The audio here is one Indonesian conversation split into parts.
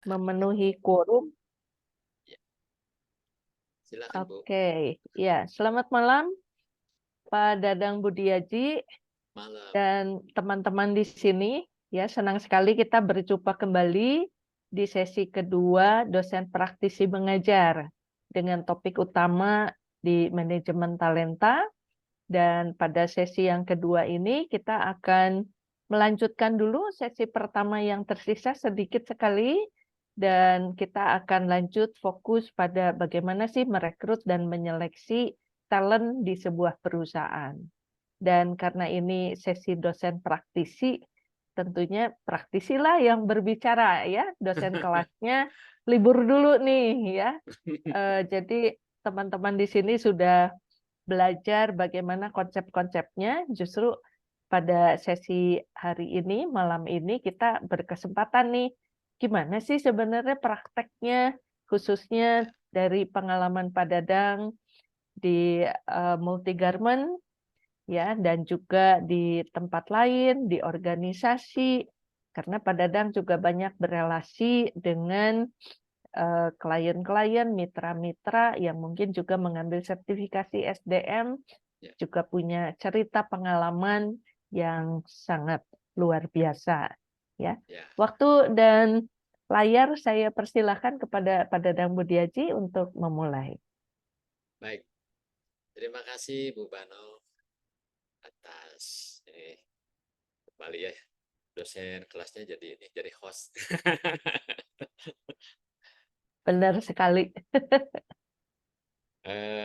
memenuhi quorum. Ya, silakan Bu. Oke, ya, selamat malam Pak Dadang Budiaji Malam. dan teman-teman di sini. Ya, senang sekali kita berjumpa kembali di sesi kedua dosen praktisi mengajar dengan topik utama di manajemen talenta. Dan pada sesi yang kedua ini kita akan melanjutkan dulu sesi pertama yang tersisa sedikit sekali, dan kita akan lanjut fokus pada bagaimana sih merekrut dan menyeleksi talent di sebuah perusahaan. Dan karena ini sesi dosen praktisi, tentunya praktisilah yang berbicara ya, dosen kelasnya libur dulu nih ya. Jadi teman-teman di sini sudah belajar bagaimana konsep-konsepnya. Justru pada sesi hari ini, malam ini kita berkesempatan nih, gimana sih sebenarnya prakteknya, khususnya dari pengalaman Pak Dadang di multi garment ya, dan juga di tempat lain, di organisasi, karena Pak Dadang juga banyak berelasi dengan klien-klien, mitra-mitra yang mungkin juga mengambil sertifikasi SDM, Ya. juga punya cerita pengalaman yang sangat luar biasa. Ya, Ya. waktu dan layar saya persilahkan kepada Pak Dadang Budiaji untuk memulai. Baik, terima kasih Bu Bano atas kembali ya, dosen kelasnya jadi host. Benar sekali.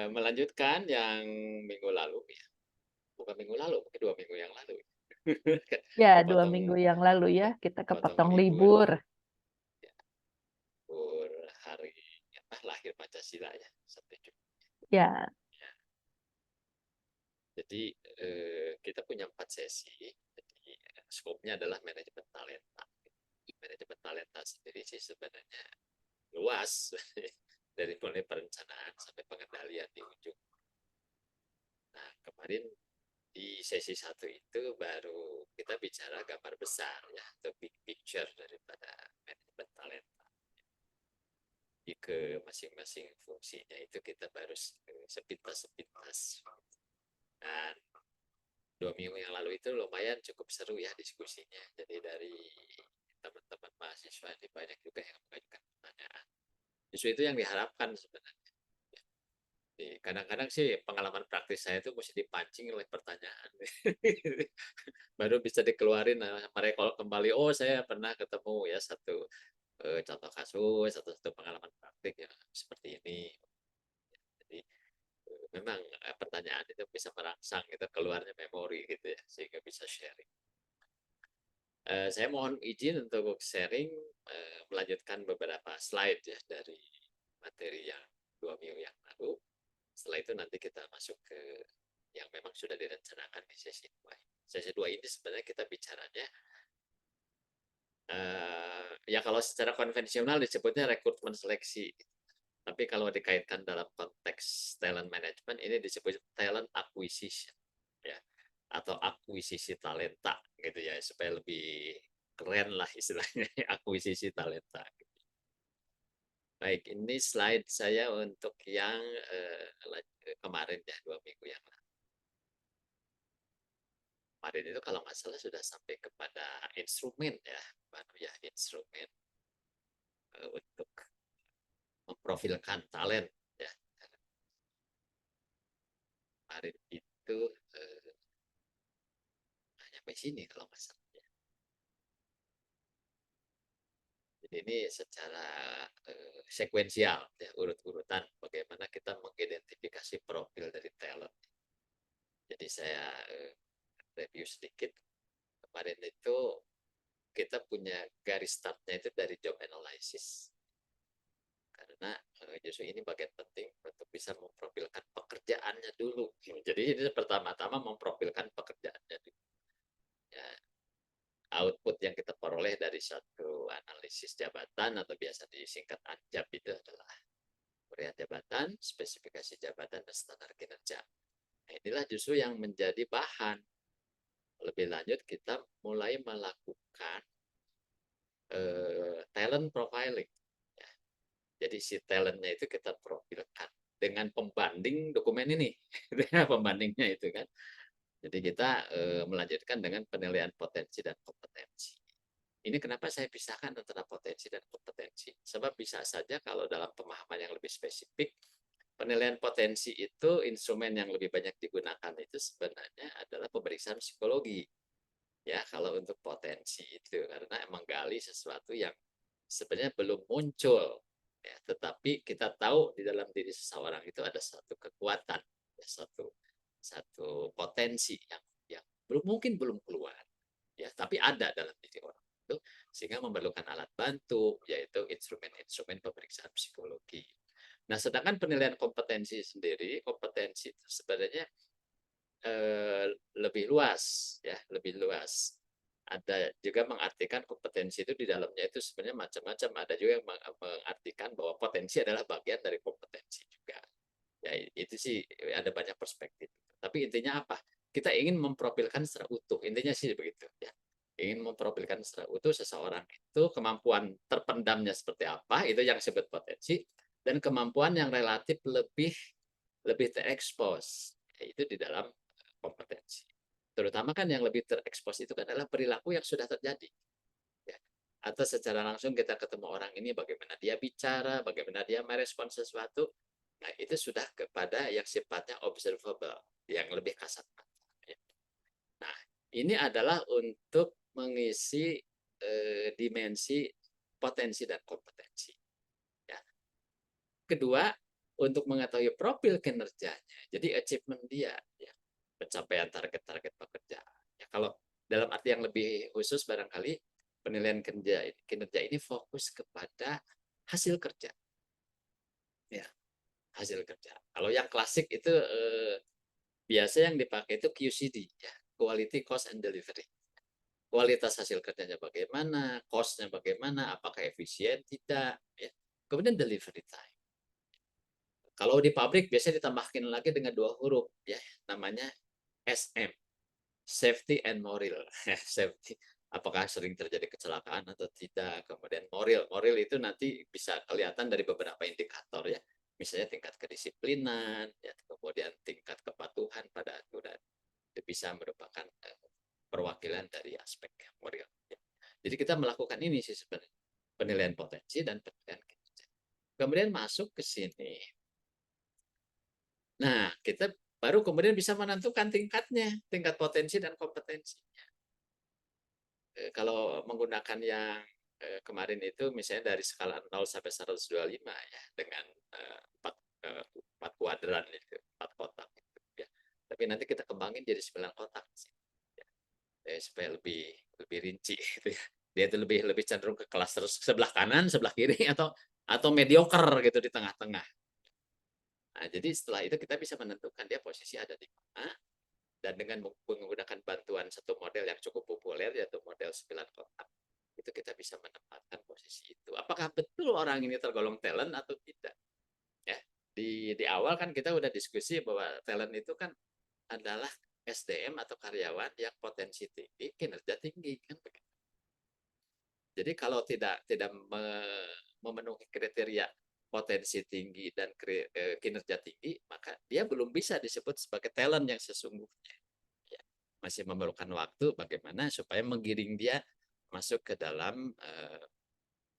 Melanjutkan yang minggu lalu ya, bukan minggu lalu, mungkin 2 minggu yang lalu. Ya, 2 Kepotong minggu yang lalu ya, kita potong kepotong libur, libur. ya, libur hari lahir Pancasila ya, 1 Juni. Ya, Ya. Jadi kita punya 4 sesi. Jadi skopnya adalah manajemen talenta. Manajemen talenta sendiri sih sebenarnya luas dari mulai perencanaan sampai pengendalian di ujung. Nah, kemarin di sesi 1 itu baru kita bicara gambar besar ya, atau big picture daripada manajemen talenta. Di ke masing-masing fungsinya itu kita baru sepintas-sepintas. Dan 2 minggu yang lalu itu lumayan cukup seru ya diskusinya. Jadi dari teman-teman mahasiswa ini banyak juga yang mengajukan pertanyaan. Justru itu yang diharapkan sebenarnya. Kadang-kadang sih pengalaman praktis saya itu mesti dipancing oleh pertanyaan. Baru bisa dikeluarin mereka kalau kembali, oh saya pernah ketemu ya satu contoh kasus atau satu pengalaman praktik yang seperti ini. Jadi memang pertanyaan itu bisa merangsang gitu keluarnya memori gitu ya, sehingga bisa sharing. Saya mohon izin untuk sharing, melanjutkan beberapa slide ya dari materi yang 2 minggu yang lalu. Setelah itu nanti kita masuk ke yang memang sudah direncanakan di sesi 2. Sesi 2 ini sebenarnya kita bicaranya ya kalau secara konvensional disebutnya rekrutmen seleksi. Tapi kalau dikaitkan dalam konteks talent management ini disebut talent acquisition ya, atau akuisisi talenta gitu ya, supaya lebih keren lah istilahnya akuisisi talenta. Baik, ini slide saya untuk yang kemarin ya, 2 minggu yang lalu. Kemarin itu kalau nggak salah sudah sampai kepada instrumen ya, baru ya instrumen untuk memprofilkan talent ya. Kemarin itu sampai sini kalau nggak salah. Jadi ini secara sekuensial ya, urut-urutan bagaimana kita mengidentifikasi profil dari talent. Jadi saya review sedikit. Kemarin itu kita punya garis startnya itu dari job analysis. Karena justru ini bagian penting untuk bisa memprofilkan pekerjaannya dulu. Jadi ini pertama-tama memprofilkan pekerjaannya dulu. Ya, output yang kita peroleh dari satu analisis jabatan atau biasa disingkat ANJAB itu adalah urian jabatan, spesifikasi jabatan, dan standar kinerja. Nah, inilah justru yang menjadi bahan. Lebih lanjut kita mulai melakukan talent profiling. Ya. Jadi si talentnya itu kita profilkan dengan pembanding dokumen ini, pembandingnya itu kan. Jadi kita melanjutkan dengan penilaian potensi dan kompetensi. Ini kenapa saya pisahkan antara potensi dan kompetensi. Sebab bisa saja kalau dalam pemahaman yang lebih spesifik, penilaian potensi itu instrumen yang lebih banyak digunakan itu sebenarnya adalah pemeriksaan psikologi. Ya, kalau untuk potensi itu karena emang gali sesuatu yang sebenarnya belum muncul. Ya, tetapi kita tahu di dalam diri seseorang itu ada satu kekuatan, ya, satu potensi yang belum keluar, ya, tapi ada dalam diri orang itu sehingga memerlukan alat bantu yaitu instrumen-instrumen pemeriksaan psikologi. Nah, sedangkan penilaian kompetensi sendiri, kompetensi itu sebenarnya lebih luas, ya, lebih luas. Ada juga mengartikan kompetensi itu di dalamnya itu sebenarnya macam-macam. Ada juga yang mengartikan bahwa potensi adalah bagian dari kompetensi juga. Ya, itu sih ada banyak perspektif. Tapi intinya apa? Kita ingin memprofilkan secara utuh. Intinya sih begitu, ya. Ingin memprofilkan secara utuh seseorang itu kemampuan terpendamnya seperti apa, itu yang disebut potensi, dan kemampuan yang relatif lebih terekspos, itu di dalam kompetensi. Terutama kan yang lebih terekspos itu kan adalah perilaku yang sudah terjadi. Ya. Atau secara langsung kita ketemu orang ini bagaimana dia bicara, bagaimana dia merespon sesuatu. Nah, itu sudah kepada yang sifatnya observable, yang lebih kasat mata. Ya. Nah, ini adalah untuk mengisi dimensi potensi dan kompetensi. Ya. Kedua, untuk mengetahui profil kinerjanya, jadi achievement dia, ya, pencapaian target-target pekerjaan. Ya, kalau dalam arti yang lebih khusus barangkali penilaian kinerja ini fokus kepada hasil kerja, ya, hasil kerja. Kalau yang klasik itu biasa yang dipakai itu QCD, ya, quality, cost, and delivery. Kualitas hasil kerjanya bagaimana, cost-nya bagaimana, apakah efisien tidak, ya. Kemudian delivery time. Kalau di pabrik biasanya ditambahkan lagi dengan 2 huruf, ya, namanya SM, safety and moral. Safety, apakah sering terjadi kecelakaan atau tidak. Kemudian moral itu nanti bisa kelihatan dari beberapa indikator, ya, misalnya tingkat kedisiplinan, ya, kemudian tingkat kepatuhan pada aturan. Itu bisa merupakan perwakilan dari aspek moral. Ya. Jadi kita melakukan ini sih sebenarnya, penilaian potensi dan penilaian kinerja. Kemudian masuk ke sini. Nah, kita baru kemudian bisa menentukan tingkatnya, tingkat potensi dan kompetensinya. Kalau menggunakan yang kemarin itu misalnya dari skala 0 sampai 125, ya, dengan 4 kuadran itu, 4 kotak itu, ya. Tapi nanti kita kembangin jadi 9 kotak sih. Ya, supaya lebih rinci gitu, ya. Dia itu lebih cenderung ke kelas terus sebelah kanan, sebelah kiri atau mediocre gitu di tengah-tengah. Nah, jadi setelah itu kita bisa menentukan dia posisi ada di mana, dan dengan menggunakan bantuan satu model yang cukup populer yaitu model 9 kotak, itu kita bisa menempatkan posisi itu. Apakah betul orang ini tergolong talent atau tidak? Ya, di awal kan kita udah diskusi bahwa talent itu kan adalah SDM atau karyawan yang potensi tinggi, kinerja tinggi kan begitu. Jadi kalau tidak memenuhi kriteria potensi tinggi dan kinerja tinggi, maka dia belum bisa disebut sebagai talent yang sesungguhnya. Ya, masih memerlukan waktu bagaimana supaya menggiring dia masuk ke dalam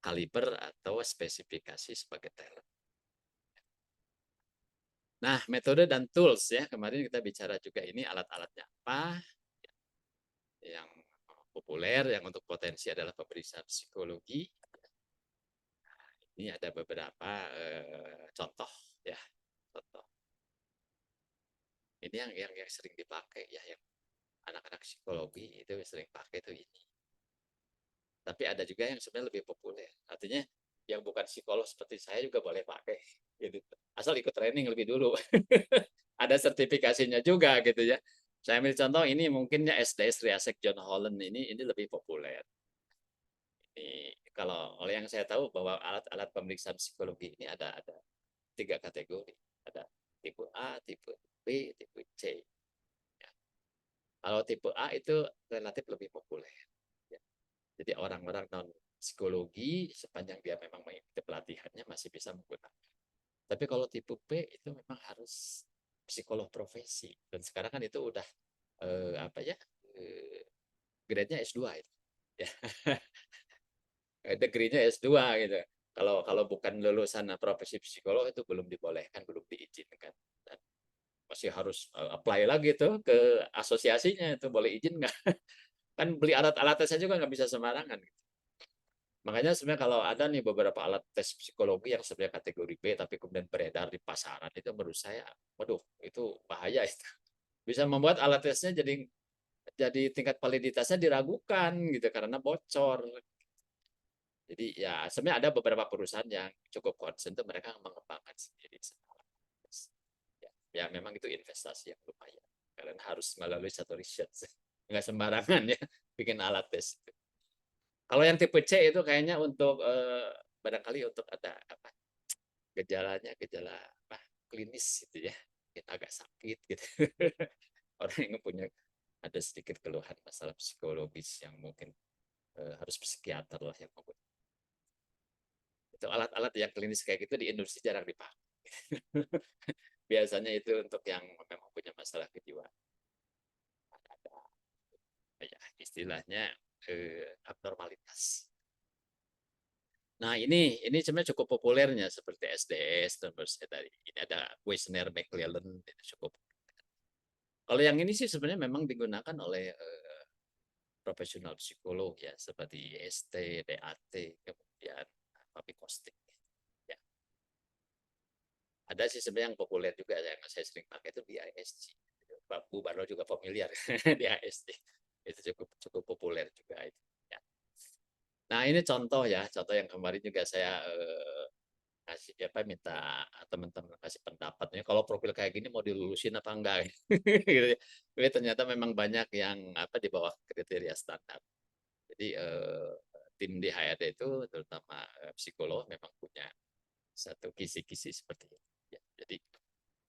kaliber atau spesifikasi sebagai talent. Nah, metode dan tools, ya, kemarin kita bicara juga ini alat-alatnya apa, yang populer, yang untuk potensi adalah pemeriksaan psikologi. Ini ada beberapa contoh, ya, contoh. Ini yang sering dipakai, ya, yang anak-anak psikologi itu sering pakai itu ini. Tapi ada juga yang sebenarnya lebih populer. Artinya yang bukan psikolog seperti saya juga boleh pakai, gitu. Asal ikut training lebih dulu. Ada sertifikasinya juga gitu, ya. Saya ambil contoh ini mungkinnya SDS Riasek John Holland ini lebih populer. Ini kalau oleh yang saya tahu bahwa alat-alat pemeriksaan psikologi ini ada 3 kategori. Ada tipe A, tipe B, tipe C. Ya. Kalau tipe A itu relatif lebih populer. Ya. Jadi orang-orang non psikologi sepanjang dia memang mengikuti pelatihannya masih bisa menggunakan. Tapi kalau tipe B itu memang harus psikolog profesi, dan sekarang kan itu udah apa ya, grade-nya S2 itu. Ya. Degree-nya S2 gitu. Kalau bukan lulusan profesi psikolog itu belum dibolehkan, belum diizinkan. Dan masih harus apply lagi tuh ke asosiasinya, itu boleh izin nggak? Kan beli alat-alat tesnya juga nggak bisa sembarangan. Makanya sebenarnya kalau ada nih beberapa alat tes psikologi yang sebenarnya kategori B tapi kemudian beredar di pasaran, itu menurut saya, waduh, itu bahaya itu. Bisa membuat alat tesnya jadi tingkat validitasnya diragukan gitu karena bocor. Jadi ya sebenarnya ada beberapa perusahaan yang cukup concern tuh mereka mengembangkan sendiri. Ya, ya memang itu investasi yang lumayan karena harus melalui satu riset. Nggak sembarangan ya bikin alat tes. Kalau yang tipe C itu kayaknya untuk barangkali untuk ada apa gejalanya, gejala apa klinis gitu ya, mungkin agak sakit gitu. Orang yang punya ada sedikit keluhan masalah psikologis yang mungkin harus psikiater lah yang menggunakan. Itu alat-alat yang klinis kayak gitu di Indonesia jarang dipakai. Biasanya itu untuk yang memang punya masalah kejiwaan. Ada ya, istilahnya abnormalitas. Nah, ini sebenarnya cukup populernya seperti SDS, terus tadi ini ada Wisner McClellan, itu cukup. Kalau yang ini sih sebenarnya memang digunakan oleh profesional psikolog ya, seperti ST, DAT, kemudian Papi Kostik. Ya. Ada sih sebenarnya yang populer juga yang saya sering pakai itu di ISG. Bu Barlo juga familiar di ISG. Itu cukup cukup populer juga itu. Ya. Nah, ini contoh ya, contoh yang kemarin juga saya kasih apa minta teman-teman kasih pendapatnya kalau profil kayak gini mau dilulusin apa enggak gitu. Tapi ternyata memang banyak yang apa di bawah kriteria standar. Jadi tim di HRD itu terutama psikolog memang punya satu kisi-kisi seperti itu. Ya, jadi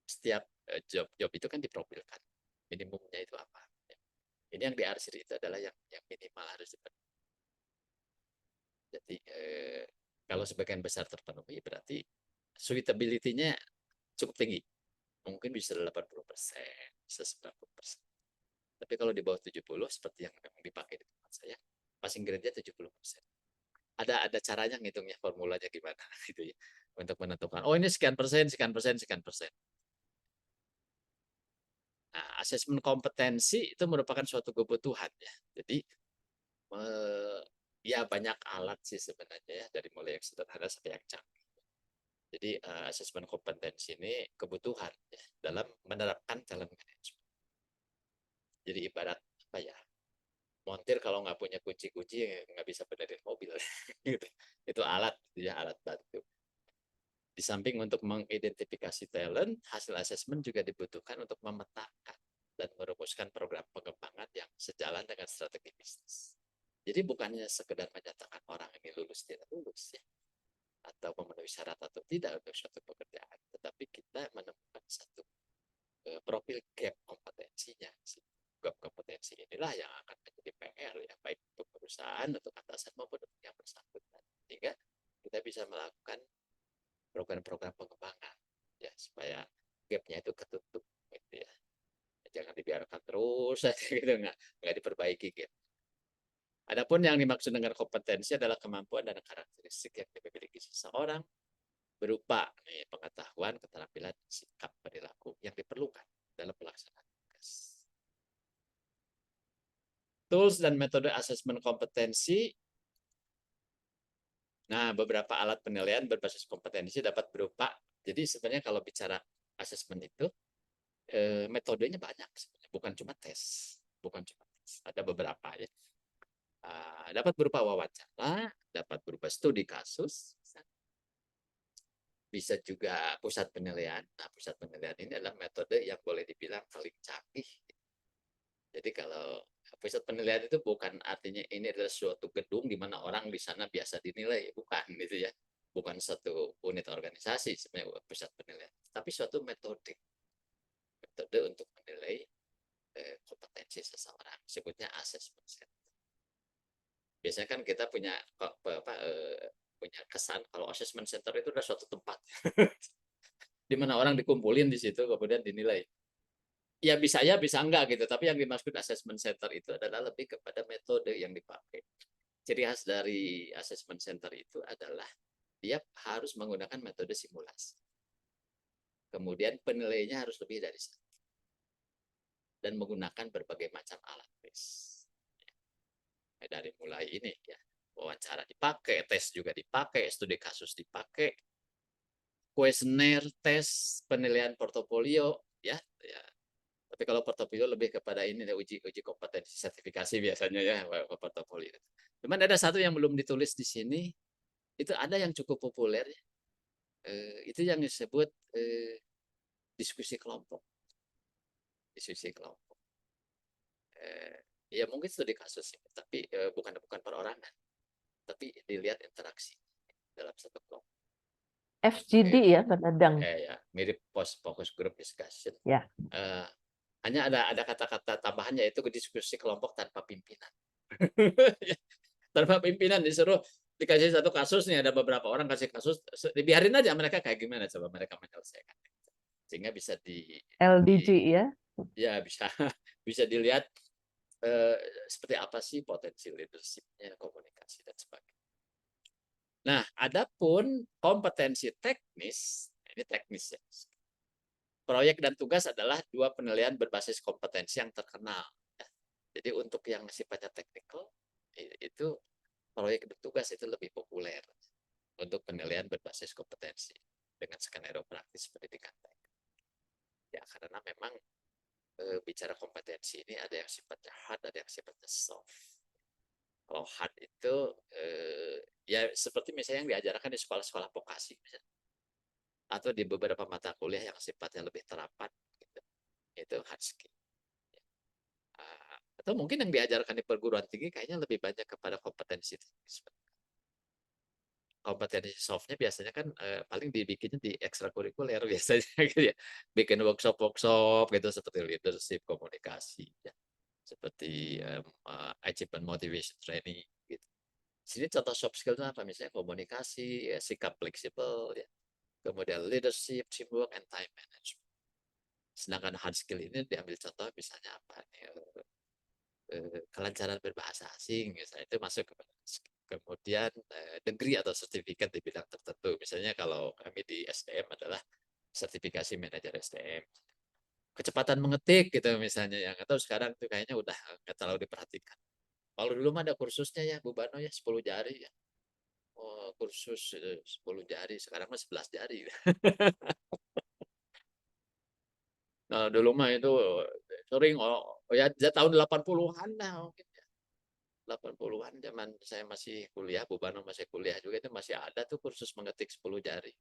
setiap job-job itu kan diprofilkan minimumnya itu apa. Ya. Ini yang di arsir itu adalah yang minimal harus dipenuhi. Jadi kalau sebagian besar terpenuhi berarti suitability-nya cukup tinggi. Mungkin bisa 80%, bisa 90%. Tapi kalau di bawah 70, seperti yang memang dipakai di tempat saya, passing grade-nya 70%. Ada caranya ngitungnya, formulanya gimana gitu ya. Untuk menentukan, oh ini sekian persen, sekian persen, sekian persen. Nah, asesmen kompetensi itu merupakan suatu kebutuhan ya. Jadi ya banyak alat sih sebenarnya ya, dari mulai yang sederhana sampai yang canggih. Jadi asesmen kompetensi ini kebutuhan ya, dalam menerapkan talent management. Jadi ibarat apa ya? Montir kalau nggak punya kunci-kunci nggak bisa benerin mobil. Gitu. Itu alat ya, alat bantu. Di samping untuk mengidentifikasi talent, hasil asesmen juga dibutuhkan untuk memetakan dan merumuskan program pengembangan yang sejalan dengan strategi bisnis. Jadi bukannya sekedar menyatakan orang ini lulus tidak lulus ya, atau memenuhi syarat atau tidak untuk suatu pekerjaan, tetapi kita menemukan satu profil gap kompetensinya. Gap kompetensi inilah yang akan menjadi PR ya, baik untuk perusahaan, untuk atasan maupun untuk yang bersangkutan. Sehingga kita bisa melakukan program-program pengembangan ya supaya gapnya itu ketutup gitu ya. Jangan dibiarkan terus gitu, nggak diperbaiki gitu. Adapun yang dimaksud dengan kompetensi adalah kemampuan dan karakteristik yang dimiliki seseorang berupa pengetahuan, keterampilan, sikap, perilaku yang diperlukan dalam pelaksanaan tugas. Tools dan metode asesmen kompetensi. Nah, beberapa alat penilaian berbasis kompetensi dapat berupa, jadi sebenarnya kalau bicara asesmen itu, metodenya banyak sebenarnya, bukan cuma tes. Bukan cuma tes. Ada beberapa ya. Dapat berupa wawancara, dapat berupa studi kasus, bisa juga pusat penilaian. Nah, pusat penilaian ini adalah metode yang boleh dibilang paling canggih. Jadi kalau pusat penilaian itu bukan artinya ini adalah suatu gedung di mana orang di sana biasa dinilai, bukan gitu ya. Bukan satu unit organisasi sebenarnya pusat penilaian, tapi suatu metode untuk menilai kompetensi seseorang, sebutnya assessment center. biasanya kan kita punya punya kesan kalau assessment center itu adalah suatu tempat di mana orang dikumpulin di situ kemudian dinilai. Ya bisa ya, bisa enggak gitu. Tapi yang dimaksud assessment center itu adalah lebih kepada metode yang dipakai. Ciri khas dari assessment center itu adalah dia harus menggunakan metode simulasi. Kemudian penilaiannya harus lebih dari satu. Dan menggunakan berbagai macam alat tes. Dari mulai ini ya, wawancara dipakai, tes juga dipakai, studi kasus dipakai, kuesioner, tes, penilaian portofolio, ya. Tapi kalau portofolio lebih kepada ini uji kompetensi sertifikasi biasanya ya portofolio. Cuman ada satu yang belum ditulis di sini, itu ada yang cukup populer, itu yang disebut diskusi kelompok. Diskusi kelompok. Ya mungkin studi kasus, tapi bukan perorangan, tapi dilihat interaksi dalam satu kelompok. FGD ya, Pak Dadang. Ya, mirip post focus group discussion. Ya. Hanya ada kata-kata tambahan yaitu diskusi kelompok tanpa pimpinan. Tanpa pimpinan disuruh dikasih satu kasus nih, ada beberapa orang kasih kasus, dibiarin aja mereka kayak gimana coba mereka menyelesaikan. Sehingga bisa LDG ya. Ya bisa dilihat seperti apa sih potensi leadership-nya, komunikasi dan sebagainya. Nah, adapun kompetensi teknis, ini teknis ya. Proyek dan tugas adalah dua penilaian berbasis kompetensi yang terkenal. Jadi untuk yang sifatnya teknikal, itu proyek dan tugas itu lebih populer untuk penilaian berbasis kompetensi dengan skenario praktis seperti dikatakan. Ya karena memang bicara kompetensi ini ada yang sifatnya hard, ada yang sifatnya soft. Kalau hard itu ya seperti misalnya yang diajarkan di sekolah-sekolah vokasi misalnya, atau di beberapa mata kuliah yang sifatnya lebih terapan gitu. Itu hard skill. Atau mungkin yang diajarkan di perguruan tinggi kayaknya lebih banyak kepada kompetensi. Kompetensi softnya biasanya kan paling dibikinnya di ekstrakurikuler biasanya gitu ya. Bikin workshop gitu seperti leadership, komunikasi ya. Seperti achievement motivation training gitu. Sini contoh soft skill itu apa? Misalnya komunikasi, ya, sikap fleksibel ya. Kemudian leadership, teamwork, and time management. Sedangkan hard skill ini diambil contoh misalnya apa nih? Kelancaran berbahasa asing misalnya itu masuk ke kemudian degree atau sertifikat di bidang tertentu misalnya kalau kami di SDM adalah sertifikasi manajer SDM, kecepatan mengetik gitu misalnya yang atau sekarang tuh kayaknya udah nggak terlalu diperhatikan. Kalau dulu ada kursusnya ya Bu Bano ya 10 jari ya. Oh, kursus 10 jari sekarang mah 11 jari. Nah, dulu mah itu sering ya tahun 80-an lah mungkin. 80-an zaman saya masih kuliah, Bu Bano masih kuliah juga itu masih ada tuh kursus mengetik 10 jari.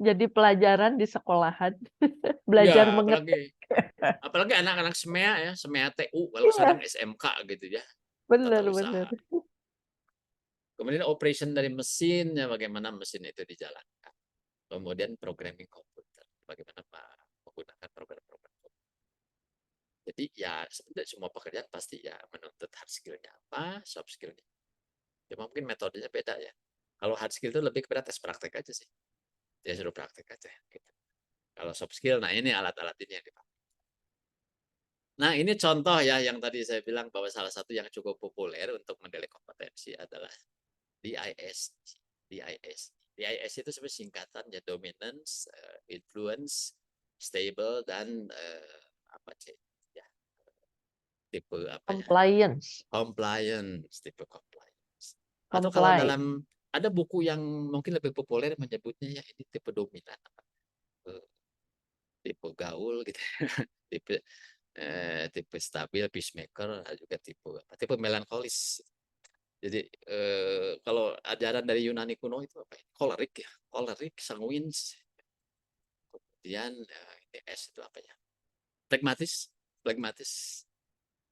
Jadi pelajaran di sekolahan Ya, belajar mengetik. apalagi anak-anak SMEA ya, SMEA TU, kalau sekarang Iya, SMK gitu ya, tata benar-benar. usaha. Kemudian operation dari mesinnya, bagaimana mesin itu dijalankan. Kemudian programming komputer, bagaimana menggunakan program-program komputer. Jadi ya sebenarnya semua pekerjaan pasti ya menuntut hard skill-nya apa, soft skill-nya. Cuma mungkin metodenya beda ya. Kalau hard skill itu lebih kepada tes praktek aja sih. Dia suruh praktek aja. Gitu. Kalau soft skill, nah ini alat-alat ini yang dipakai. Nah ini contoh ya yang tadi saya bilang bahwa salah satu yang cukup populer untuk menilai kompetensi adalah DIS. DIS. DIS itu sebenarnya singkatannya dominance, influence, stable, dan apa sih? Ya, tipe apa ya? Compliance. Compliance, tipe compliance. Atau kalau Comply. dalam ada buku yang mungkin lebih populer menyebutnya ya ini tipe dominan, tipe gaul gitu, tipe tipe stabil, peacemaker, juga tipe melankolis. Jadi kalau ajaran dari Yunani kuno itu apa? Kolerik ya, kolerik, sanguin. Kemudian ini S itu apa ya? Pragmatis, pragmatis,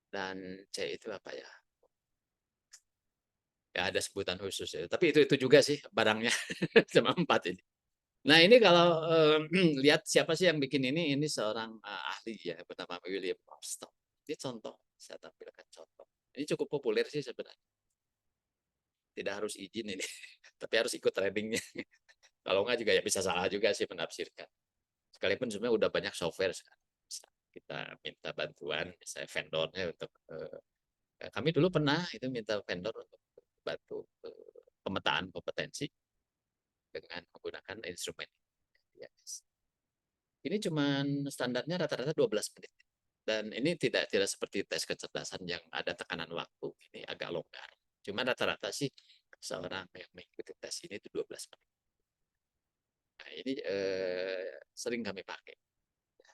dan C itu apa ya? Ya ada sebutan khusus ya. Tapi itu juga sih barangnya sama 4 ini. Nah ini kalau lihat siapa sih yang bikin ini seorang ahli ya bernama William Armstrong. Ini contoh, saya tampilkan contoh. Ini cukup populer sih sebenarnya. Tidak harus izin ini, tapi harus ikut trainingnya. Kalau nggak juga ya bisa salah juga sih menafsirkan. Sekalipun sebenarnya udah banyak software sekarang. Kita minta bantuan, misalnya vendornya untuk kami dulu pernah itu minta vendor untuk bantu pemetaan kompetensi dengan menggunakan instrumen. Yes. Ini cuman standarnya rata-rata 12 menit. Dan ini tidak seperti tes kecerdasan yang ada tekanan waktu. Ini agak longgar. Cuma rata-rata sih seorang yang mengikuti tes ini itu 12 menit. Nah, ini sering kami pakai.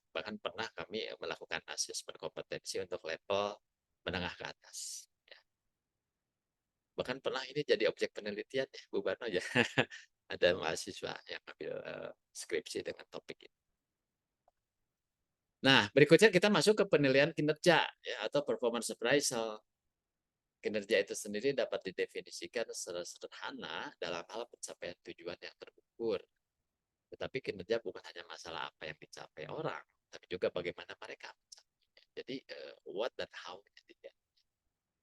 Bahkan pernah kami melakukan asesmen kompetensi untuk level menengah ke atas. Ya. Bahkan pernah ini jadi objek penelitian ya, Bu Barno ya. Ada mahasiswa yang ambil skripsi dengan topik ini. Nah, berikutnya kita masuk ke penilaian kinerja ya, atau performance appraisal. Kinerja itu sendiri dapat didefinisikan secara sederhana dalam hal pencapaian tujuan yang terukur. Tetapi kinerja bukan hanya masalah apa yang dicapai orang, tapi juga bagaimana mereka mencapainya. Jadi what dan how.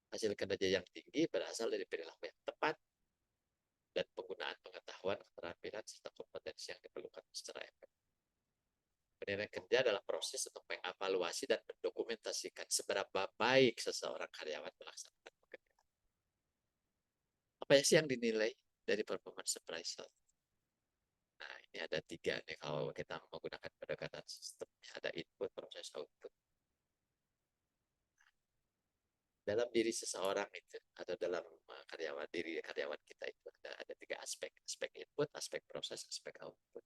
Hasil kinerja yang tinggi berasal dari perilaku yang tepat dan penggunaan pengetahuan, keterampilan, serta kompetensi yang diperlukan secara efektif. Penilaian kerja adalah proses untuk mengevaluasi dan mendokumentasikan seberapa baik seseorang karyawan melaksanakan pekerjaan. Apa sih yang dinilai dari performance appraisal? Nah, ini ada 3 nih kalau kita menggunakan pendekatan sistemnya. Ada input, proses, output. Dalam diri seseorang itu, atau dalam diri karyawan kita itu ada 3 aspek. Aspek input, aspek proses, aspek output.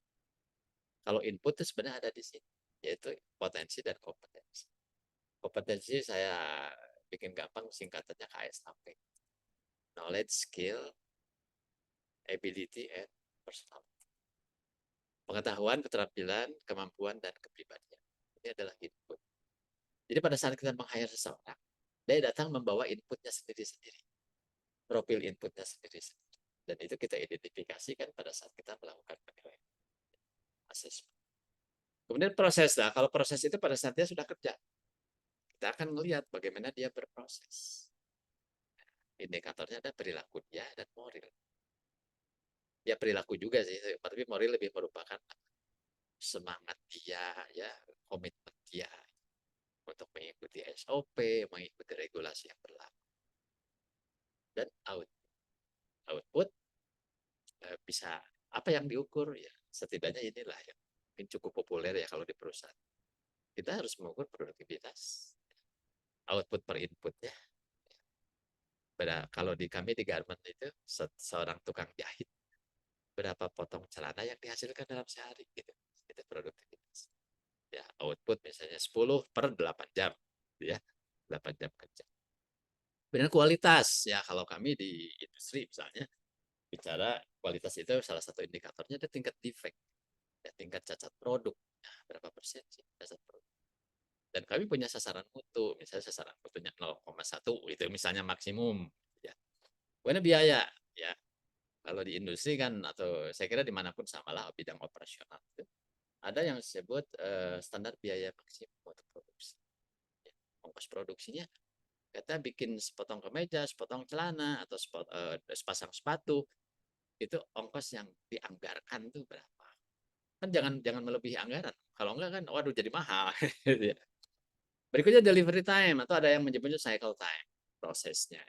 Kalau input itu sebenarnya ada di sini, yaitu potensi dan kompetensi. Kompetensi saya bikin gampang, singkatannya KSAP. Knowledge, skill, ability, and personality. Pengetahuan, keterampilan, kemampuan, dan kepribadian. Ini adalah input. Jadi pada saat kita meng-hire seseorang, dia datang membawa inputnya sendiri-sendiri. Profil inputnya sendiri-sendiri. Dan itu kita identifikasikan pada saat kita melakukan penilaian. Assessment. Kemudian proses. Nah, kalau proses itu pada saat dia sudah kerja, kita akan melihat bagaimana dia berproses. Indikatornya ada perilaku dia dan moral. Ya perilaku juga sih, tapi moral lebih merupakan semangat dia, ya komitmen dia untuk mengikuti SOP, mengikuti regulasi yang berlaku. Dan output bisa apa yang diukur ya, setidaknya inilah yang mungkin cukup populer ya kalau di perusahaan. Kita harus mengukur produktivitas, output per inputnya. Kalau di kami di garment itu seorang tukang jahit berapa potong celana yang dihasilkan dalam sehari gitu. Itu produktivitas. Ya, output misalnya 10 per 8 jam ya. 8 jam kerja. Kemudian kualitas ya, kalau kami di industri misalnya bicara kualitas itu salah satu indikatornya ada tingkat defect, ya, tingkat cacat produk. Nah, berapa persen sih cacat produk? Dan kami punya sasaran mutu, misalnya sasaran mutunya 0,1 itu misalnya maksimum ya. Kemudian biaya ya. Kalau di industri kan atau saya kira dimanapun samalah bidang operasional itu ada yang disebut standar biaya maksimum untuk produksi. Ya, ongkos produksinya kita bikin sepotong kemeja, sepotong celana atau sepasang sepatu itu ongkos yang dianggarkan tuh berapa? Kan jangan melebihi anggaran. Kalau enggak kan waduh jadi mahal. Berikutnya delivery time atau ada yang menyebutnya cycle time, prosesnya.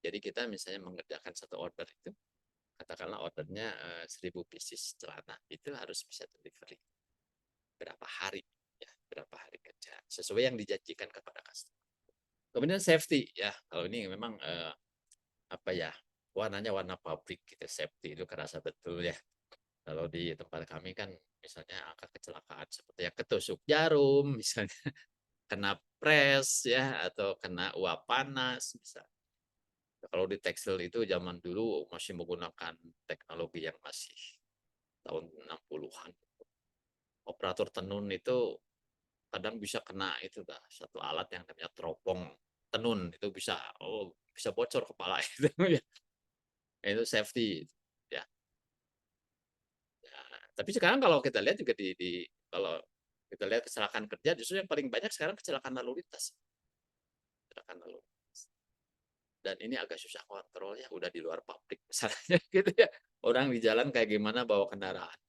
Jadi kita misalnya mengerjakan satu order itu, katakanlah ordernya 1000 pieces celana, itu harus bisa delivery berapa hari, ya berapa hari kerja, sesuai yang dijanjikan kepada customer. Kemudian safety, ya kalau ini memang apa ya, warnanya warna pabrik gitu, safety itu kerasa betul ya. Kalau di tempat kami kan misalnya angka kecelakaan seperti yang ketusuk jarum, misalnya kena pres ya atau kena uap panas bisa. Kalau di tekstil itu zaman dulu masih menggunakan teknologi yang masih tahun 60-an. Operator tenun itu kadang bisa kena itu dah satu alat yang namanya teropong tenun itu bisa bocor kepala itu ya. Itu safety ya. Ya. Tapi sekarang kalau kita lihat juga kalau kita lihat kecelakaan kerja justru yang paling banyak sekarang kecelakaan lalu lintas. Kecelakaan lalu lintas. dan ini agak susah kontrolnya, udah di luar pabrik misalnya gitu ya. Orang di jalan kayak gimana bawa kendaraan,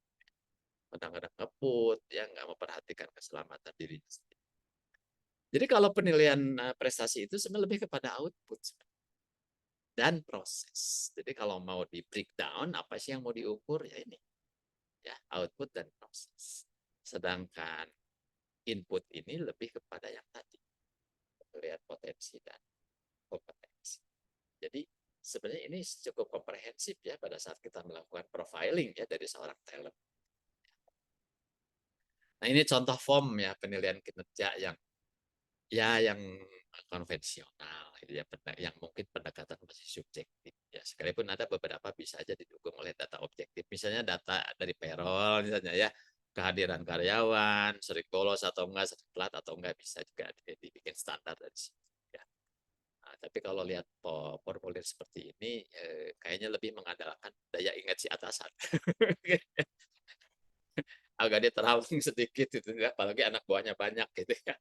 kadang-kadang ngebut, ya nggak memperhatikan keselamatan dirinya sendiri. Jadi kalau penilaian prestasi itu sebenarnya lebih kepada output dan proses. Jadi kalau mau di breakdown, apa sih yang mau diukur ya ini, ya output dan proses. Sedangkan input ini lebih kepada yang tadi, melihat potensi dan kompetensi. Jadi sebenarnya ini cukup komprehensif ya pada saat kita melakukan profiling ya dari seorang talent. Nah ini contoh form ya penilaian kinerja yang konvensional, gitu ya, yang mungkin pendekatan masih subjektif. Ya sekalipun ada beberapa bisa aja didukung oleh data objektif, misalnya data dari payroll misalnya ya, kehadiran karyawan, sering bolos atau enggak, sering telat atau enggak, bisa juga dibikin standar dari sini. Ya. Nah, tapi kalau lihat formulir seperti ini, kayaknya lebih mengandalkan daya ingat si atasan. Agak dia terawang sedikit gitu ya, apalagi anak buahnya banyak gitu ya.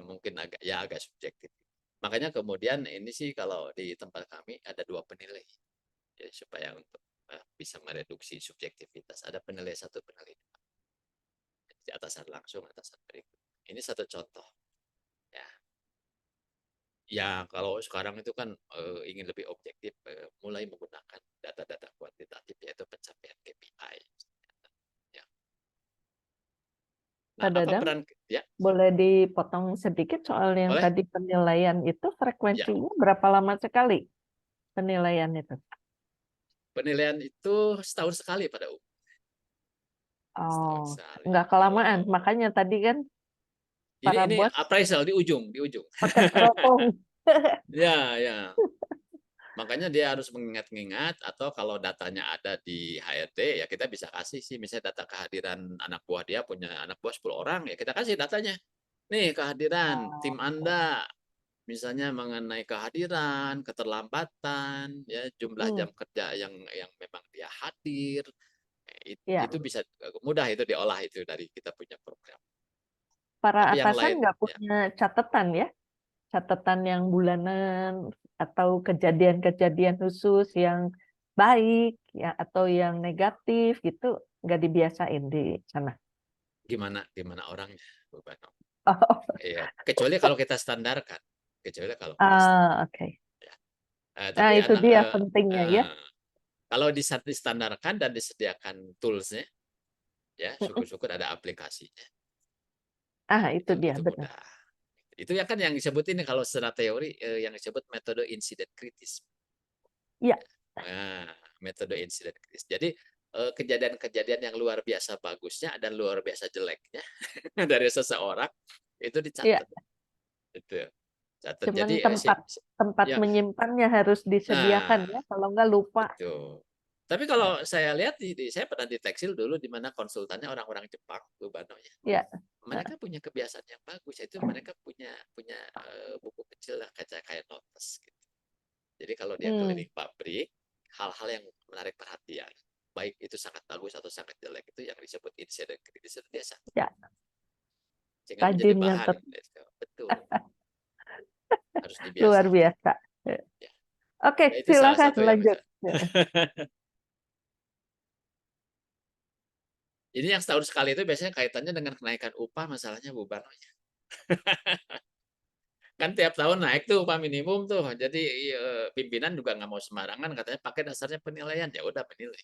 Mungkin agak subjektif. Makanya kemudian ini sih kalau di tempat kami ada 2 penilai ya, supaya untuk bisa mereduksi subjektivitas. Ada penilai 1, penilai 2. Di atasan langsung, atasan berikut. Ini satu contoh ya. Ya kalau sekarang itu kan ingin lebih objektif, mulai menggunakan data-data kuantitatif yaitu pencapaian KPI. Ya. Nah, Pak apa Dadang, peran ya? boleh dipotong sedikit soal yang Boleh? tadi penilaian itu Ya. frekuensinya berapa lama sekali penilaian itu? Penilaian itu setahun sekali pada umum. Oh, Setahun sekali. nggak Kalau kelamaan. Makanya tadi kan ini para ini bos appraisal di ujung, di ujung. pakai teropong. Ya, ya. Makanya dia harus mengingat-ingat, atau kalau datanya ada di HRD ya kita bisa kasih sih, misalnya data kehadiran anak buah, dia punya anak buah 10 orang ya kita kasih datanya. Nih kehadiran tim Anda, misalnya mengenai kehadiran, keterlambatan, ya jumlah Hmm, jam kerja yang memang dia hadir, ya, itu bisa mudah itu diolah itu dari kita punya program. para Tapi yang atasan lain nggak ya, punya catatan ya, catatan yang bulanan atau kejadian-kejadian khusus yang baik ya atau yang negatif gitu nggak dibiasain di sana. gimana gimana orangnya, Bu Bano. Oh, Iya, kecuali kalau kita standarkan, kecuali kalau kita oke. ya. Nah, Tapi itu anak dia pentingnya ya. kalau distandarkan dan disediakan toolsnya, ya syukur-syukur ada aplikasinya, Ah, itu dia itu benar. mudah. Itu ya kan yang disebut ini kalau secara teori yang disebut metode insiden kritis. Ya, Nah, metode insiden kritis. Jadi kejadian-kejadian yang luar biasa bagusnya dan luar biasa jeleknya dari seseorang itu ya. dicatat. Itu catat. Cuman Jadi tempat tempat ya, menyimpannya harus disediakan nah ya. Kalau nggak lupa. betul. Tapi kalau saya lihat saya pernah di Tekstil dulu di mana konsultannya orang-orang Jepang, tuh Bano ya. Ya. Mereka punya kebiasaan yang bagus, itu mereka punya punya buku kecil lah kayak notes gitu. Jadi kalau dia Hmm, keliling pabrik, hal-hal yang menarik perhatian, baik itu sangat bagus atau sangat jelek, itu yang disebut insiden kritis itu biasa. ya. Sehingga menjadi Rajin bahan. nyatet. Gitu. Betul, harus Luar dibiasakan. biasa. Ya. Oke, Ya, itu salah silakan satu yang lanjut. bisa. Ini yang setahun sekali itu biasanya kaitannya dengan kenaikan upah, masalahnya Bu Bano. Kan tiap tahun naik tuh upah minimum tuh. Jadi pimpinan juga nggak mau sembarangan, katanya pakai dasarnya penilaian, ya udah penilai.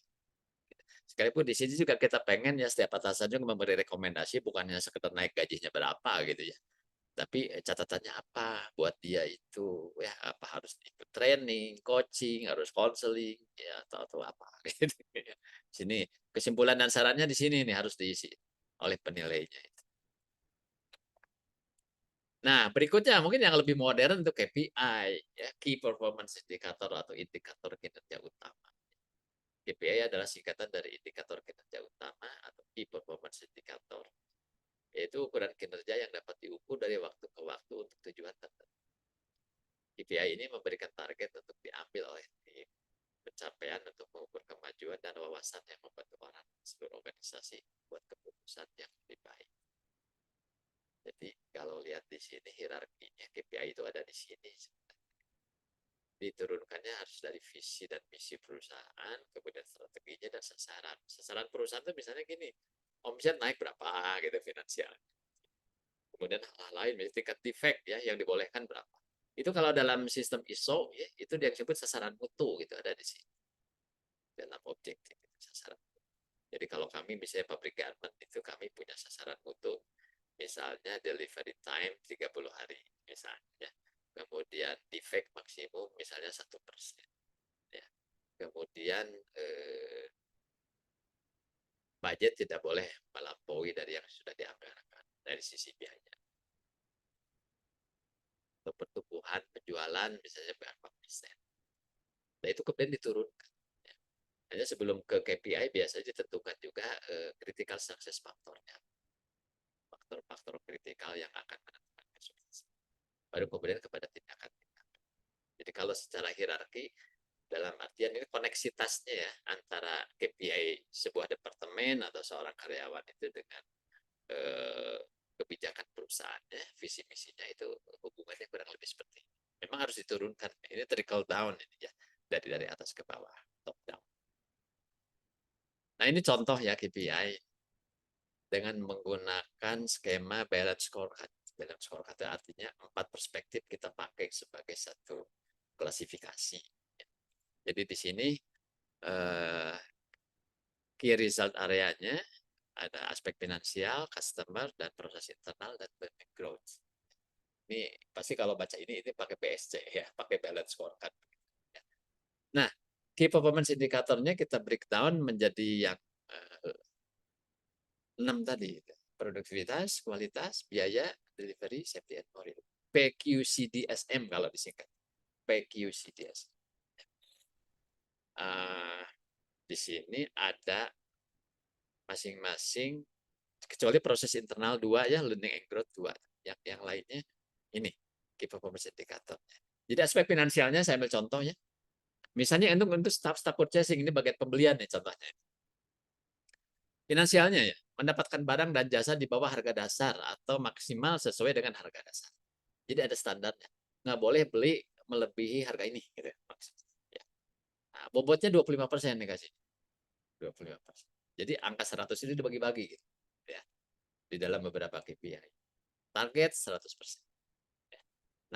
Sekalipun di sini juga kita pengen ya setiap atasan juga memberi rekomendasi, bukannya sekedar naik gajinya berapa gitu ya. Tapi catatannya apa buat dia itu ya, apa harus ikut training, coaching, harus konseling ya atau apa gitu. Sini kesimpulan dan sarannya di sini nih harus diisi oleh penilainya. Nah, berikutnya mungkin yang lebih modern untuk KPI, ya, Key Performance Indicator atau indikator kinerja utama. KPI adalah singkatan dari indikator kinerja utama atau Key Performance Indicator, yaitu ukuran kinerja yang dapat diukur dari waktu ke waktu untuk tujuan tertentu. KPI ini memberikan target untuk diambil oleh tim, pencapaian untuk mengukur kemajuan dan wawasan yang membantu orang seluruh organisasi buat keputusan yang lebih baik. Jadi kalau lihat di sini hierarkinya KPI itu ada di sini. diturunkannya harus dari visi dan misi perusahaan, kemudian strateginya dan sasaran. Sasaran perusahaan itu misalnya gini, omset naik berapa gitu finansial. Kemudian hal-hal lain, misalnya tingkat defect ya yang dibolehkan berapa. Itu kalau dalam sistem ISO ya, itu dia disebut sasaran mutu gitu ada di sini. Dalam objektif sasaran. Jadi kalau kami misalnya pabrik garment itu kami punya sasaran mutu, misalnya delivery time 30 hari misalnya. Kemudian defect maksimum misalnya 1%. Ya. Kemudian budget tidak boleh melampaui dari yang sudah dianggarkan dari sisi biaya. Untuk pertumbuhan penjualan misalnya berapa persen. Nah itu kemudian diturunkan. Ya. Hanya sebelum ke KPI biasanya ditentukan juga critical success factornya. Faktor-faktor kritikal yang akan menentukan kesuksesan. Baru kemudian kepada tindakan-tindakan. Jadi kalau secara hierarki dalam artian ini koneksitasnya ya antara KPI sebuah departemen atau seorang karyawan itu dengan kebijakan perusahaannya, visi misinya itu hubungannya kurang lebih seperti ini. Memang harus diturunkan. Ini trickle down ini ya dari atas ke bawah, top down. Nah ini contoh ya KPI dengan menggunakan skema balance scorecard. Balance scorecard artinya 4 perspektif kita pakai sebagai satu klasifikasi. Jadi di sini key result areanya ada aspek finansial, customer, dan proses internal, dan growth. Ini pasti kalau baca ini pakai PSC ya, pakai balance scorecard. Nah, key performance indikatornya kita breakdown menjadi yang 6 tadi. Produktivitas, kualitas, biaya, delivery, safety, and moral. PQCDSM kalau disingkat. PQCDSM. Di sini ada masing-masing, kecuali proses internal 2 ya, learning and growth 2. Yang lainnya ini, key performance indicator. Jadi aspek finansialnya saya ambil contohnya. Misalnya untuk staff purchasing, ini bagian pembelian nih contohnya. Finansialnya ya, mendapatkan barang dan jasa di bawah harga dasar atau maksimal sesuai dengan harga dasar. Jadi ada standarnya. Nggak boleh beli melebihi harga ini. Gitu, ya. Nah, bobotnya 25% nih kasih. 25%. Jadi angka 100 ini dibagi-bagi. Gitu, ya, di dalam beberapa KPI. Target 100%. Ya.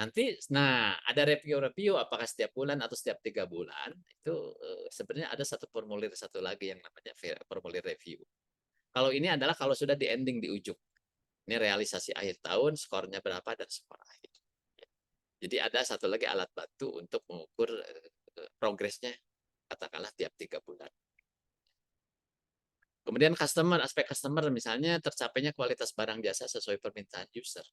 Nanti, nah ada review apakah setiap bulan atau setiap 3 bulan. Itu sebenarnya ada satu formulir satu lagi yang namanya formulir review. Kalau ini adalah kalau sudah di ending di ujung. Ini realisasi akhir tahun, skornya berapa, dan skor akhir. Jadi ada satu lagi alat bantu untuk mengukur progresnya, katakanlah tiap 3 bulan. Kemudian aspek customer, misalnya tercapainya kualitas barang jasa sesuai permintaan user.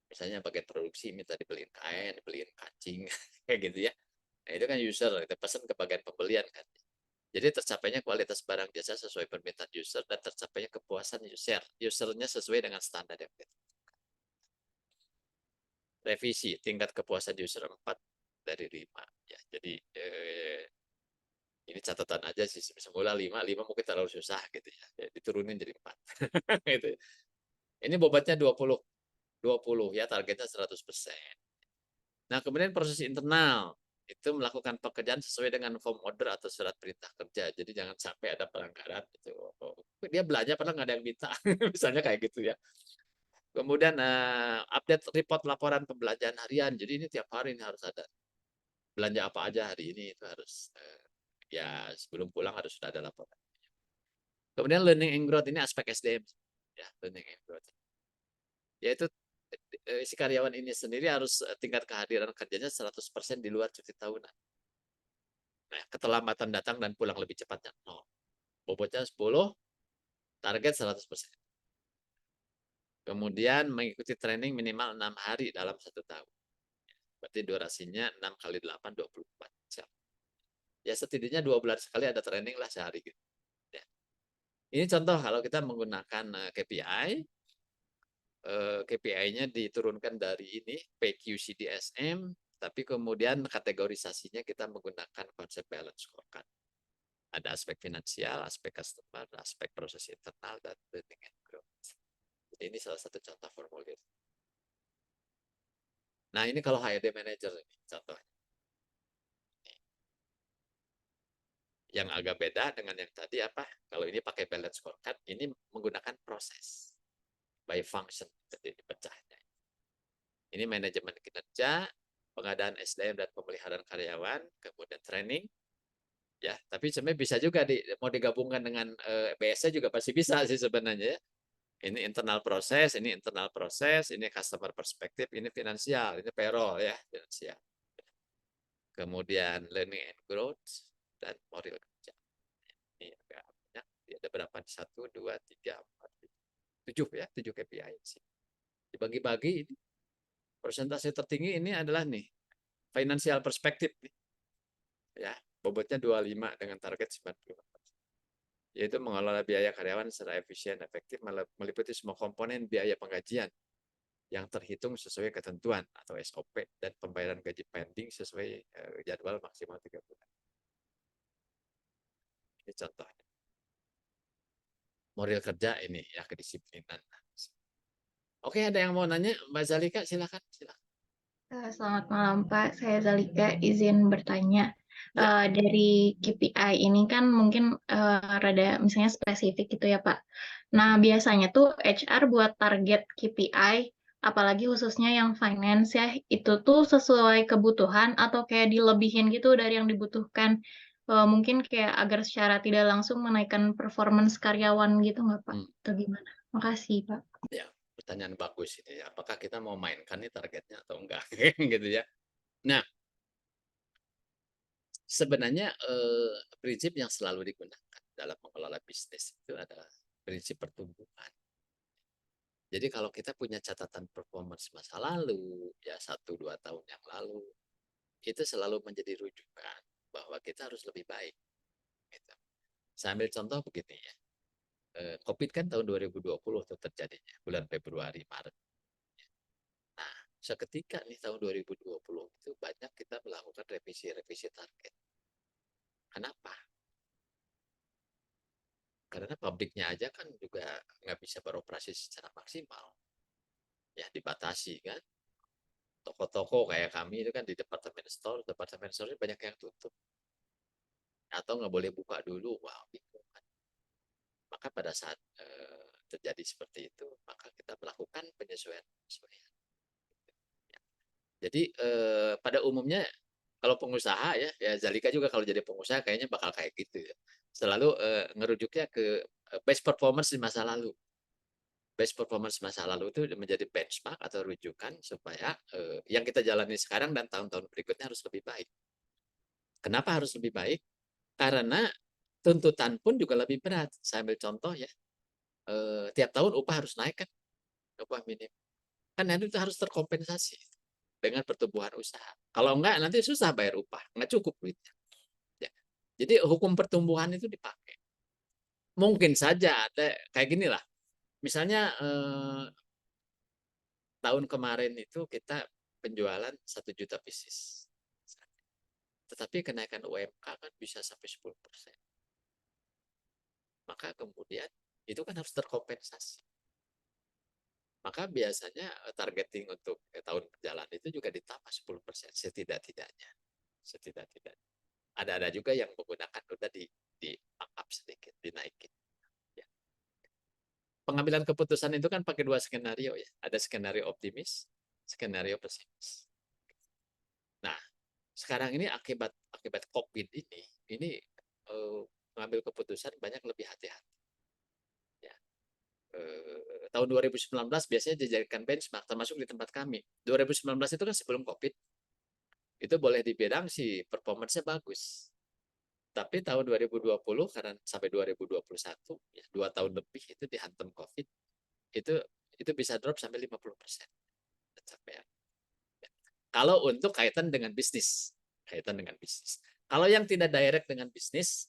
Misalnya bagian produksi minta dibeliin kain, dibeliin kancing, kayak gitu ya. Nah itu kan user, kita pesan ke bagian pembelian kan. Jadi tercapainya kualitas barang jasa sesuai permintaan user dan tercapainya kepuasan usernya sesuai dengan standar yang kita. Revisi tingkat kepuasan user 4 dari 5 ya. Jadi ini catatan aja sih, semula 5 mungkin terlalu susah gitu ya. Diturunin jadi 4. gitu. Ini bobotnya 20 ya, targetnya 100%. Nah, kemudian proses internal itu melakukan pekerjaan sesuai dengan form order atau surat perintah kerja. Jadi jangan sampai ada pelanggaran gitu. Dia belanja padahal nggak ada yang minta. Misalnya kayak gitu ya. Kemudian update report laporan pembelanjaan harian. Jadi ini tiap hari ini harus ada. Belanja apa aja hari ini itu harus ya sebelum pulang harus sudah ada laporan. Kemudian learning and growth ini aspek SDM. Ya, learning and growth. Yaitu si karyawan ini sendiri harus tingkat kehadiran kerjanya 100% di luar cuti tahunan. Nah, keterlambatan datang dan pulang lebih cepatnya 0. Bobotnya 10, target 100%. Kemudian mengikuti training minimal 6 hari dalam 1 tahun. Berarti durasinya 6 kali 8, 24 jam. Ya setidaknya 2 bulan sekali ada training lah sehari gitu. Ya. Ini contoh kalau kita menggunakan KPI, KPI-nya diturunkan dari ini PQCDSM, tapi kemudian kategorisasinya kita menggunakan konsep balance scorecard. Ada aspek finansial, aspek customer, aspek proses internal, dan learning and growth. Ini salah satu contoh formulir. Nah ini kalau HRD manager ini contohnya. Yang agak beda dengan yang tadi apa? Kalau ini pakai balance scorecard, ini menggunakan proses by function, jadi dipecahnya. Ini manajemen kinerja, pengadaan SDM dan pemeliharaan karyawan, kemudian training, ya. Tapi sebenarnya bisa juga mau digabungkan dengan BSC juga pasti bisa sih sebenarnya. Ini internal proses, ini internal proses, ini customer perspektif, ini finansial, ini payroll ya, finansial. Kemudian learning and growth dan moral kerja. Ini agak banyak. Ada berapa? 1, 2, 3, 4, 7 ya, 7 KPI sih. Dibagi-bagi, persentase tertinggi ini adalah nih financial perspektif ya, bobotnya 25 dengan target 95%. Yaitu mengelola biaya karyawan secara efisien, efektif, meliputi semua komponen biaya penggajian yang terhitung sesuai ketentuan atau SOP dan pembayaran gaji pending sesuai jadwal maksimal 3 bulan. Ini contohnya. Moral kerja ini ya, kedisiplinan. Oke, ada yang mau nanya? Mbak Zalika, silakan. Selamat malam Pak, saya Zalika, izin bertanya. Ya. Dari KPI ini kan mungkin rada misalnya spesifik gitu ya Pak. Nah biasanya tuh HR buat target KPI, apalagi khususnya yang finance ya, itu tuh sesuai kebutuhan atau kayak dilebihin gitu dari yang dibutuhkan. Mungkin kayak agar secara tidak langsung menaikkan performance karyawan gitu nggak Pak? Atau gimana? Makasih Pak. Ya, pertanyaan bagus ini ya. Apakah kita mau mainkan nih targetnya atau enggak gitu ya. Nah, sebenarnya prinsip yang selalu digunakan dalam mengelola bisnis itu adalah prinsip pertumbuhan. Jadi kalau kita punya catatan performance masa lalu, ya 1-2 tahun yang lalu, itu selalu menjadi rujukan bahwa kita harus lebih baik. Gitu. Saya ambil contoh begini ya. COVID kan tahun 2020 tuh terjadinya, bulan Februari, Maret. Nah, seketika nih tahun 2020 itu banyak kita melakukan revisi target. Kenapa? Karena pabriknya aja kan juga nggak bisa beroperasi secara maksimal. Ya dibatasi kan. Toko-toko kayak kami itu kan di departemen store banyak yang tutup. Atau nggak boleh buka dulu, wah bingung kan. Maka pada saat terjadi seperti itu, maka kita melakukan penyesuaian. Ya. Jadi pada umumnya kalau pengusaha ya Zalika juga kalau jadi pengusaha kayaknya bakal kayak gitu ya. Selalu ngerujuknya ke best performance di masa lalu. Best performance masa lalu itu menjadi benchmark atau rujukan supaya yang kita jalani sekarang dan tahun-tahun berikutnya harus lebih baik. Kenapa harus lebih baik? Karena tuntutan pun juga lebih berat. Saya ambil contoh ya, tiap tahun upah harus naik kan, upah minimum. Kan itu harus terkompensasi dengan pertumbuhan usaha. Kalau enggak nanti susah bayar upah, nggak cukup duitnya. Ya. Jadi hukum pertumbuhan itu dipakai. Mungkin saja ada kayak gini lah. Misalnya tahun kemarin itu kita penjualan 1 juta pieces. Tetapi kenaikan UMK kan bisa sampai 10%. Maka kemudian itu kan harus terkompensasi. Maka biasanya targeting untuk tahun berjalan itu juga ditambah 10% setidak-tidaknya. Setidak-tidaknya. Ada juga yang menggunakan udah di up sedikit, dinaikin. Ya. Pengambilan keputusan itu kan pakai 2 skenario ya. Ada skenario optimis, skenario pesimis. Nah, sekarang ini akibat COVID ini mengambil keputusan banyak lebih hati-hati. Ya. Tahun 2019 biasanya dijadikan benchmark, termasuk di tempat kami. 2019 itu kan sebelum COVID, itu boleh dibilang sih performance-nya bagus. Tapi tahun 2020 karena sampai 2021, ya 2 tahun lebih itu dihantam COVID, itu bisa drop sampai 50%. Sampai. Ya. Kalau untuk kaitan dengan bisnis. Kalau yang tidak direct dengan bisnis,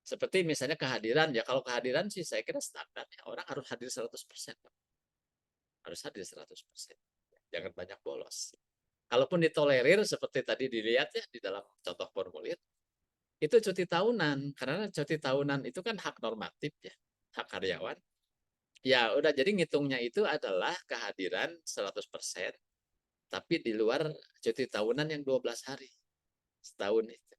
seperti misalnya kehadiran, ya kalau kehadiran sih saya kira standar, ya orang harus hadir 100%. Harus hadir 100%. Jangan banyak bolos. Kalaupun ditolerir seperti tadi dilihat ya di dalam contoh formulir, itu cuti tahunan. Karena cuti tahunan itu kan hak normatif ya, hak karyawan. Ya udah, jadi ngitungnya itu adalah kehadiran 100%, tapi di luar cuti tahunan yang 12 hari setahun itu.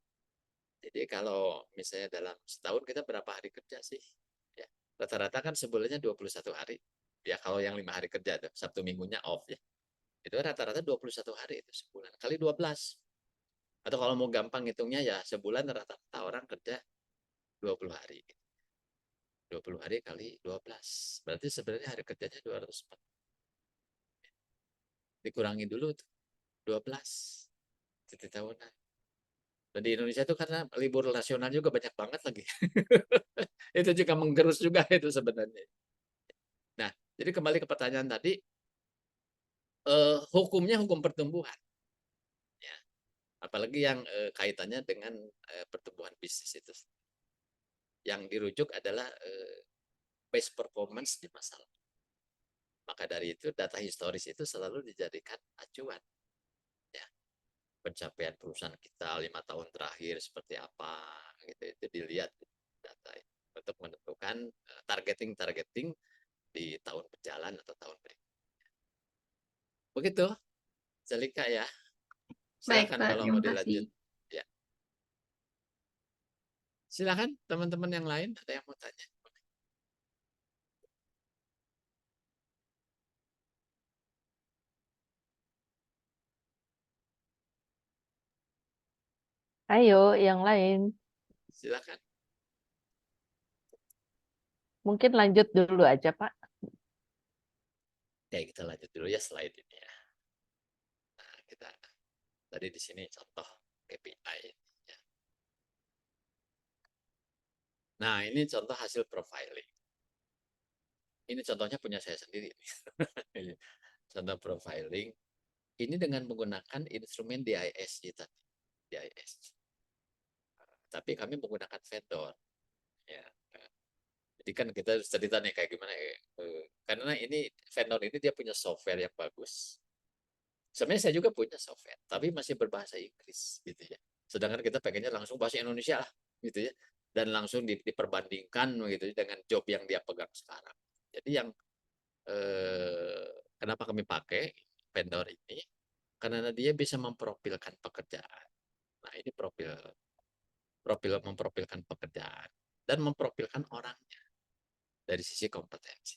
Jadi kalau misalnya dalam setahun kita berapa hari kerja sih? Ya, rata-rata kan sebulannya 21 hari. Ya kalau yang 5 hari kerja tuh, Sabtu Minggunya off ya. Itu rata-rata 21 hari itu sebulan kali 12. Atau kalau mau gampang hitungnya ya sebulan rata-rata orang kerja 20 hari. 20 hari kali 12. Berarti sebenarnya hari kerjanya 204. Dikurangi dulu tuh 12 cuti tahunan. Dan di Indonesia itu karena libur nasional juga banyak banget lagi. Itu juga menggerus juga itu sebenarnya. Nah, jadi kembali ke pertanyaan tadi, hukumnya hukum pertumbuhan. Ya. Apalagi yang kaitannya dengan pertumbuhan bisnis itu. Yang dirujuk adalah base performance di masa lalu. Maka dari itu data historis itu selalu dijadikan acuan. Ya. Pencapaian perusahaan kita 5 tahun terakhir seperti apa, gitu itu dilihat data itu untuk menentukan targeting di tahun berjalan atau tahun berikutnya. Begitu, Zelika ya. Baik, Silakan Pak. kalau mau Terima kasih. dilanjut. Ya, silakan teman-teman yang lain ada yang mau tanya. Ayo, yang lain. Silakan. Mungkin lanjut dulu aja, Pak. Oke, kita lanjut dulu ya slide ini ya. Nah, kita tadi di sini contoh KPI. Ya. Nah, ini contoh hasil profiling. Ini contohnya punya saya sendiri. Contoh profiling. Ini dengan menggunakan instrumen DISC tadi. DISC. Tapi kami menggunakan vendor. Ya. Jadi kan kita harus cerita nih kayak gimana. Karena ini vendor ini dia punya software yang bagus. Sebenarnya saya juga punya software, tapi masih berbahasa Inggris gitu ya. Sedangkan kita pengennya langsung bahasa Indonesia lah, gitu ya. Dan langsung diperbandingkan gitu dengan job yang dia pegang sekarang. Jadi yang kenapa kami pakai vendor ini? Karena dia bisa memprofilkan pekerjaan. Nah, ini profil memprofilkan pekerjaan dan memprofilkan orangnya dari sisi kompetensi.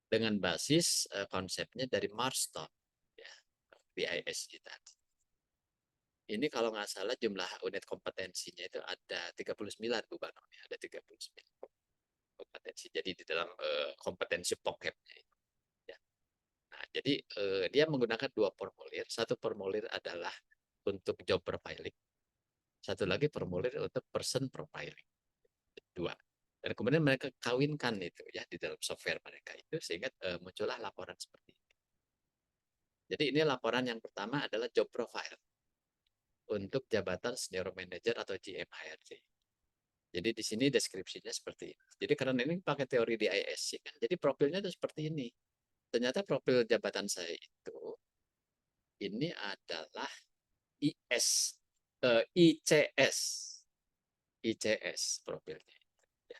Dengan basis konsepnya dari Marston ya, BISG tadi. Ini kalau nggak salah jumlah unit kompetensinya itu ada 39 Bu Bano, ada 39 kompetensi. Jadi di dalam kompetensi pokoknya itu. Ya. Nah, jadi dia menggunakan 2 formulir. Satu formulir adalah untuk job profiling. Satu lagi formulir untuk person profiling. 2. Dan kemudian mereka kawinkan itu ya di dalam software mereka itu sehingga muncullah laporan seperti ini. Jadi ini laporan yang pertama adalah job profile untuk jabatan senior manager atau GM HRD. Jadi di sini deskripsinya seperti ini. Jadi karena ini pakai teori DISC kan, jadi profilnya itu seperti ini. Ternyata profil jabatan saya itu ini adalah ICS, ICS profilnya. Ya.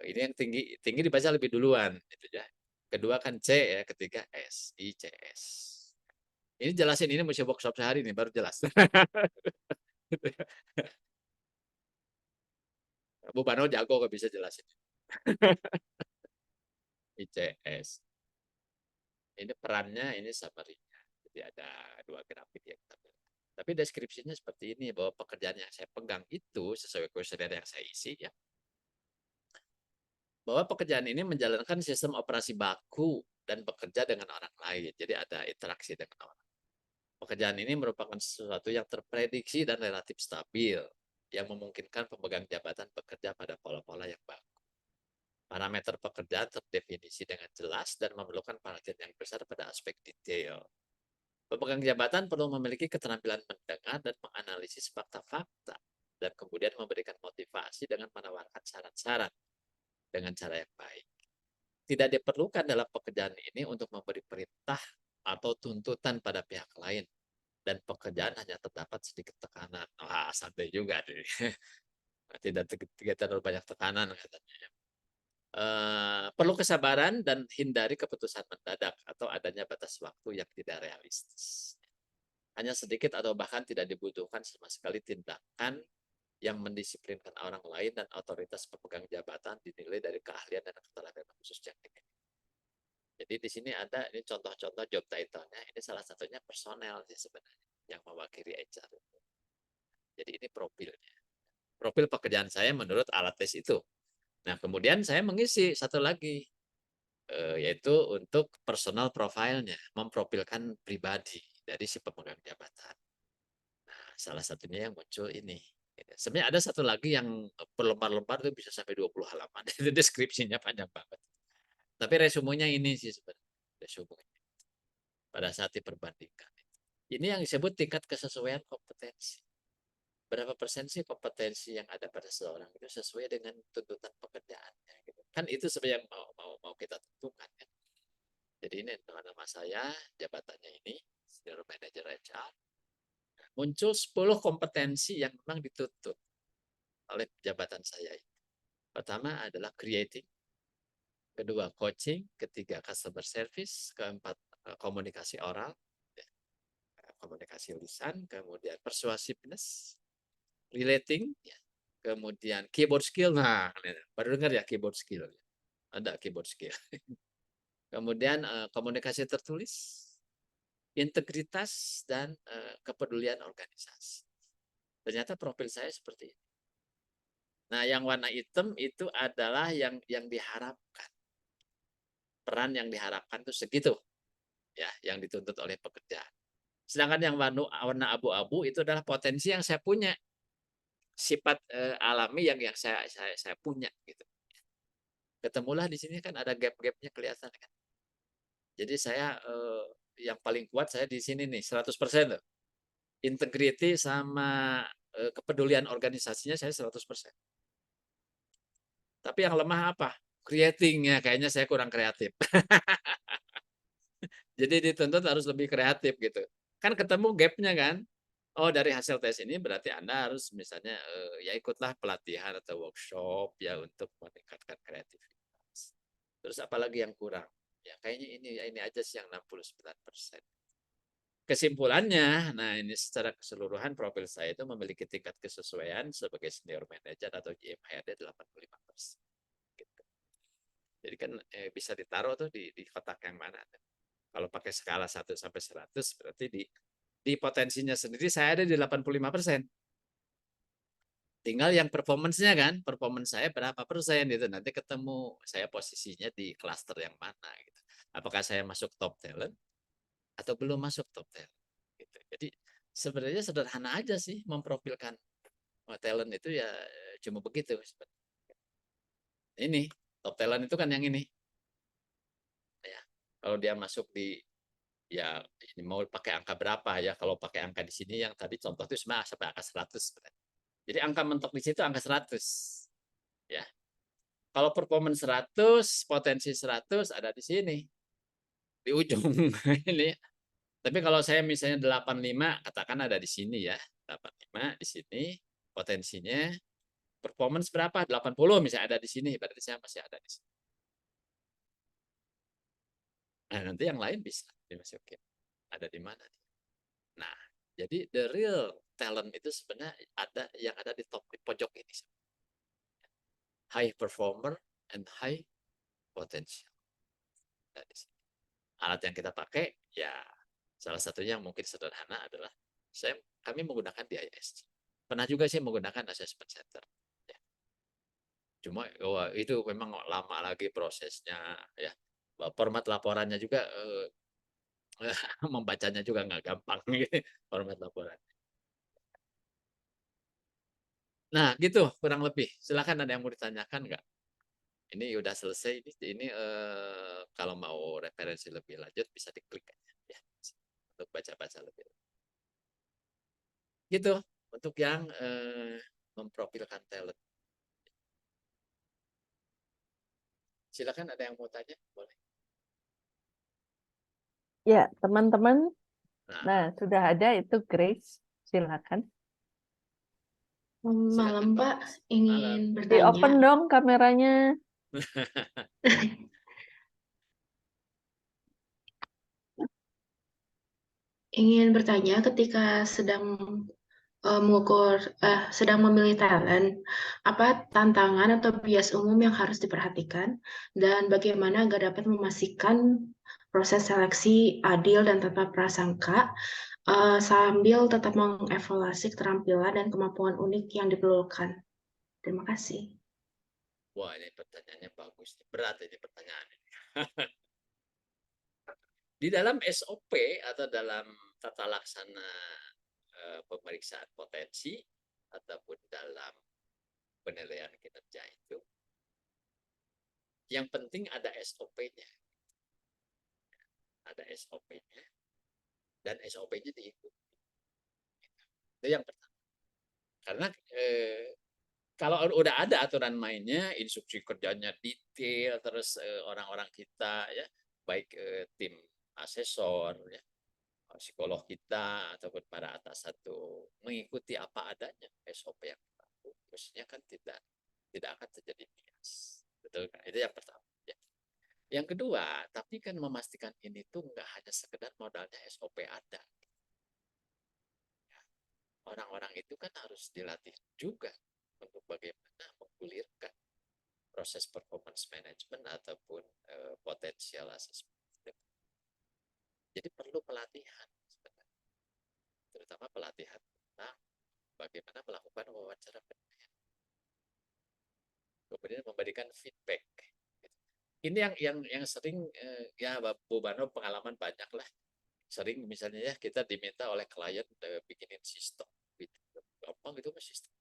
Ini yang tinggi tinggi dibaca lebih duluan, gitu ya. Kedua kan C ya, ketiga S, ICS. Ini jelasin ini mesti workshop sehari nih baru jelas. Bu Bano jago gak bisa jelasin. ICS. Ini perannya, ini summary-nya. Jadi ada 2 grafik yang kita pilih. Tapi deskripsinya seperti ini, bahwa pekerjaan yang saya pegang itu sesuai kuesioner yang saya isi ya. Bahwa pekerjaan ini menjalankan sistem operasi baku dan bekerja dengan orang lain. Jadi ada interaksi dengan orang. Pekerjaan ini merupakan sesuatu yang terprediksi dan relatif stabil, yang memungkinkan pemegang jabatan bekerja pada pola-pola yang baku. Parameter pekerjaan terdefinisi dengan jelas dan memerlukan perhatian yang besar pada aspek detail. Pemegang jabatan perlu memiliki keterampilan mendengar dan menganalisis fakta-fakta, dan kemudian memberikan motivasi dengan menawarkan saran-saran dengan cara yang baik. Tidak diperlukan dalam pekerjaan ini untuk memberi perintah atau tuntutan pada pihak lain, dan pekerjaan hanya terdapat sedikit tekanan. Wah, santai juga nih. Tidak terlalu banyak tekanan katanya. Perlu kesabaran dan hindari keputusan mendadak atau adanya batas waktu yang tidak realistis. Hanya sedikit atau bahkan tidak dibutuhkan sama sekali tindakan yang mendisiplinkan orang lain dan otoritas pemegang jabatan dinilai dari keahlian dan keterampilan khusus yang dimiliki. Jadi di sini ada ini contoh-contoh job title-nya. Ini salah satunya personel sih sebenarnya yang mewakili HR. Jadi ini profilnya. Profil pekerjaan saya menurut alat tes itu. Nah, kemudian saya mengisi satu lagi, yaitu untuk personal profile-nya, memprofilkan pribadi dari si pemegang jabatan. Nah, salah satunya yang muncul ini. Sebenarnya ada satu lagi yang berlembar-lembar itu bisa sampai 20 halaman. Itu deskripsinya panjang banget. Tapi resumenya ini sih sebenarnya. Resumenya. Pada saat diperbandingkan. Ini yang disebut tingkat kesesuaian kompetensi. Berapa persen sih kompetensi yang ada pada seseorang itu sesuai dengan tuntutan pekerjaannya. Gitu. Kan itu sebenarnya yang mau kita tentukan. Ya. Jadi ini nama saya, jabatannya ini, Senior Manager HR. Muncul 10 kompetensi yang memang dituntut oleh jabatan saya ini. Pertama adalah creating, kedua coaching, ketiga customer service, keempat komunikasi oral, komunikasi lisan, kemudian persuasiveness, relating, kemudian keyboard skill. Nah, baru dengar ya keyboard skill. Ada keyboard skill. Kemudian komunikasi tertulis, integritas, dan kepedulian organisasi. Ternyata profil saya seperti ini. Nah, yang warna hitam itu adalah yang diharapkan. Peran yang diharapkan itu segitu. Ya, yang dituntut oleh pekerjaan. Sedangkan yang warna abu-abu itu adalah potensi yang saya punya. Sifat alami yang saya punya gitu. Ketemulah di sini kan ada gap-gapnya kelihatan kan. Jadi saya yang paling kuat saya di sini nih 100% loh. Integrity sama kepedulian organisasinya saya 100%. Tapi yang lemah apa? Creating-nya kayaknya saya kurang kreatif. Jadi dituntut harus lebih kreatif gitu. Kan ketemu gap-nya kan. Oh, dari hasil tes ini berarti Anda harus misalnya ya ikutlah pelatihan atau workshop ya untuk meningkatkan kreativitas. Terus apalagi yang kurang? Ya kayaknya ini aja sih yang 69%. Kesimpulannya, nah ini secara keseluruhan profil saya itu memiliki tingkat kesesuaian sebagai senior manager atau GM HRD 85%. Gitu. Jadi kan bisa ditaruh tuh di kotak yang mana. Kalau pakai skala 1 sampai 100 berarti di potensinya sendiri saya ada di 85%. Tinggal yang performance-nya kan, performance saya berapa persen gitu. Nanti ketemu saya posisinya di cluster yang mana gitu. Apakah saya masuk top talent atau belum masuk top talent gitu. Jadi sebenarnya sederhana aja sih memprofilkan talent itu ya cuma begitu. Ini top talent itu kan yang ini. Ya, kalau dia masuk di ya ini mau pakai angka berapa ya, kalau pakai angka di sini yang tadi contoh itu sampai angka 100. Jadi angka mentok di situ angka 100. Ya. Kalau performance 100, potensi 100 ada di sini. Di ujung ini. Tapi kalau saya misalnya 85, katakan ada di sini ya. 85 di sini, potensinya performance berapa? 80 misalnya ada di sini, berarti saya masih ada di sini. Nah, nanti yang lain bisa dimasukin. Ada di mana? Nah, jadi the real talent itu sebenarnya ada yang ada di top di pojok ini. High performer and high potential. Alat yang kita pakai ya salah satunya yang mungkin sederhana adalah kami menggunakan DISC. Pernah juga sih menggunakan assessment center. Ya. Cuma itu memang lama lagi prosesnya ya. Format laporannya juga membacanya juga nggak gampang format laporan. Nah gitu kurang lebih. Silakan ada yang mau ditanyakan nggak? Ini udah selesai. Ini kalau mau referensi lebih lanjut bisa diklik aja ya untuk baca-baca lebih lanjut. Gitu untuk yang memprofilkan talent. Silakan ada yang mau tanya, boleh. Ya, teman-teman. Nah, Nah, sudah ada itu Grace. Silakan. Malam silakan, Pak, Malam. ingin Di bertanya. open dong kameranya. Ingin bertanya ketika sedang sedang memilih talent, apa tantangan atau bias umum yang harus diperhatikan, dan bagaimana agar dapat memastikan proses seleksi adil dan tanpa prasangka, sambil tetap mengevaluasi keterampilan dan kemampuan unik yang diperlukan. Terima kasih. Wah, ini pertanyaannya bagus. Berat ini pertanyaannya. Di dalam SOP atau dalam tata laksana pemeriksaan potensi ataupun dalam penilaian kinerja itu, yang penting ada SOP-nya. Ada SOP-nya dan SOP-nya diikuti. Itu yang pertama. Karena kalau udah ada aturan mainnya, instruksi kerjanya detail, terus orang-orang kita ya, baik tim asesor ya, psikolog kita ataupun para atasan itu mengikuti apa adanya SOP yang berlaku, mestinya kan tidak akan terjadi bias. Betul kan? Itu yang pertama. Ya. Yang kedua, tapi kan memastikan ini tuh nggak hanya sekedar modalnya SOP ada. Orang-orang itu kan harus dilatih juga untuk bagaimana menggulirkan proses performance management ataupun potensial assessment. Jadi perlu pelatihan sebenarnya, terutama pelatihan tentang bagaimana melakukan wawancara penilaian, kemudian memberikan feedback. Ini yang sering ya Bu Bano pengalaman banyak lah. Sering misalnya ya kita diminta oleh klien bikinin sistem, gitu. Gampang itu sistem.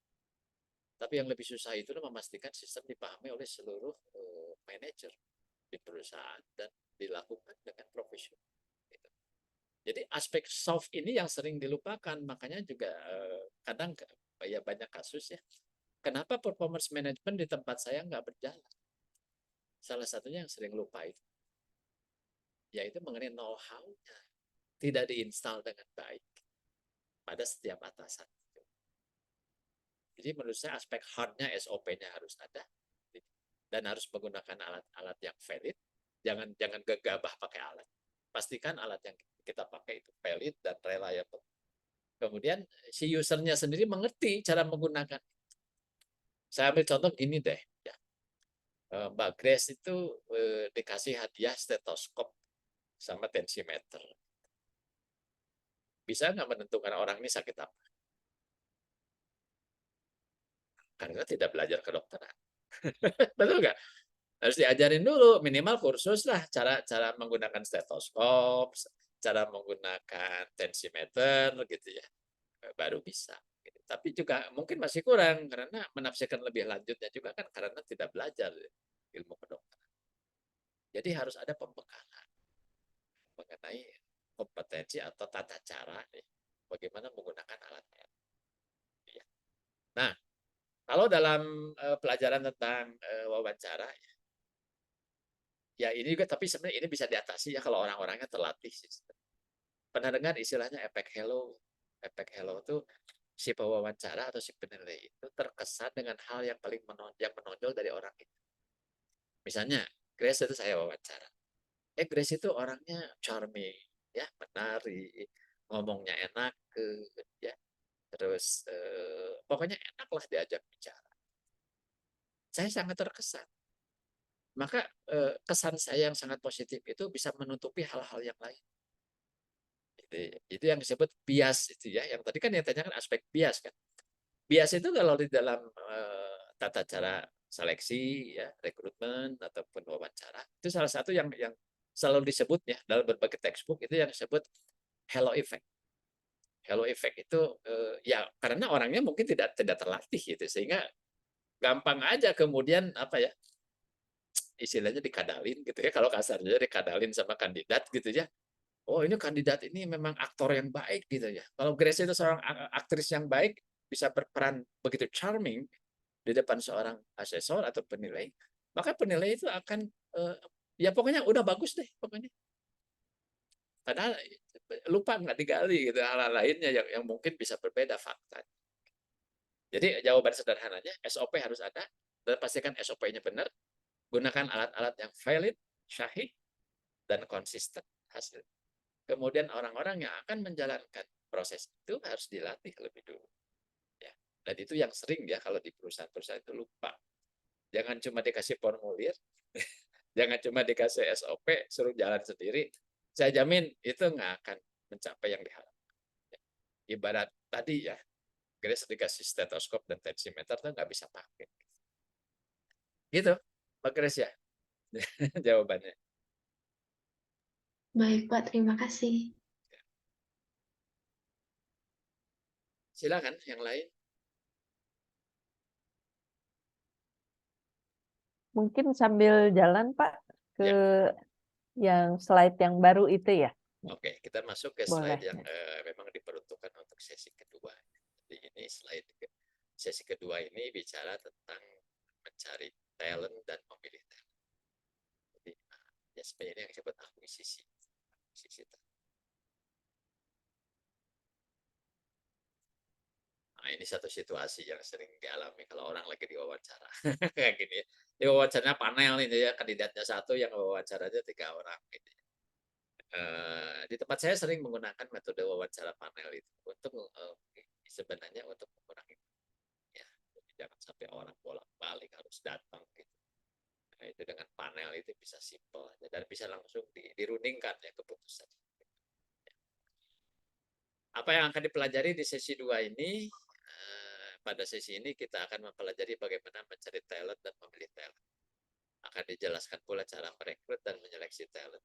Tapi yang lebih susah itu memastikan sistem dipahami oleh seluruh manajer di perusahaan dan dilakukan dengan profesional. Gitu. Jadi aspek soft ini yang sering dilupakan, makanya juga kadang ya banyak kasus ya. Kenapa performance management di tempat saya nggak berjalan? Salah satunya yang sering lupa itu, yaitu mengenai know-how-nya tidak diinstal dengan baik pada setiap atasan. Jadi menurut saya aspek hard-nya SOP-nya harus ada dan harus menggunakan alat-alat yang valid. Jangan gegabah pakai alat. Pastikan alat yang kita pakai itu valid dan reliable. Kemudian si usernya sendiri mengerti cara menggunakan. Saya ambil contoh gini deh. Ya. Mbak Grace itu dikasih hadiah stetoskop sama tensimeter. Bisa nggak menentukan orang ini sakit apa? Karena tidak belajar kedokteran. Betul nggak? Harus diajarin dulu, minimal kursus lah cara menggunakan stetoskop, cara menggunakan tensimeter gitu ya, baru bisa. Tapi juga mungkin masih kurang karena menafsirkan lebih lanjutnya juga kan karena tidak belajar ilmu kedokteran. Jadi harus ada pembekalan mengenai kompetensi atau tata cara bagaimana menggunakan alat-alat. Nah, kalau dalam pelajaran tentang wawancara ya ini juga, tapi sebenarnya ini bisa diatasi ya kalau orang-orangnya terlatih sih. Pernah dengar istilahnya efek halo? Efek halo itu si pewawancara atau si penilai itu terkesan dengan hal yang paling menonjol dari orang itu. Misalnya Grace itu saya wawancara. Grace itu orangnya charming, ya menari, ngomongnya enak, ya terus pokoknya enak lah diajak bicara. Saya sangat terkesan. Maka kesan saya yang sangat positif itu bisa menutupi hal-hal yang lain. Itu yang disebut bias itu ya. Yang tadi kan yang tanyakan aspek bias kan. Bias itu kalau di dalam tata cara seleksi, ya, rekrutmen ataupun wawancara itu salah satu yang selalu disebut ya dalam berbagai textbook itu yang disebut halo effect. Halo effect itu ya karena orangnya mungkin tidak terlatih gitu sehingga gampang aja kemudian apa ya istilahnya dikadalin gitu ya, kalau kasarnya dikadalin sama kandidat gitu ya. Oh ini kandidat ini memang aktor yang baik gitu ya. Kalau Grace itu seorang aktris yang baik, bisa berperan begitu charming di depan seorang asesor atau penilai, maka penilai itu akan ya pokoknya udah bagus deh pokoknya. Padahal lupa nggak digali gitu hal-hal lainnya yang mungkin bisa berbeda fakta. Jadi jawaban sederhananya SOP harus ada dan pastikan SOP-nya benar. Gunakan alat-alat yang valid, syahid, dan konsisten hasil. Kemudian orang-orang yang akan menjalankan proses itu harus dilatih lebih dulu. Dan itu yang sering ya kalau di perusahaan-perusahaan itu lupa. Jangan cuma dikasih formulir, jangan cuma dikasih SOP, suruh jalan sendiri. Saya jamin itu nggak akan mencapai yang diharapkan. Ibarat tadi ya, Grace dikasih stetoskop dan tensimeter tuh nggak bisa pakai. Gitu, Pak Grace ya, jawabannya. Baik, Pak. Terima kasih. Silakan yang lain. Mungkin sambil jalan Pak ke Ya. yang slide yang baru itu ya. Oke, kita masuk ke Boleh. slide yang memang diperuntukkan untuk sesi kedua. Jadi ini slide sesi kedua ini bicara tentang mencari talent dan memilih talent. Jadi ya sebenarnya ini yang disebut akuisisi. Nah, ini satu situasi yang sering dialami kalau orang lagi diwawancara. Kayak gini ya. Wawancaranya panel ini ya, kandidatnya satu, yang wawancaranya 3 orang. Gitu. Di tempat saya sering menggunakan metode wawancara panel itu untuk sebenarnya untuk mengurangi ya, jangan sampai orang bolak-balik harus datang gitu. Nah, itu dengan panel itu bisa simpel aja dan bisa langsung dirundingkan ya keputusan. Apa yang akan dipelajari di sesi 2 ini? Pada sesi ini kita akan mempelajari bagaimana mencari talent dan memilih talent. Akan dijelaskan pula cara merekrut dan menyeleksi talent.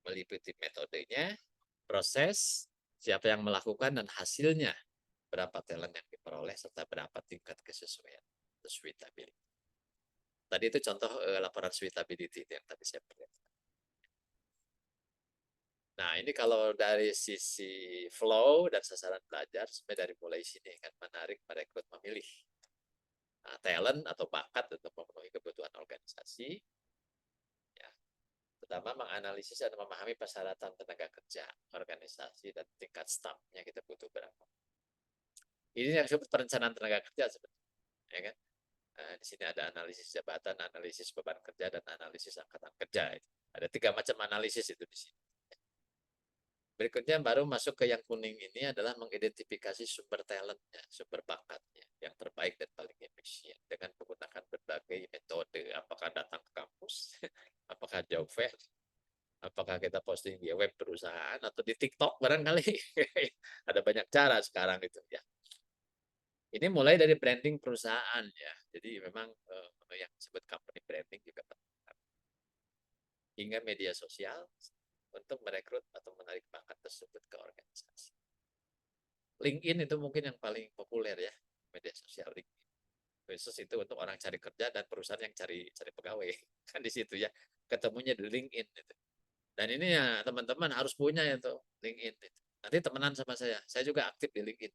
Meliputi metodenya, proses, siapa yang melakukan dan hasilnya, berapa talent yang diperoleh serta berapa tingkat kesesuaian atau suitability. Tadi itu contoh laporan suitability yang tadi saya perlihatkan. Nah, ini kalau dari sisi flow dan sasaran belajar, sebenarnya dari mulai sini kan menarik merekrut memilih. Nah, talent atau bakat untuk memenuhi kebutuhan organisasi. Ya, pertama menganalisis dan memahami persyaratan tenaga kerja organisasi dan tingkat stafnya kita butuh berapa. Ini yang disebut perencanaan tenaga kerja sebenarnya, ya kan? Di sini ada analisis jabatan, analisis beban kerja, dan analisis angkatan kerja. Ada 3 macam analisis itu di sini. Berikutnya baru masuk ke yang kuning ini adalah mengidentifikasi sumber talentnya, sumber bakatnya, yang terbaik dan paling efisien dengan menggunakan berbagai metode. Apakah datang ke kampus, apakah job fair, apakah kita posting di web perusahaan atau di TikTok barangkali. Ada banyak cara sekarang itu ya. Ini mulai dari branding perusahaan ya. Jadi memang yang disebut company branding juga penting. Hingga media sosial untuk merekrut atau menarik bakat tersebut ke organisasi. LinkedIn itu mungkin yang paling populer ya, media sosial LinkedIn. Khusus itu untuk orang cari kerja dan perusahaan yang cari pegawai. Kan di situ ya, ketemunya di LinkedIn itu. Dan ini ya teman-teman harus punya ya tuh LinkedIn itu. Nanti temenan sama saya juga aktif di LinkedIn.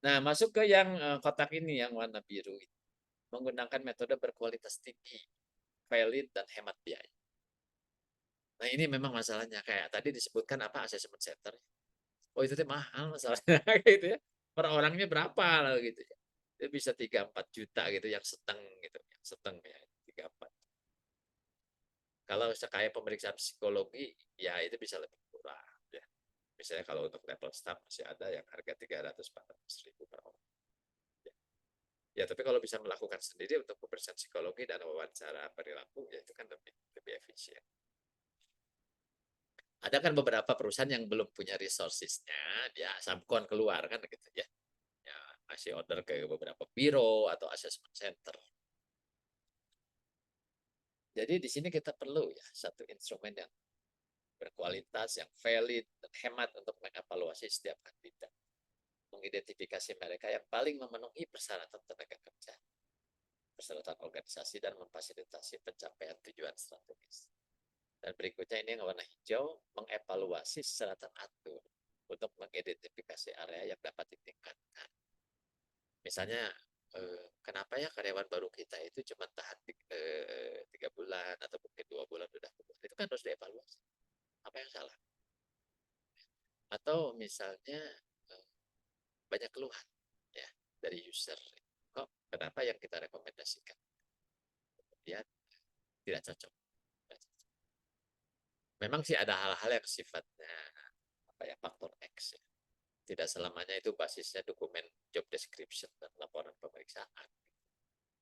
Nah, masuk ke yang kotak ini yang warna biru ini. Menggunakan metode berkualitas tinggi, valid dan hemat biaya. Nah, ini memang masalahnya kayak tadi disebutkan apa assessment center. Oh, itu tuh mahal masalahnya gitu ya. Per orangnya berapa lah gitu ya. Itu bisa 3-4 juta gitu yang seteng gitu, yang seteng ya 3-4. Kalau kayak pemeriksaan psikologi ya itu bisa lebih murah ya. Misalnya kalau untuk level staff masih ada yang harga 300-400 ribu per orang. Ya, tapi kalau bisa melakukan sendiri untuk pemeriksaan psikologi dan wawancara perilaku, ya itu kan lebih efisien. Ada kan beberapa perusahaan yang belum punya resources-nya, ya subkon keluar kan gitu ya. Ya, kasih order ke beberapa biro atau assessment center. Jadi di sini kita perlu ya satu instrumen yang berkualitas, yang valid, dan hemat untuk mengevaluasi setiap kandidat. Mengidentifikasi mereka yang paling memenuhi persyaratan tenaga kerja, persyaratan organisasi, dan memfasilitasi pencapaian tujuan strategis. Dan berikutnya ini yang warna hijau, mengevaluasi secara teratur untuk mengidentifikasi area yang dapat ditingkatkan. Misalnya, kenapa ya karyawan baru kita itu cuma tahan 3 bulan atau mungkin 2 bulan sudah keluar. Itu kan harus dievaluasi. Apa yang salah? Atau misalnya banyak keluhan ya dari user. Kok kenapa yang kita rekomendasikan kemudian tidak cocok? Memang sih ada hal-hal yang sifatnya apa ya faktor X ya. Tidak selamanya itu basisnya dokumen job description dan laporan pemeriksaan.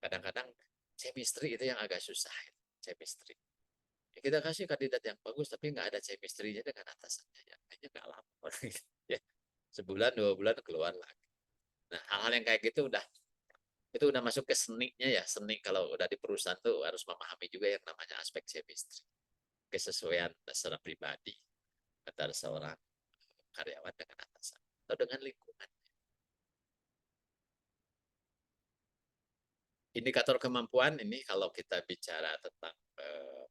Kadang-kadang chemistry itu yang agak susah. Chemistry. Ya, kita kasih kandidat yang bagus tapi nggak ada chemistry-nya dengan atasannya. Ya, kayaknya nggak lama. Ya, sebulan 2 bulan keluar lagi. Nah, hal-hal yang kayak gitu itu udah masuk ke seninya ya. Seni kalau udah di perusahaan tuh harus memahami juga yang namanya aspek chemistry. Kesesuaian secara pribadi antara seorang karyawan dengan atasan atau dengan lingkungan. Indikator kemampuan ini kalau kita bicara tentang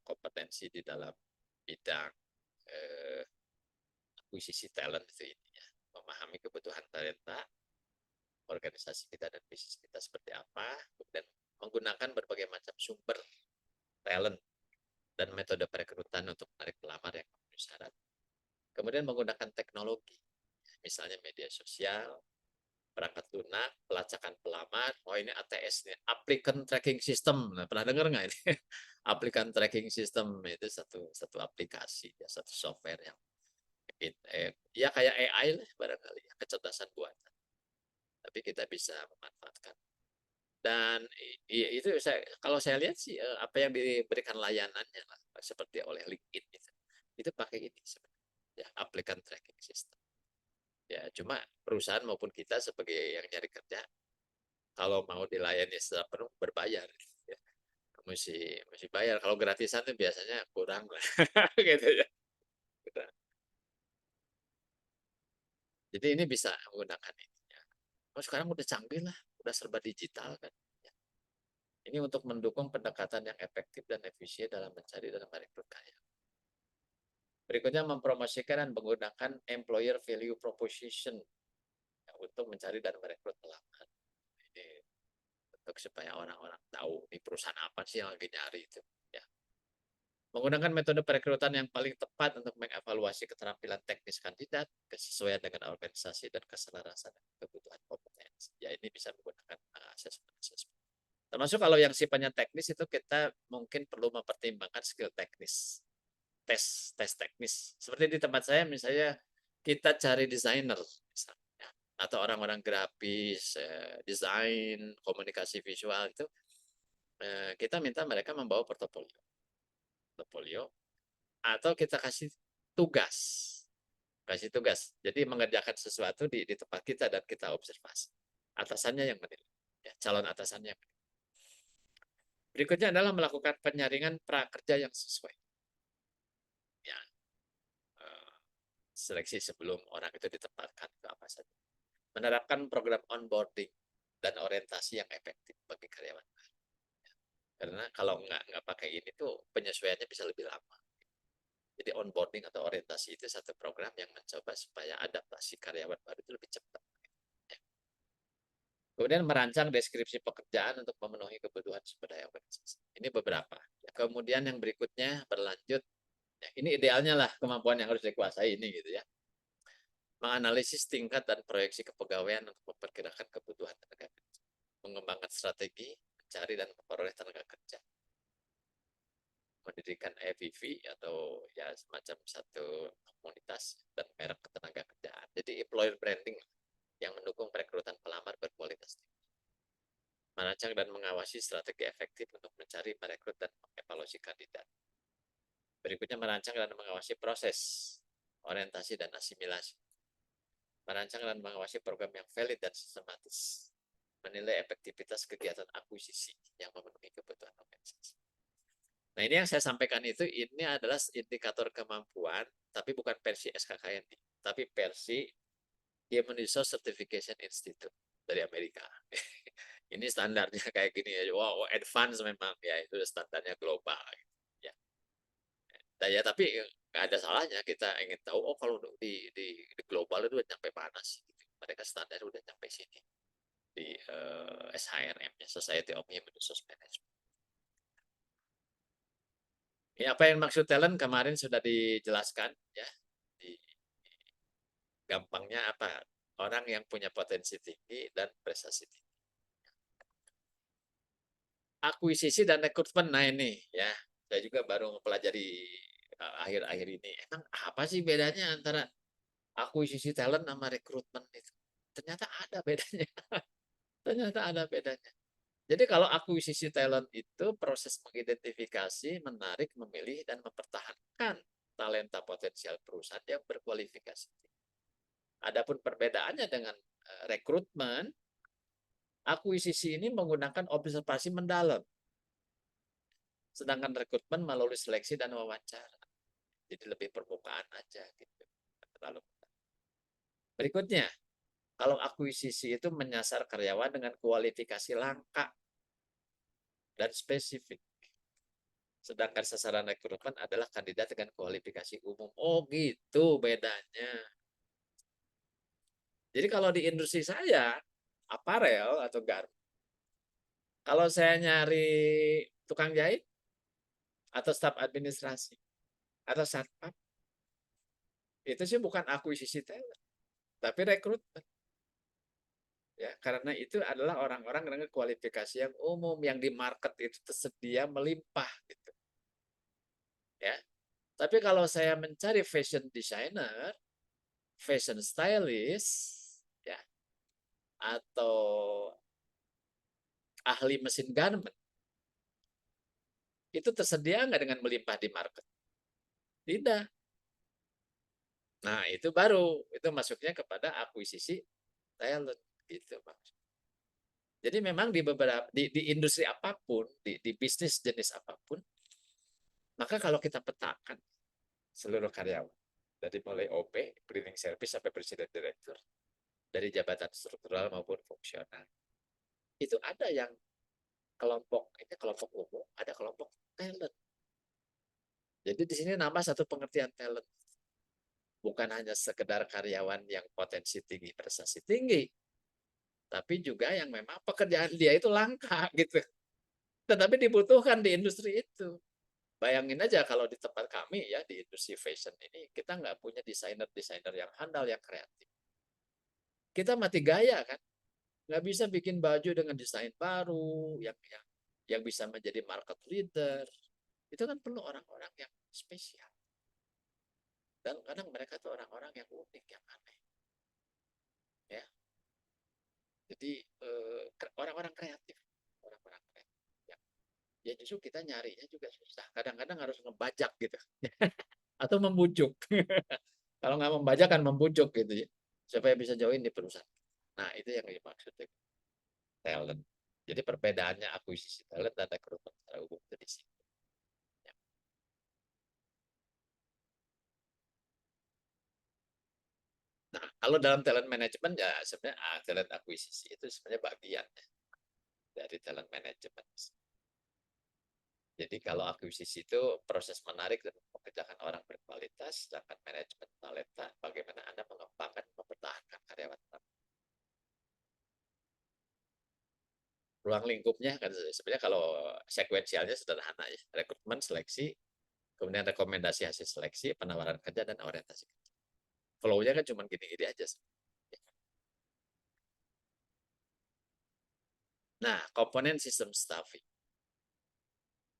kompetensi di dalam bidang akuisisi talent itu ini ya, memahami kebutuhan talenta, organisasi kita dan bisnis kita seperti apa, kemudian menggunakan berbagai macam sumber talent dan metode perekrutan untuk menarik pelamar yang memenuhi syarat. Kemudian menggunakan teknologi, misalnya media sosial, perangkat lunak, pelacakan pelamar. Oh ini ATS nih, applicant tracking system. Nah, pernah dengar nggak ini? Applicant tracking system itu satu aplikasi, ya, satu software yang ya kayak AI lah barangkali, kecerdasan buatan. Tapi kita bisa memanfaatkan. Dan itu kalau saya lihat sih apa yang diberikan layanannya lah, seperti oleh LinkedIn itu pakai ini sebenarnya, ya, applicant tracking system. Ya, cuma perusahaan maupun kita sebagai yang nyari kerja, kalau mau dilayani secara penuh berbayar, ya. Mesti bayar. Kalau gratisan itu biasanya kurang lah, gitu ya. Jadi ini bisa menggunakan ini. Ya. Oh, sekarang udah canggih lah, udah serba digital kan. Ya. Ini untuk mendukung pendekatan yang efektif dan efisien dalam mencari dan merekrut karyawan. Berikutnya mempromosikan dan menggunakan employer value proposition ya, untuk mencari dan merekrut pelamar. Ini untuk supaya orang-orang tahu di perusahaan apa sih yang lagi nyari itu. Ya. Menggunakan metode perekrutan yang paling tepat untuk mengevaluasi keterampilan teknis kandidat, kesesuaian dengan organisasi dan keselarasan kebutuhan kompetensi. Ya ini bisa menggunakan assessment. Termasuk kalau yang sifatnya teknis itu kita mungkin perlu mempertimbangkan skill teknis. Tes teknis. Seperti di tempat saya misalnya kita cari desainer misalnya, atau orang-orang grafis, desain, komunikasi visual itu kita minta mereka membawa portofolio atau kita kasih tugas. Jadi mengerjakan sesuatu di tempat kita dan kita observasi. Atasannya yang menilai. Ya, calon atasannya. Berikutnya adalah melakukan penyaringan prakerja yang sesuai. Ya, seleksi sebelum orang itu ditempatkan ke apa saja. Menerapkan program onboarding dan orientasi yang efektif bagi karyawan. Karena kalau nggak pakai ini tuh penyesuaiannya bisa lebih lama. Jadi onboarding atau orientasi itu satu program yang mencoba supaya adaptasi karyawan baru itu lebih cepat. Kemudian merancang deskripsi pekerjaan untuk memenuhi kebutuhan sumber daya organisasi. Ini beberapa. Kemudian yang berikutnya berlanjut. Ya, ini idealnya lah kemampuan yang harus dikuasai ini gitu ya. Menganalisis tingkat dan proyeksi kepegawaian untuk memperkirakan kebutuhan tenaga kerja. Mengembangkan strategi, mencari dan memperoleh tenaga kerja. Mendirikan EVV atau ya semacam satu komunitas dan merek ketenaga kerjaan. Jadi employer branding yang mendukung perekrutan pelamar berkualitas tinggi. Merancang dan mengawasi strategi efektif untuk mencari, merekrut, dan mengevaluasi kandidat. Berikutnya merancang dan mengawasi proses orientasi dan asimilasi. Merancang dan mengawasi program yang valid dan sistematis. Menilai efektivitas kegiatan akuisisi yang memenuhi kebutuhan organisasi. Nah ini yang saya sampaikan itu ini adalah indikator kemampuan, tapi bukan versi SKKN, tapi versi Human Resource Certification Institute dari Amerika. Ini standarnya kayak gini ya, wow advance memang ya itu standarnya global. Ya, nah, ya tapi nggak ada salahnya kita ingin tahu oh kalau di global itu udah sampai mana sih? Mereka standar udah sampai sini di SHRM-nya, Society of Human Resource Management. Ya, apa yang maksud talent kemarin sudah dijelaskan ya. Gampangnya apa? Orang yang punya potensi tinggi dan prestasi tinggi. Akuisisi dan rekrutmen, nah ini ya. Saya juga baru mempelajari akhir-akhir ini. Emang apa sih bedanya antara akuisisi talent sama rekrutmen itu. Ternyata ada bedanya. Ternyata ada bedanya. Jadi kalau akuisisi talent itu proses mengidentifikasi, menarik, memilih, dan mempertahankan talenta potensial perusahaan yang berkualifikasi. Adapun perbedaannya dengan rekrutmen, akuisisi ini menggunakan observasi mendalam. Sedangkan rekrutmen melalui seleksi dan wawancara. Jadi lebih permukaan aja gitu. Terlalu. Berikutnya, kalau akuisisi itu menyasar karyawan dengan kualifikasi langka dan spesifik. Sedangkan sasaran rekrutmen adalah kandidat dengan kualifikasi umum. Oh gitu bedanya. Jadi kalau di industri saya, aparel atau garment, kalau saya nyari tukang jahit atau staf administrasi atau satpam, itu sih bukan akuisisi talent, tapi rekrutmen. Ya, karena itu adalah orang-orang dengan kualifikasi yang umum yang di market itu tersedia melimpah gitu. Ya. Tapi kalau saya mencari fashion designer, fashion stylist, ya, atau ahli mesin garment, itu tersedia nggak dengan melimpah di market? Tidak. Nah, itu baru, itu masuknya kepada akuisisi talent gitu, Pak. Jadi memang di beberapa di industri apapun, di bisnis jenis apapun, maka kalau kita petakan seluruh karyawan dari mulai OP, cleaning service sampai presiden direktur, dari jabatan struktural maupun fungsional, itu ada yang kelompok ini kelompok umum, ada kelompok talent. Jadi di sini nambah satu pengertian talent, bukan hanya sekedar karyawan yang potensi tinggi, prestasi tinggi, tapi juga yang memang pekerjaan dia itu langka gitu. Tetapi dibutuhkan di industri itu. Bayangin aja kalau di tempat kami ya di industri fashion ini kita nggak punya desainer-desainer yang handal, yang kreatif. Kita mati gaya kan, nggak bisa bikin baju dengan desain baru yang bisa menjadi market leader. Itu kan perlu orang-orang yang spesial. Dan kadang mereka tuh orang-orang yang unik, yang aneh. Ya. Jadi orang-orang kreatif, orang-orang kreatif. Ya justru kita nyarinya juga susah. Kadang-kadang harus ngebajak gitu. Atau membujuk. Kalau nggak membajak kan membujuk gitu ya. Supaya bisa join di perusahaan. Nah, itu yang dimaksud talent. Jadi perbedaannya akuisisi talent dan rekrutmen secara umum itu di sini. Ya. Nah, kalau dalam talent management ya sebenarnya talent akuisisi itu sebenarnya bagian dari talent management. Jadi kalau akuisisi itu proses menarik dan mengerjakan orang berkualitas, sedangkan manajemen talenta bagaimana Anda mengembangkan, mempertahankan karyawan. Ruang lingkupnya kan sebenarnya kalau sekuensialnya sederhana ya, rekrutmen, seleksi, kemudian rekomendasi hasil seleksi, penawaran kerja, dan orientasi kerja. Flow-nya kan cuma gini-gini aja. Nah, komponen sistem staffing,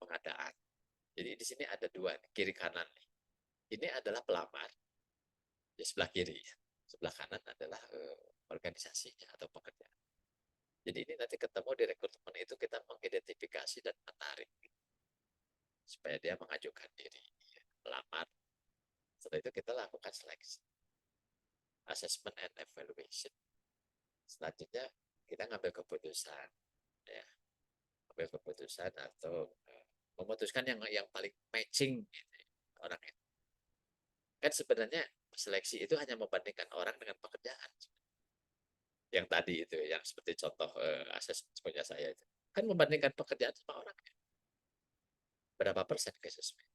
pengadaan. Jadi di sini ada dua, kiri kanan nih. Ini adalah pelamar, di sebelah kiri. Sebelah kanan adalah organisasinya atau pekerjaan. Jadi ini nanti ketemu di rekrutmen itu kita mengidentifikasi dan menarik supaya dia mengajukan diri melamar. Setelah itu kita lakukan seleksi, assessment and evaluation. Selanjutnya kita ngambil keputusan, ya, ngambil keputusan atau memutuskan yang paling matching gitu, orang itu. Kan sebenarnya seleksi itu hanya membandingkan orang dengan pekerjaan. Yang tadi itu, yang seperti contoh assessment punya saya itu, kan membandingkan pekerjaan sama orang. Berapa persen kesesuaian?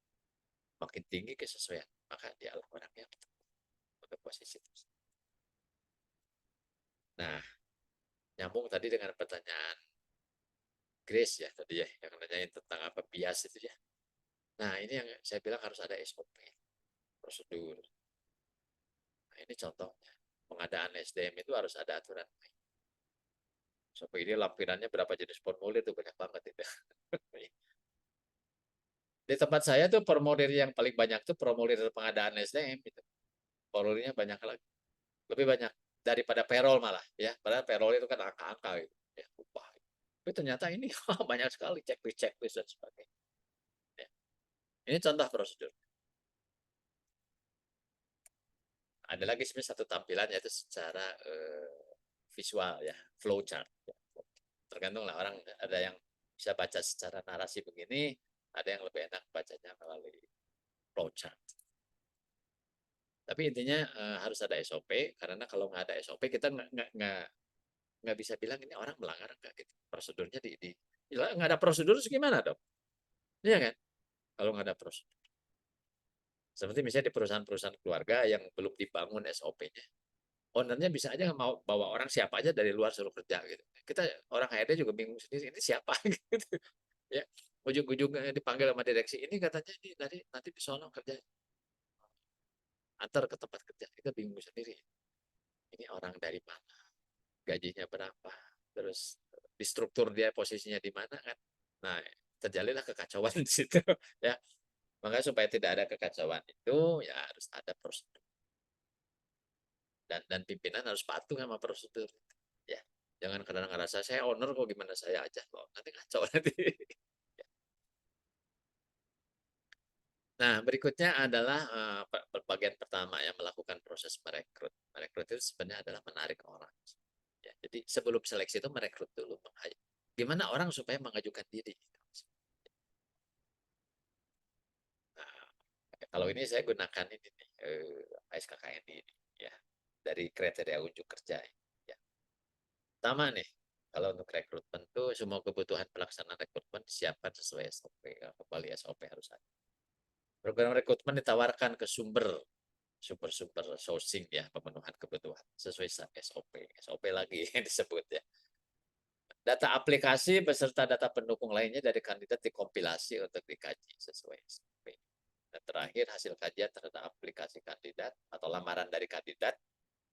Makin tinggi kesesuaian, maka dialah orang yang untuk posisi itu. Nah, nyambung tadi dengan pertanyaan Grace ya tadi ya, yang nanyain tentang apa bias itu ya. Nah, ini yang saya bilang harus ada SOP, prosedur. Nah, ini contohnya. Pengadaan SDM itu harus ada aturan main. SOP ini lampirannya berapa jenis formulir itu banyak banget itu. Di tempat saya tuh formulir yang paling banyak tuh formulir pengadaan SDM itu. Formulirnya banyak lagi. lebih banyak daripada payroll malah ya. Padahal payroll itu kan angka-angka gitu ya, upah. Tapi ternyata ini banyak sekali checklist dan sebagainya. Ya. Ini contoh prosedur. Ada lagi sebenarnya satu tampilan yaitu secara visual ya, flow chart. Ya. Tergantung lah orang, ada yang bisa baca secara narasi begini, ada yang lebih enak bacanya melalui flow chart. Tapi intinya harus ada SOP, karena kalau nggak ada SOP kita nggak bisa bilang ini orang melanggar nggak gitu. Prosedurnya nggak ada prosedur gimana dong? Iya kan? Kalau nggak ada prosedur. Seperti misalnya di perusahaan-perusahaan keluarga yang belum dibangun SOP-nya. Ownernya bisa aja mau bawa orang siapa aja dari luar suruh kerja gitu. Kita orang HRD juga bingung sendiri, ini siapa gitu. Ya, ujung-ujungnya dipanggil sama direksi, ini katanya ini nanti di sono kerja. Antar ke tempat kerja, kita bingung sendiri. Ini orang dari mana? Gajinya berapa? Terus di struktur dia posisinya di mana kan? Nah, terjadilah kekacauan di situ ya. Maka supaya tidak ada kekacauan itu ya harus ada prosedur. Dan pimpinan harus patuh sama prosedur. Ya, jangan kadang ngerasa saya owner kok gimana saya aja kok. Nanti kacau nanti. Nah, berikutnya adalah bagian pertama yang melakukan proses merekrut. Merekrut itu sebenarnya adalah menarik orang. Ya, jadi sebelum seleksi itu merekrut dulu. Gimana orang supaya mengajukan diri. Nah, kalau ini saya gunakan ini nih, SKKN ini ya, dari kriteria unjuk kerja. Ya. Pertama nih, kalau untuk rekrutmen tuh semua kebutuhan pelaksanaan rekrutmen disiapkan sesuai SOP. Kembali SOP harus ada. Program rekrutmen ditawarkan ke sumber sourcing ya, pemenuhan kebutuhan sesuai SOP. SOP lagi yang disebut ya. Data aplikasi beserta data pendukung lainnya dari kandidat dikompilasi untuk dikaji sesuai SOP. Dan terakhir hasil kajian terhadap aplikasi kandidat atau lamaran dari kandidat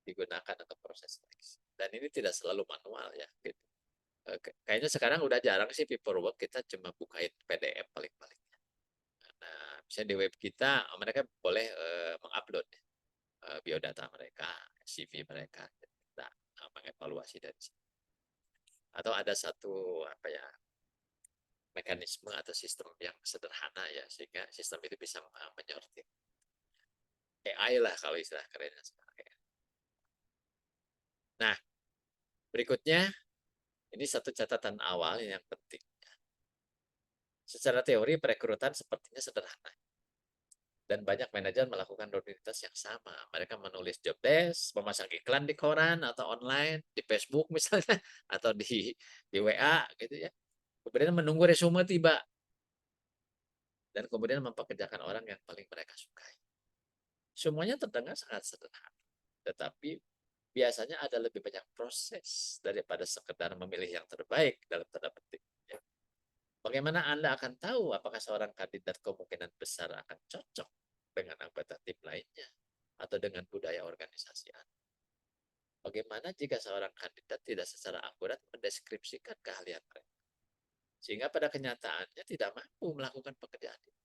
digunakan untuk proses seleksi. Dan ini tidak selalu manual ya. Gitu. Kayaknya sekarang udah jarang sih paperwork, kita cuma bukain PDF paling-paling. Nah, misalnya di web kita mereka boleh mengupload biodata mereka, CV mereka, kita mengevaluasi dari sini. Atau ada satu mekanisme atau sistem yang sederhana ya, sehingga sistem itu bisa menyortir. AI lah kalau istilah kerennya sekarang. Nah, berikutnya ini satu catatan awal yang penting. Secara teori perekrutan sepertinya sederhana. Dan banyak manajer melakukan rutinitas yang sama. Mereka menulis job desk, memasang iklan di koran atau online, di Facebook misalnya, atau di WA gitu ya. Kemudian menunggu resume tiba. Dan kemudian mempekerjakan orang yang paling mereka sukai. Semuanya terdengar sangat sederhana. Tetapi biasanya ada lebih banyak proses daripada sekedar memilih yang terbaik dalam tanda petik. Ya. Bagaimana Anda akan tahu apakah seorang kandidat kemungkinan besar akan cocok dengan anggota tim lainnya atau dengan budaya organisasi Anda? Bagaimana jika seorang kandidat tidak secara akurat mendeskripsikan keahlian mereka, sehingga pada kenyataannya tidak mampu melakukan pekerjaan itu?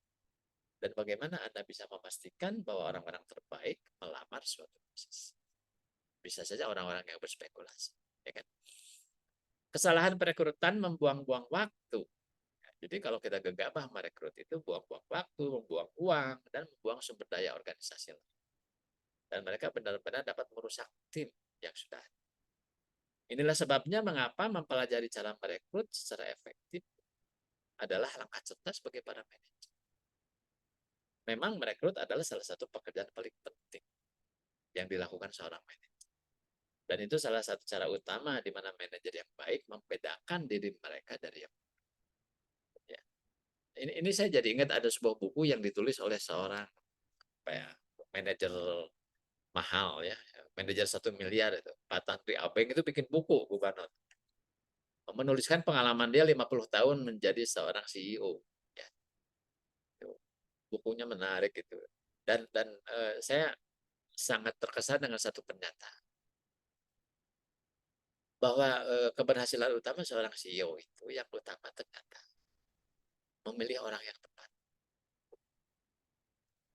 Dan bagaimana Anda bisa memastikan bahwa orang-orang terbaik melamar suatu posisi? Bisa saja orang-orang yang berspekulasi. Ya kan? Kesalahan perekrutan membuang-buang waktu. Jadi kalau kita gegabah merekrut itu buang-buang waktu, membuang uang, dan membuang sumber daya organisasi. Dan mereka benar-benar dapat merusak tim yang sudah ada. Inilah sebabnya mengapa mempelajari cara merekrut secara efektif adalah langkah cerdas bagi para manajer. Memang merekrut adalah salah satu pekerjaan paling penting yang dilakukan seorang manajer. Dan itu salah satu cara utama di mana manajer yang baik membedakan diri mereka dari yang ya. Ini saya jadi ingat ada sebuah buku yang ditulis oleh seorang manajer mahal ya, manajer 1 miliar itu, Pak Tanri Abeng itu bikin buku Gubernur. Menuliskan pengalaman dia 50 tahun menjadi seorang CEO. Ya. Bukunya menarik gitu. Dan saya sangat terkesan dengan satu pernyataan bahwa keberhasilan utama seorang CEO itu yang utama ternyata memilih orang yang tepat.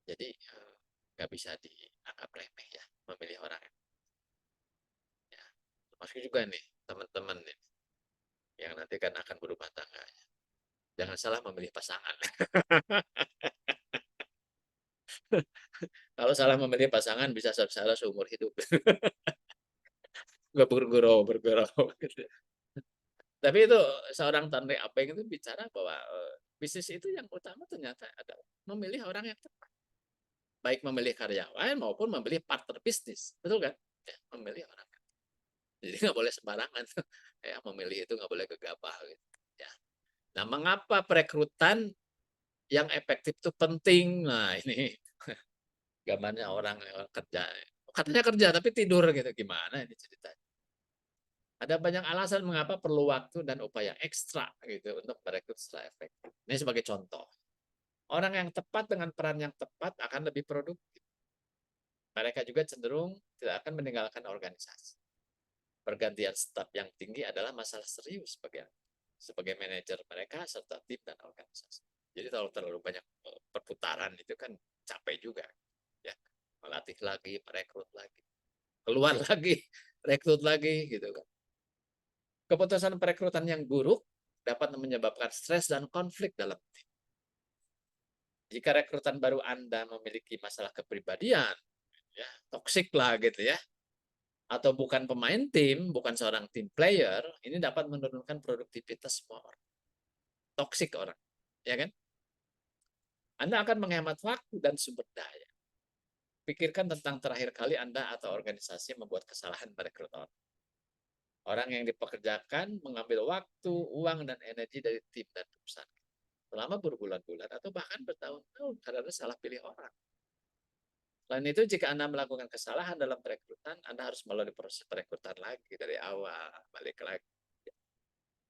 Jadi nggak bisa dianggap remeh ya, memilih orang yang termasuk juga nih teman-teman nih yang nanti kan akan berumah tangga. Jangan salah memilih pasangan. Kalau salah memilih pasangan bisa sengsara seumur hidup. Nggak bergurau. Gitu. Tapi itu seorang Tanri Apeng itu bicara bahwa bisnis itu yang utama ternyata adalah memilih orang yang tepat. Baik memilih karyawan maupun memilih partner bisnis. Betul kan? Ya, memilih orang. Jadi nggak boleh sembarangan. Ya, memilih itu nggak boleh gegabah. Gitu. Ya. Nah, mengapa perekrutan yang efektif itu penting? Nah, ini gambarnya orang kerja. Katanya kerja tapi tidur gitu. Gimana ini ceritanya? Ada banyak alasan mengapa perlu waktu dan upaya ekstra gitu untuk merekrut secara efektif. Ini sebagai contoh. Orang yang tepat dengan peran yang tepat akan lebih produktif. Mereka juga cenderung tidak akan meninggalkan organisasi. Pergantian staf yang tinggi adalah masalah serius sebagai manajer mereka serta tim dan organisasi. Jadi kalau terlalu banyak perputaran itu kan capek juga. Ya, melatih lagi, merekrut lagi, keluar lagi, rekrut lagi gitu kan. Keputusan perekrutan yang buruk dapat menyebabkan stres dan konflik dalam tim. Jika rekrutan baru Anda memiliki masalah kepribadian, ya, toksik lah gitu ya, atau bukan pemain tim, bukan seorang tim player, ini dapat menurunkan produktivitas semua orang. Toksik orang, ya kan? Anda akan menghemat waktu dan sumber daya. Pikirkan tentang terakhir kali Anda atau organisasi membuat kesalahan merekrut orang. Orang yang dipekerjakan mengambil waktu, uang, dan energi dari tim dan perusahaan selama berbulan-bulan atau bahkan bertahun-tahun karena salah pilih orang. Selain itu, jika Anda melakukan kesalahan dalam perekrutan, Anda harus melalui proses perekrutan lagi dari awal, balik lagi.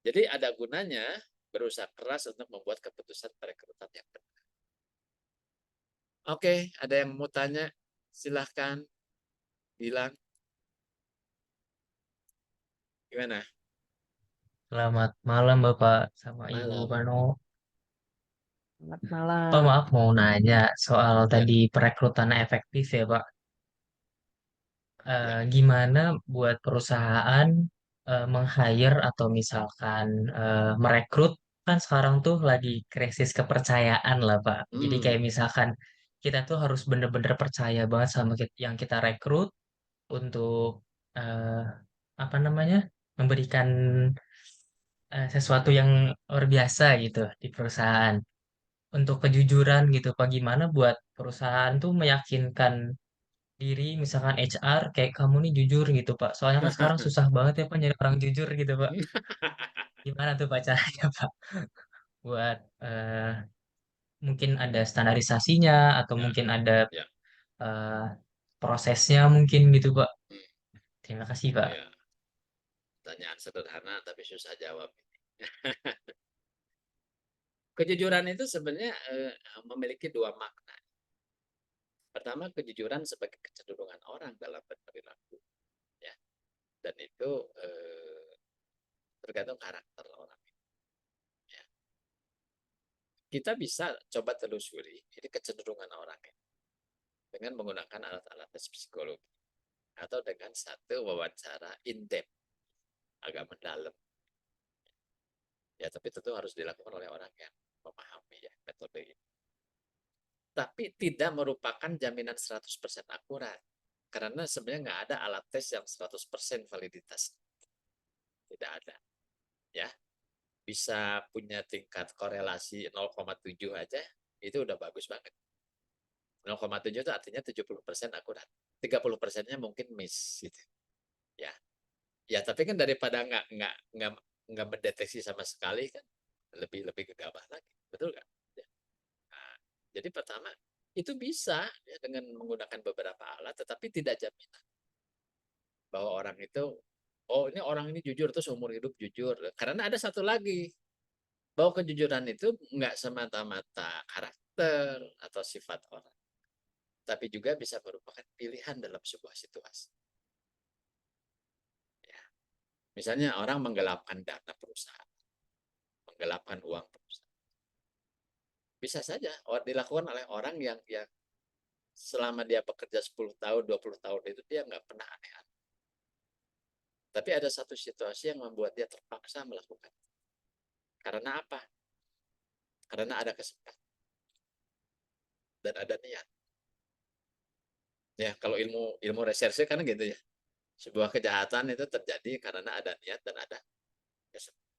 Jadi ada gunanya berusaha keras untuk membuat keputusan perekrutan yang benar. Oke, ada yang mau tanya? Silahkan bilang. Gimana? Selamat malam Bapak sama Ibu Malam. Mano. Selamat Pak malam. maaf mau nanya soal Ya, tadi perekrutan efektif ya Pak. ya. Gimana buat perusahaan meng-hire atau misalkan merekrut, kan sekarang tuh lagi krisis kepercayaan lah Pak. Jadi kayak misalkan kita tuh harus bener-bener percaya banget sama yang kita rekrut untuk eh, apa namanya, memberikan sesuatu yang luar biasa gitu di perusahaan. Untuk kejujuran gitu, Pak, gimana buat perusahaan tuh meyakinkan diri, misalkan HR kayak kamu nih jujur gitu, Pak. Soalnya kan sekarang susah banget ya Pak nyari orang jujur gitu, Pak. Gimana tuh Pak caranya Pak buat mungkin ada standarisasinya atau Ya, mungkin ada ya. eh, prosesnya mungkin gitu, Pak. Terima kasih, Pak. Ya. Pertanyaan sederhana tapi susah jawab. Kejujuran itu sebenarnya memiliki dua makna. Pertama, kejujuran sebagai kecenderungan orang dalam berperilaku, ya, dan itu tergantung karakter orang. Ya. Kita bisa coba telusuri ini kecenderungan orang dengan menggunakan alat-alat tes psikologi atau dengan satu wawancara in-depth agak mendalam. Ya, tapi tentu harus dilakukan oleh orang yang memahami ya metode ini. Tapi tidak merupakan jaminan 100% akurat. Karena sebenarnya nggak ada alat tes yang 100% validitas. Tidak ada. Ya, bisa punya tingkat korelasi 0,7 aja, itu udah bagus banget. 0,7 itu artinya 70% akurat. 30%-nya mungkin miss gitu. Ya. Ya, tapi kan daripada nggak mendeteksi sama sekali kan lebih gegabah lagi. Betul nggak? Ya. Nah, jadi pertama itu bisa ya, dengan menggunakan beberapa alat, tetapi tidak jaminan bahwa orang itu, oh ini orang ini jujur terus umur hidup jujur. Karena ada satu lagi, bahwa kejujuran itu nggak semata-mata karakter atau sifat orang, tapi juga bisa merupakan pilihan dalam sebuah situasi. Ya. Misalnya orang menggelapkan dana perusahaan, menggelapkan uang perusahaan. Bisa saja dilakukan oleh orang yang selama dia bekerja 10 tahun, 20 tahun itu dia nggak pernah aneh-aneh. Tapi ada satu situasi yang membuat dia terpaksa melakukan. Karena apa? Karena ada kesempatan dan ada niat. Ya, kalau ilmu reserse kan gitu ya. Sebuah kejahatan itu terjadi karena ada niat dan ada kesempatan.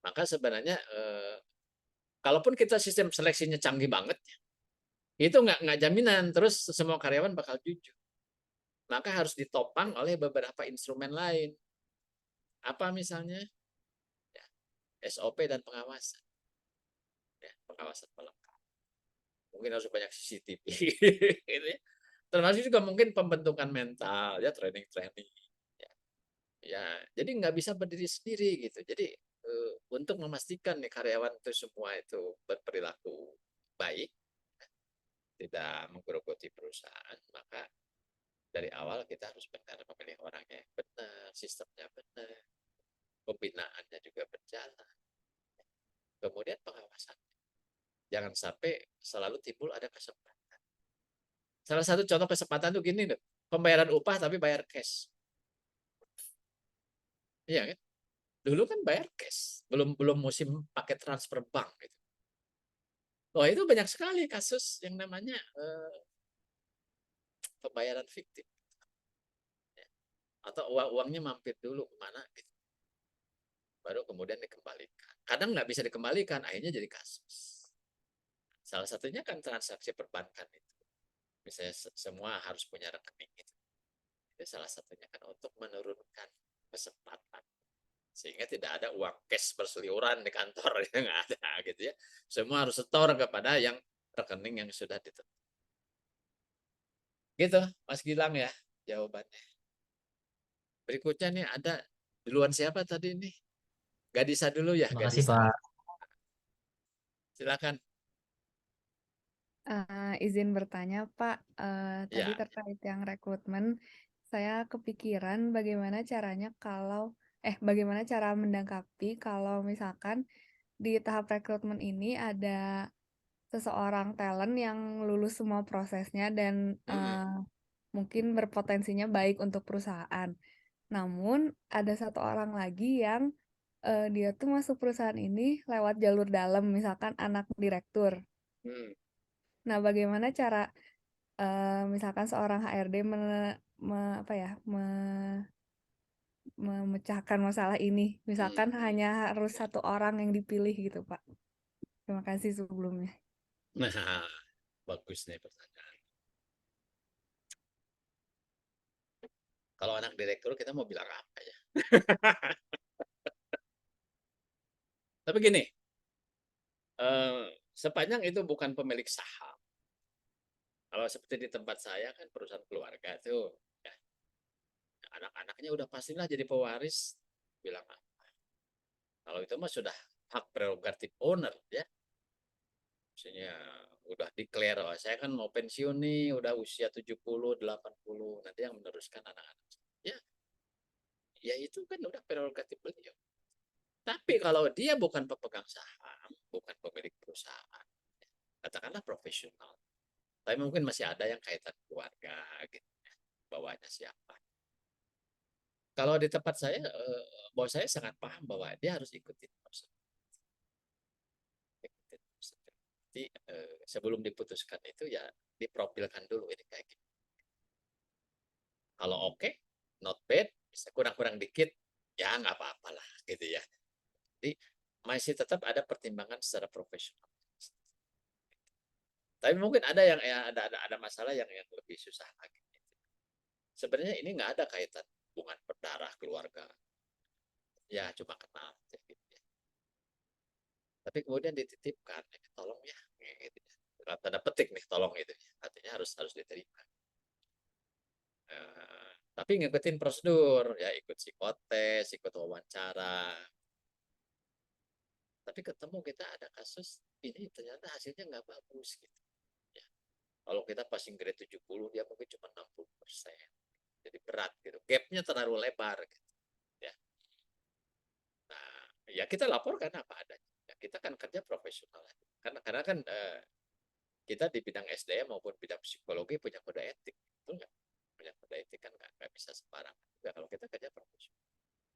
Maka sebenarnya kalaupun kita sistem seleksinya canggih banget, itu nggak jaminan terus semua karyawan bakal jujur. Maka harus ditopang oleh beberapa instrumen lain. Apa misalnya? Ya, SOP dan pengawasan. Ya, pengawasan pelengkap. Mungkin harus banyak CCTV. Gitu ya. Termasuk juga mungkin pembentukan mental, ya training. Ya, jadi nggak bisa berdiri sendiri gitu. Jadi untuk memastikan nih karyawan itu semua itu berperilaku baik, tidak menggerogoti perusahaan, maka dari awal kita harus benar memilih orangnya yang benar, sistemnya benar, pembinaannya juga berjalan, kemudian pengawasan. Jangan sampai selalu timbul ada kesempatan. Salah satu contoh kesempatan tuh gini loh, pembayaran upah tapi bayar cash. Iya kan? Dulu kan bayar cash, belum musim pakai transfer bank gitu. Oh, itu banyak sekali kasus yang namanya pembayaran fiktif. Ya. Atau uangnya mampir dulu kemana gitu. Baru kemudian dikembalikan. Kadang nggak bisa dikembalikan, akhirnya jadi kasus. Salah satunya kan transaksi perbankan itu. Misalnya semua harus punya rekening itu. Itu salah satunya kan untuk menurunkan kesempatan. Sehingga tidak ada uang cash berseliuran di kantor. Nggak ada gitu ya. Semua harus setor kepada yang rekening yang sudah ditentukan. Gitu, Mas Gilang ya jawabannya. Berikutnya nih ada duluan siapa tadi nih? Gadisa dulu ya, Terima kasih Gadisa. Pak. Silakan. Izin bertanya, Pak. Tadi Ya. terkait yang rekrutmen, saya kepikiran bagaimana cara mendangkapi kalau misalkan di tahap rekrutmen ini ada seseorang talent yang lulus semua prosesnya dan mungkin berpotensinya baik untuk perusahaan. Namun ada satu orang lagi yang dia tuh masuk perusahaan ini lewat jalur dalam, misalkan anak direktur. Nah, bagaimana cara misalkan seorang HRD memecahkan masalah ini? Misalkan hanya harus satu orang yang dipilih gitu, Pak. Terima kasih sebelumnya. Nah, bagus nih pertanyaan. Kalau anak direktur kita mau bilang apa ya? Tapi gini, sepanjang itu bukan pemilik saham. Kalau seperti di tempat saya kan perusahaan keluarga tuh, ya, anak-anaknya udah pastilah jadi pewaris. Bilang apa? Kalau itu mah sudah hak prerogatif owner ya. Maksudnya udah declare, oh, saya kan mau pensiun nih, udah usia 70, 80, nanti yang meneruskan anak-anak. Ya, ya itu kan udah prerogatif beliau. Tapi kalau dia bukan pemegang saham, bukan pemilik perusahaan, katakanlah profesional, tapi mungkin masih ada yang kaitan keluarga, gitu, bawahnya siapa. Kalau di tempat saya, bos saya sangat paham bahwa dia harus ikutin prosedur. Jadi sebelum diputuskan itu ya diprofilkan dulu ini kayak gitu. Kalau oke, not bad, bisa kurang-kurang dikit, ya nggak apa-apalah gitu ya. Jadi masih tetap ada pertimbangan secara profesional. Tapi mungkin ada yang ya, ada masalah yang lebih susah lagi. Sebenarnya ini nggak ada kaitan hubungan berdarah keluarga. Ya cuma kenal gitu ya. Tapi kemudian dititipkan, tolong ya, gitu ya. Dalam tanda petik nih, tolong itu ya. Artinya harus diterima. Tapi ngikutin prosedur, ya ikut psikotes, ikut wawancara. Tapi ketemu kita ada kasus ini ternyata hasilnya nggak bagus gitu. Ya. Kalau kita passing grade 70, dia mungkin cuma 60%. Jadi berat gitu. Gapnya terlalu lebar gitu. Ya. Nah, ya kita laporkan apa adanya. Ya, kita kan kerja profesional. Karena kan kita di bidang SDM maupun bidang psikologi punya kode etik. Itu enggak? Punya kode etik kan nggak bisa sembarangan. juga kalau kita kerja profesional.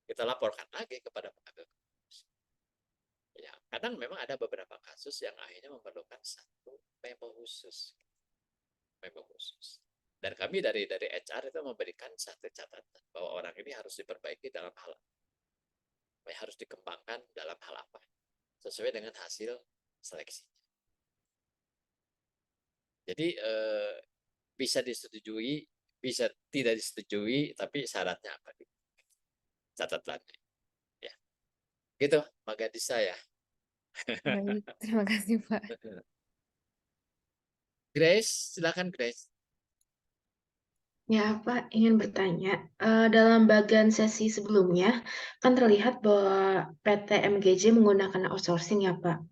Kita laporkan lagi kepada pengambil keputusan. Ya, kadang memang ada beberapa kasus yang akhirnya memerlukan satu memo khusus. Memo khusus. Dan kami dari HR itu memberikan satu catatan bahwa orang ini harus diperbaiki dalam hal apa, harus dikembangkan dalam hal apa, sesuai dengan hasil seleksi. Jadi bisa disetujui, bisa tidak disetujui, tapi syaratnya apa? Catatannya. Ya, gitu, Mbak Gadisa ya. Baik, terima kasih Pak. Grace, silakan Grace. Ya, Pak, ingin bertanya, dalam bagian sesi sebelumnya, kan terlihat bahwa PT MGJ menggunakan outsourcing ya, Pak.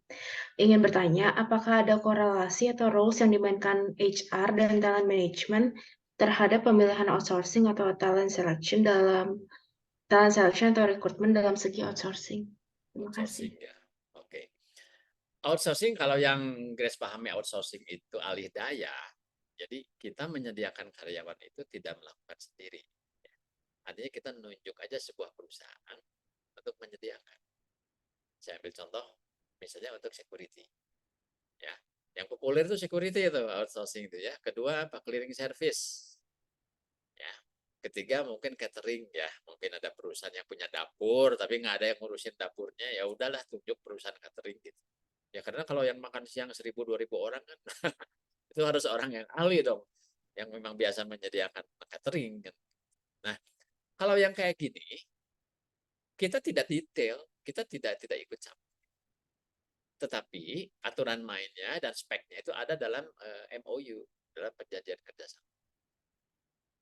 Ingin bertanya, apakah ada korelasi atau roles yang dimainkan HR dan talent management terhadap pemilihan outsourcing atau talent selection atau rekrutmen dalam segi outsourcing? Terima Outsourcing kasih. ya. Oke. Outsourcing, kalau yang Grace pahami outsourcing itu alih daya. Jadi kita menyediakan karyawan itu tidak melakukan sendiri. Artinya kita nunjuk aja sebuah perusahaan untuk menyediakan. Saya ambil contoh, misalnya untuk security. Ya, yang populer itu security itu outsourcing itu ya. Kedua apa? Clearing service. Ya. Ketiga mungkin catering ya. Mungkin ada perusahaan yang punya dapur tapi nggak ada yang ngurusin dapurnya, ya udahlah tunjuk perusahaan catering gitu. Ya karena kalau yang makan siang 1.000-2.000 orang kan itu harus orang yang ahli dong, yang memang biasa menyediakan catering kan. Nah, kalau yang kayak gini kita tidak detail, kita tidak ikut campur. Tetapi aturan mainnya dan speknya itu ada dalam MOU, dalam perjanjian kerjasama.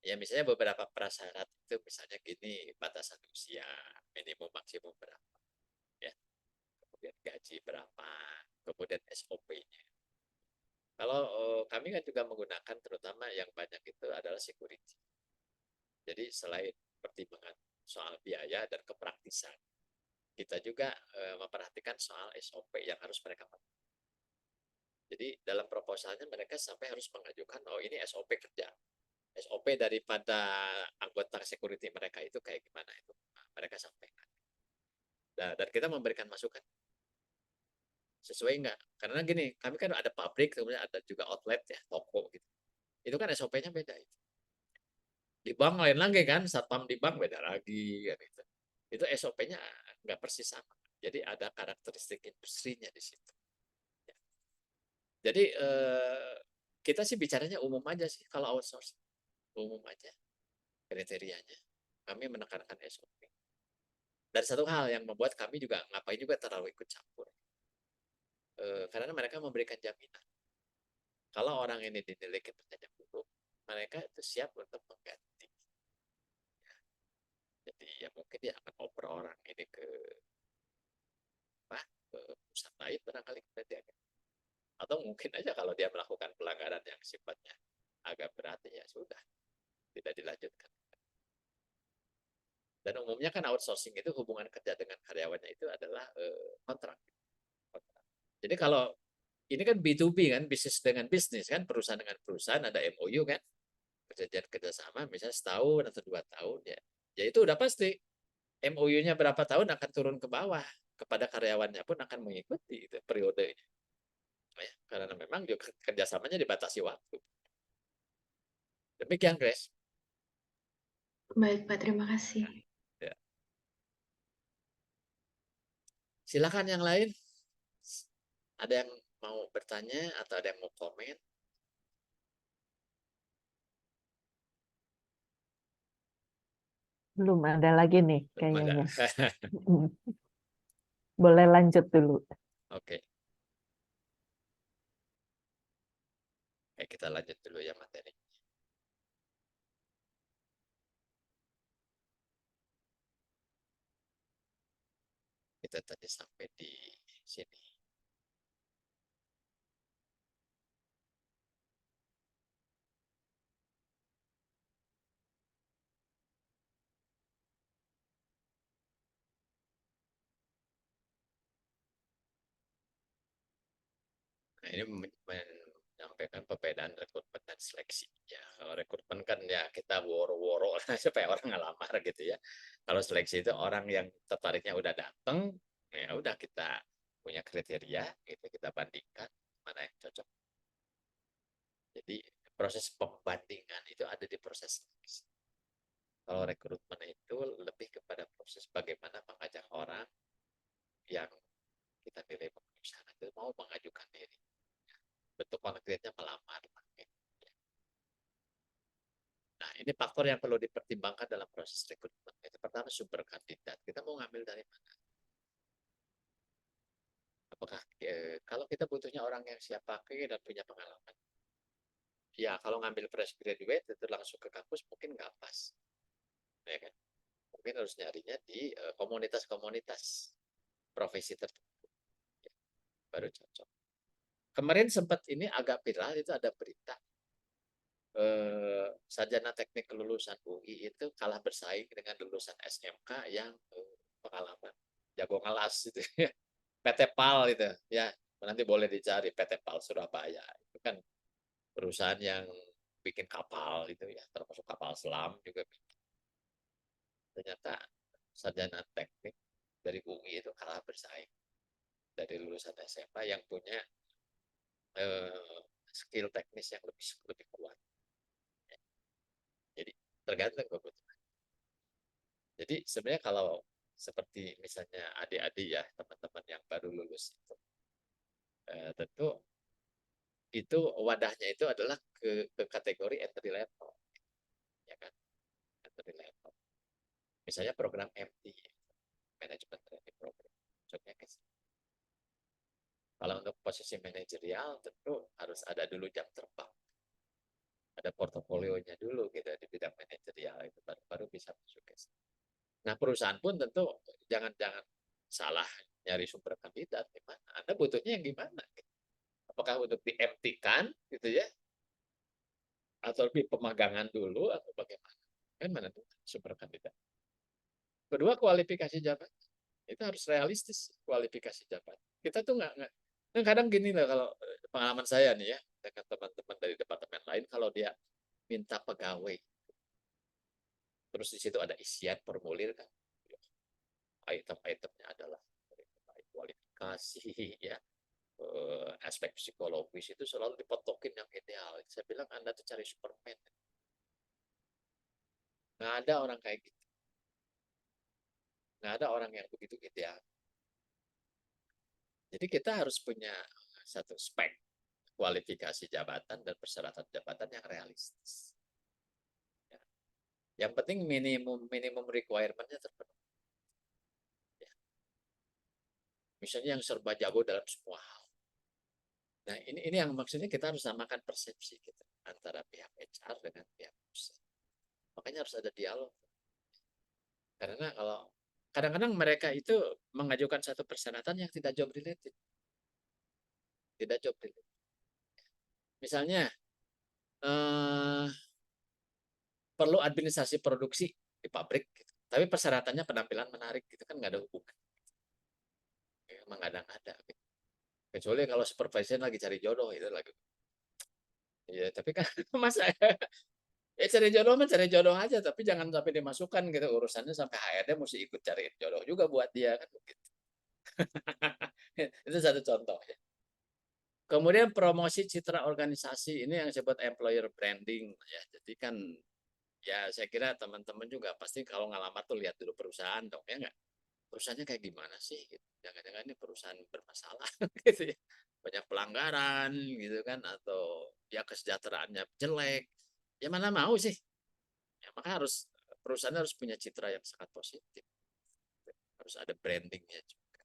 Ya misalnya beberapa prasyarat itu misalnya gini, batasan usia minimum maksimum berapa, ya, kemudian gaji berapa, kemudian SOP-nya. Kalau kami kan juga menggunakan terutama yang banyak itu adalah security. Jadi selain pertimbangan soal biaya dan kepraktisan, kita juga memperhatikan soal SOP yang harus mereka pakai. Jadi dalam proposalnya mereka sampai harus mengajukan, oh ini SOP kerja. SOP daripada anggota security mereka itu kayak gimana itu. Nah, mereka sampaikan. Dan kita memberikan masukan. Sesuai enggak? Karena gini, kami kan ada pabrik, kemudian ada juga outlet ya, toko gitu. Itu kan SOP-nya beda itu. Di bank lain lagi kan, satpam di bank beda lagi kan itu. Itu SOP-nya nggak persis sama. Jadi ada karakteristik industrinya di situ. Jadi kita sih bicaranya umum aja sih kalau outsourcing. Umum aja kriterianya. Kami menekankan SOP. Dan satu hal yang membuat kami juga ngapain juga terlalu ikut campur. Karena mereka memberikan jaminan. Kalau orang ini dinilai kinerjanya buruk, mereka itu siap untuk mengganti. Jadi ya mungkin dia akan oper orang ini ke perusahaan lain barangkali dia. Atau mungkin aja kalau dia melakukan pelanggaran yang sifatnya agak berat ya sudah tidak dilanjutkan. Dan umumnya kan outsourcing itu hubungan kerja dengan karyawannya itu adalah kontrak. Jadi kalau ini kan B2B kan, bisnis dengan bisnis kan, perusahaan dengan perusahaan ada MOU kan, perjanjian kerjasama misalnya setahun atau 2 tahun ya. Ya itu udah pasti MOU-nya berapa tahun akan turun ke bawah, kepada karyawannya pun akan mengikuti itu periodenya. Ya, karena memang juga kerjasamanya dibatasi waktu. Demikian, Grace. Baik, Pak, terima kasih. Ya. Silakan yang lain. Ada yang mau bertanya atau ada yang mau komen? Belum ada lagi nih Belum ada. kayaknya. Boleh lanjut dulu. Oke. Oke, kita lanjut dulu ya materi. Kita tadi sampai di sini. Nah, ini menyampaikan perbedaan rekrutmen dan seleksi. Ya, kalau rekrutmen kan ya kita woro-woro supaya orang ngelamar gitu ya. Kalau seleksi itu orang yang tertariknya udah datang, ya udah kita punya kriteria, gitu kita bandingkan mana yang cocok. Jadi proses pembandingan itu ada di proses seleksi. Kalau rekrutmen itu lebih kepada proses bagaimana mengajak orang yang kita pilih perusahaan itu mau mengajukan diri. Bentuk konkretnya melamar. Nah, ini faktor yang perlu dipertimbangkan dalam proses rekrutmen. Itu pertama sumber kandidat. Kita mau ngambil dari mana? Apakah kalau kita butuhnya orang yang siap pakai dan punya pengalaman? Ya, kalau ngambil fresh graduate itu langsung ke kampus mungkin nggak pas. Ya kan? Mungkin harus nyarinya di komunitas-komunitas profesi tertentu. Ya, baru cocok. Kemarin sempat ini agak viral, itu ada berita sarjana teknik lulusan UI itu kalah bersaing dengan lulusan SMK yang pengalaman jago ngelas itu ya. PT PAL itu ya, nanti boleh dicari PT PAL Surabaya. Itu kan perusahaan yang bikin kapal itu ya, termasuk kapal selam juga. Ternyata sarjana teknik dari UI itu kalah bersaing dari lulusan SMK yang punya skill teknis yang lebih kuat. Jadi tergantung kebutuhan. Jadi sebenarnya kalau seperti misalnya adik-adik ya, teman-teman yang baru lulus tentu itu wadahnya itu adalah ke kategori entry level, ya kan, entry level. Misalnya program MT, Management Training Program, contohnya ke sini. Kalau untuk posisi manajerial tentu harus ada dulu jam terbang, ada portofolionya dulu gitu di bidang manajerial itu baru bisa masuk ke sini. Nah, perusahaan pun tentu jangan salah nyari sumber kandidat gimana. Anda butuhnya yang gimana? Apakah untuk di-empty-kan gitu ya? Atau lebih pemagangan dulu atau bagaimana? Kan mana tuh sumber kandidat. Kedua, kualifikasi jabatan. Itu harus realistis kualifikasi jabatan. Kita tuh nggak kadang gini lah kalau pengalaman saya nih ya dengan teman-teman dari departemen lain, kalau dia minta pegawai terus di situ ada isian formulir kan, item-itemnya adalah kualifikasi ya, aspek psikologis itu selalu dipotokin yang ideal. Saya bilang Anda tuh cari Superman, nggak ada orang kayak gitu, nggak ada orang yang begitu ideal. Jadi kita harus punya satu spek kualifikasi jabatan dan persyaratan jabatan yang realistis. Yang penting minimum requirement-nya terpenuhi. Ya. Misalnya yang serba jago dalam semua hal. Nah, ini yang maksudnya kita harus samakan persepsi kita antara pihak HR dengan pihak perusahaan. Makanya harus ada dialog. Karena kalau kadang-kadang mereka itu mengajukan satu persyaratan yang tidak job related. Tidak job related. Misalnya perlu administrasi produksi di pabrik, gitu. Tapi persyaratannya penampilan menarik, gitu kan nggak ada hubungan. Emang kadang-ada. Gitu. Kecuali kalau supervisor lagi cari jodoh itu lagi. Ya, tapi kan masa ya cari jodoh aja, tapi jangan sampai dimasukkan gitu urusannya sampai HRD mesti ikut cari jodoh juga buat dia kan begitu. Itu satu contoh ya. Kemudian promosi citra organisasi ini yang disebut employer branding ya. Jadi kan ya saya kira teman-teman juga pasti kalau ngelamar tuh lihat dulu perusahaan dong ya nggak, perusahaannya kayak gimana sih gitu. Jangan-jangan ini perusahaan bermasalah gitu ya, banyak pelanggaran gitu kan, atau ya kesejahteraannya jelek, ya mana mau sih ya. Maka perusahaan harus punya citra yang sangat positif, harus ada brandingnya juga.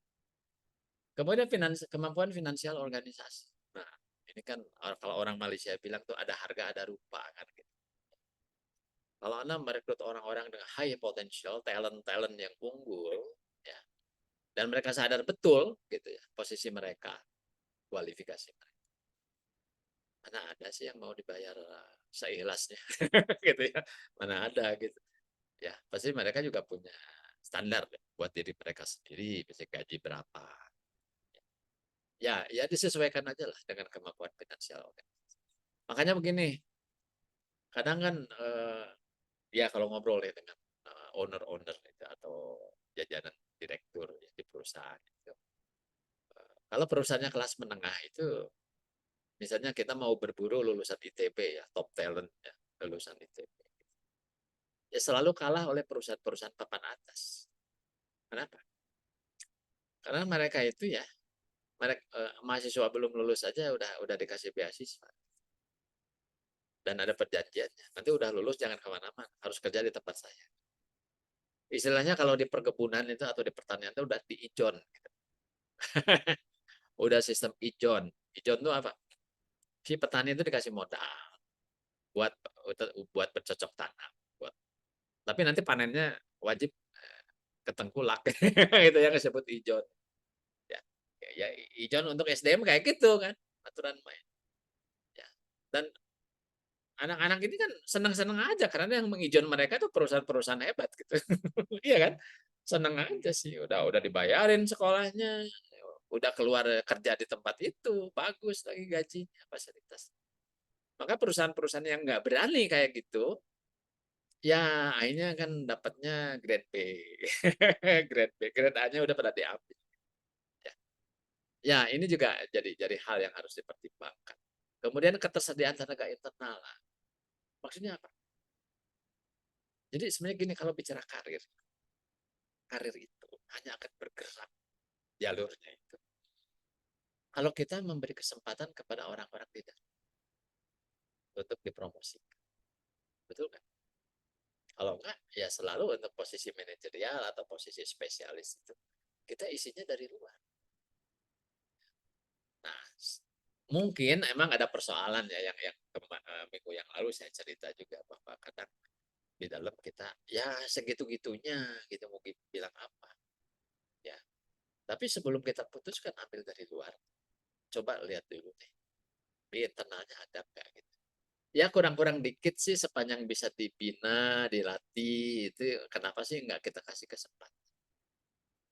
Kemudian kemampuan finansial organisasi. Nah ini kan kalau orang Malaysia bilang tuh ada harga ada rupa kan gitu. Kalau Anda merekrut orang-orang dengan high potential, talent yang unggul, ya, dan mereka sadar betul, gitu ya, posisi mereka, kualifikasi mereka. Mana ada sih yang mau dibayar seikhlasnya, gitu ya? Mana ada gitu? Ya, pasti mereka juga punya standar ya, buat diri mereka sendiri, bisa gaji berapa. Ya disesuaikan aja lah dengan kemampuan finansial. Makanya begini, kadang kan ya kalau ngobrol ya dengan owner-owner itu atau jajaran direktur ya, di perusahaan itu. Kalau perusahaannya kelas menengah itu, misalnya kita mau berburu lulusan ITB ya, top talent ya, lulusan ITB. Ya selalu kalah oleh perusahaan-perusahaan papan atas. Kenapa? Karena mereka itu ya, mereka mahasiswa belum lulus saja udah dikasih beasiswa dan ada perjanjiannya. Nanti udah lulus jangan kemana-mana, harus kerja di tempat saya. Istilahnya kalau di perkebunan itu atau di pertanian itu udah diijon, gitu. Udah sistem ijon. Ijon itu apa? Si petani itu dikasih modal buat buat bercocok tanam, tapi nanti panennya wajib ketengkulak itu yang disebut ijon. Ya, ya ijon untuk SDM kayak gitu kan aturan main. Ya. Dan anak-anak ini kan senang-senang aja karena yang mengijon mereka tuh perusahaan-perusahaan hebat gitu. Iya kan? Senang aja sih, udah dibayarin sekolahnya, udah keluar kerja di tempat itu, bagus lagi gajinya, fasilitas. Maka perusahaan-perusahaan yang nggak berani kayak gitu, ya akhirnya kan dapatnya grade B. Grade B, grade A-nya udah pada diambil. Ya. Ya, ini juga jadi hal yang harus dipertimbangkan. Kemudian ketersediaan tenaga internal. Maksudnya apa? Jadi sebenarnya gini, kalau bicara karir itu hanya akan bergerak jalurnya itu. Kalau kita memberi kesempatan kepada orang-orang tidak untuk dipromosikan. Betul kan? Kalau enggak, ya selalu untuk posisi manajerial atau posisi spesialis itu kita isinya dari luar. Nah, mungkin emang ada persoalan ya yang minggu yang lalu saya cerita juga bahwa kadang di dalam kita ya segitu-gitunya gitu mau bilang apa ya. Tapi sebelum kita putuskan ambil dari luar, coba lihat dulu nih di internalnya ada nggak gitu. Ya kurang-kurang dikit sih sepanjang bisa dibina, dilatih itu kenapa sih nggak kita kasih kesempatan.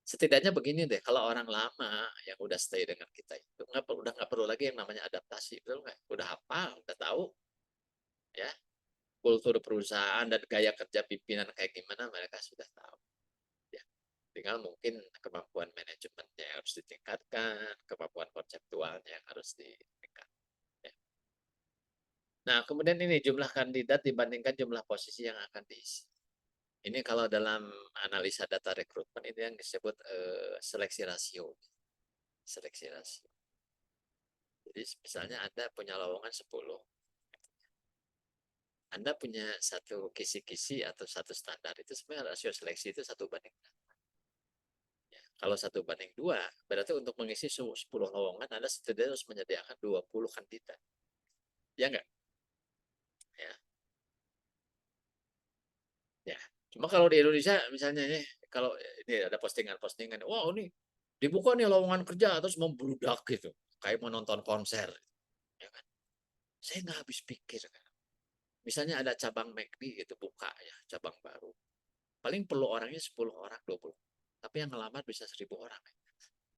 Setidaknya begini deh, kalau orang lama yang udah stay dengan kita itu udah nggak perlu lagi yang namanya adaptasi, betul nggak? Udah hafal, udah tahu, ya kultur perusahaan dan gaya kerja pimpinan kayak gimana mereka sudah tahu. Ya, tinggal mungkin kemampuan manajemennya yang harus ditingkatkan, kemampuan konseptualnya yang harus ditingkatkan. Ya. Nah, kemudian ini jumlah kandidat dibandingkan jumlah posisi yang akan diisi. Ini kalau dalam analisa data rekrutmen itu yang disebut seleksi rasio. Seleksi rasio. Jadi misalnya Anda punya lowongan 10. Anda punya satu kisi-kisi atau satu standar, itu sebenarnya rasio seleksi itu 1:8. Ya, kalau 1:2, berarti untuk mengisi 10 lowongan Anda setidaknya harus menyediakan 20 kandidat. Ya enggak? Ya. Ya. Cuma kalau di Indonesia misalnya nih, kalau ini ada postingan-postingan, wah ini dibuka nih lowongan kerja terus membludak gitu, kayak mau nonton konser, ya kan? Saya nggak habis pikir kan. Misalnya ada cabang McD gitu buka ya, cabang baru. Paling perlu orangnya 10 orang, 20. Tapi yang ngelamar bisa 1.000 orang.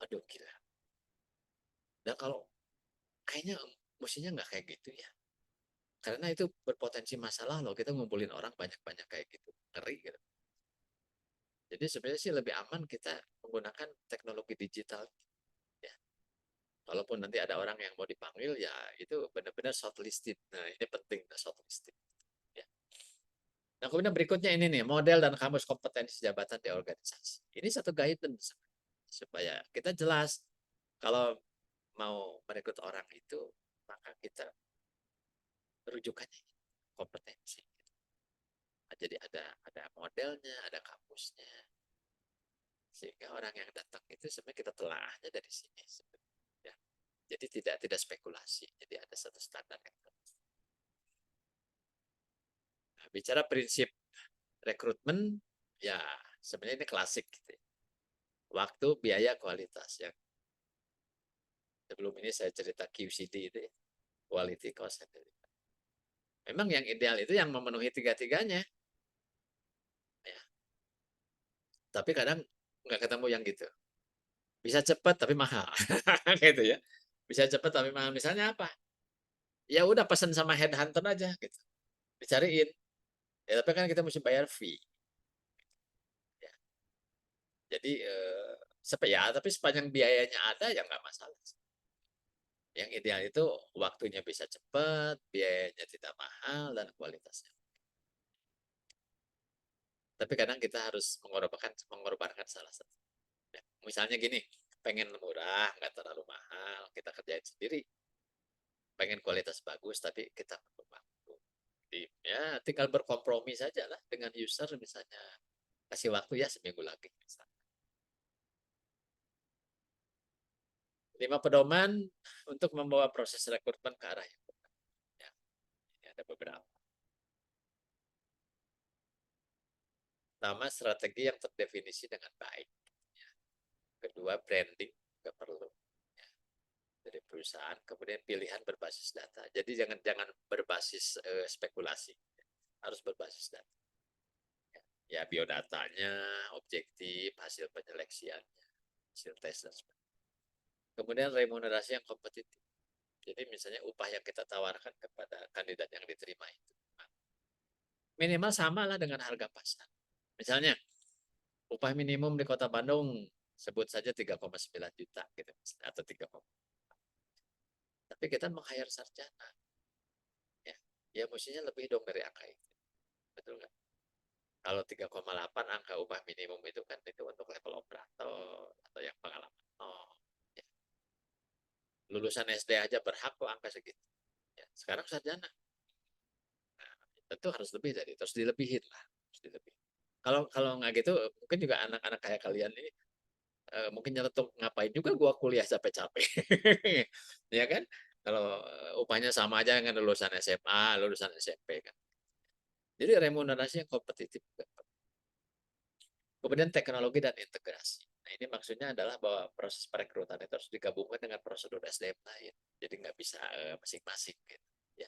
Aduh gila. Dan kalau kayaknya mestinya nggak kayak gitu ya. Karena itu berpotensi masalah loh, kita ngumpulin orang banyak-banyak kayak gitu. Ngeri gitu. Jadi sebenarnya sih lebih aman kita menggunakan teknologi digital. Ya. Walaupun nanti ada orang yang mau dipanggil, ya itu benar-benar shortlisted. Nah ini penting, shortlisted. Ya. Nah kemudian berikutnya ini nih, model dan kamus kompetensi jabatan di organisasi. Ini satu guidance supaya kita jelas kalau mau merekrut orang itu, maka kita rujukannya kompetensi. Nah, jadi ada modelnya, ada kamusnya, sehingga orang yang datang itu sebenarnya kita telahnya dari sini. Ya. Jadi tidak spekulasi. Jadi ada satu standar yang terus. Nah, bicara prinsip rekrutmen, ya sebenarnya ini klasik gitu. Waktu, biaya, kualitas. Yang sebelum ini saya cerita QCD itu, quality, cost, and delivery. Memang yang ideal itu yang memenuhi tiga-tiganya. Ya. Tapi kadang nggak ketemu yang gitu. Bisa cepat tapi mahal. Gitu ya. Bisa cepat tapi mahal. Misalnya apa? Ya udah pesan sama headhunter aja gitu. dicariin. Ya, tapi kan kita mesti bayar fee. Ya. Jadi tapi sepanjang biayanya ada ya nggak masalah. Yang ideal itu waktunya bisa cepat, biayanya tidak mahal, dan kualitasnya. Tapi kadang kita harus mengorbankan salah satu. Ya, misalnya gini, pengen murah, nggak terlalu mahal, kita kerjain sendiri. Pengen kualitas bagus, tapi kita perlu waktu. Ya, tinggal berkompromi saja lah dengan user, misalnya kasih waktu ya seminggu lagi. Misalnya. 5 pedoman untuk membawa proses rekrutmen ke arah yang benar. Ya, ini ada beberapa. Pertama, strategi yang terdefinisi dengan baik. Ya. Kedua, branding juga perlu. Ya. Dari perusahaan. Kemudian pilihan berbasis data. Jadi jangan berbasis spekulasi. Harus berbasis data. Ya, biodatanya, objektif, hasil penyeleksiannya, hasil tes dan sebagainya. Kemudian remunerasi yang kompetitif. Jadi misalnya upah yang kita tawarkan kepada kandidat yang diterima itu minimal sama lah dengan harga pasar. Misalnya upah minimum di Kota Bandung sebut saja 3,9 juta gitu atau 3, tapi kita meng-hire sarjana. Ya mestinya lebih dong dari angka itu. Betul nggak? Kalau 3,8 angka upah minimum itu kan itu untuk level operator atau yang pengalaman. Ya. Lulusan SD aja berhak kok angka segitu. Ya. Sekarang sarjana. Nah, tentu harus lebih dari itu, harus dilebihin lah. Harus dilebihin. Kalau nggak gitu, mungkin juga anak-anak kayak kalian ini mungkin nyeletuk ngapain juga gua kuliah capek-capek. Ya kan? Kalau upahnya sama aja dengan lulusan SMA, lulusan SMP kan. Jadi remunerasi yang kompetitif. Kemudian teknologi dan integrasi. Nah, ini maksudnya adalah bahwa proses perekrutan itu harus digabungkan dengan prosedur SDM lain. Jadi nggak bisa masing-masing. Gitu. Ya.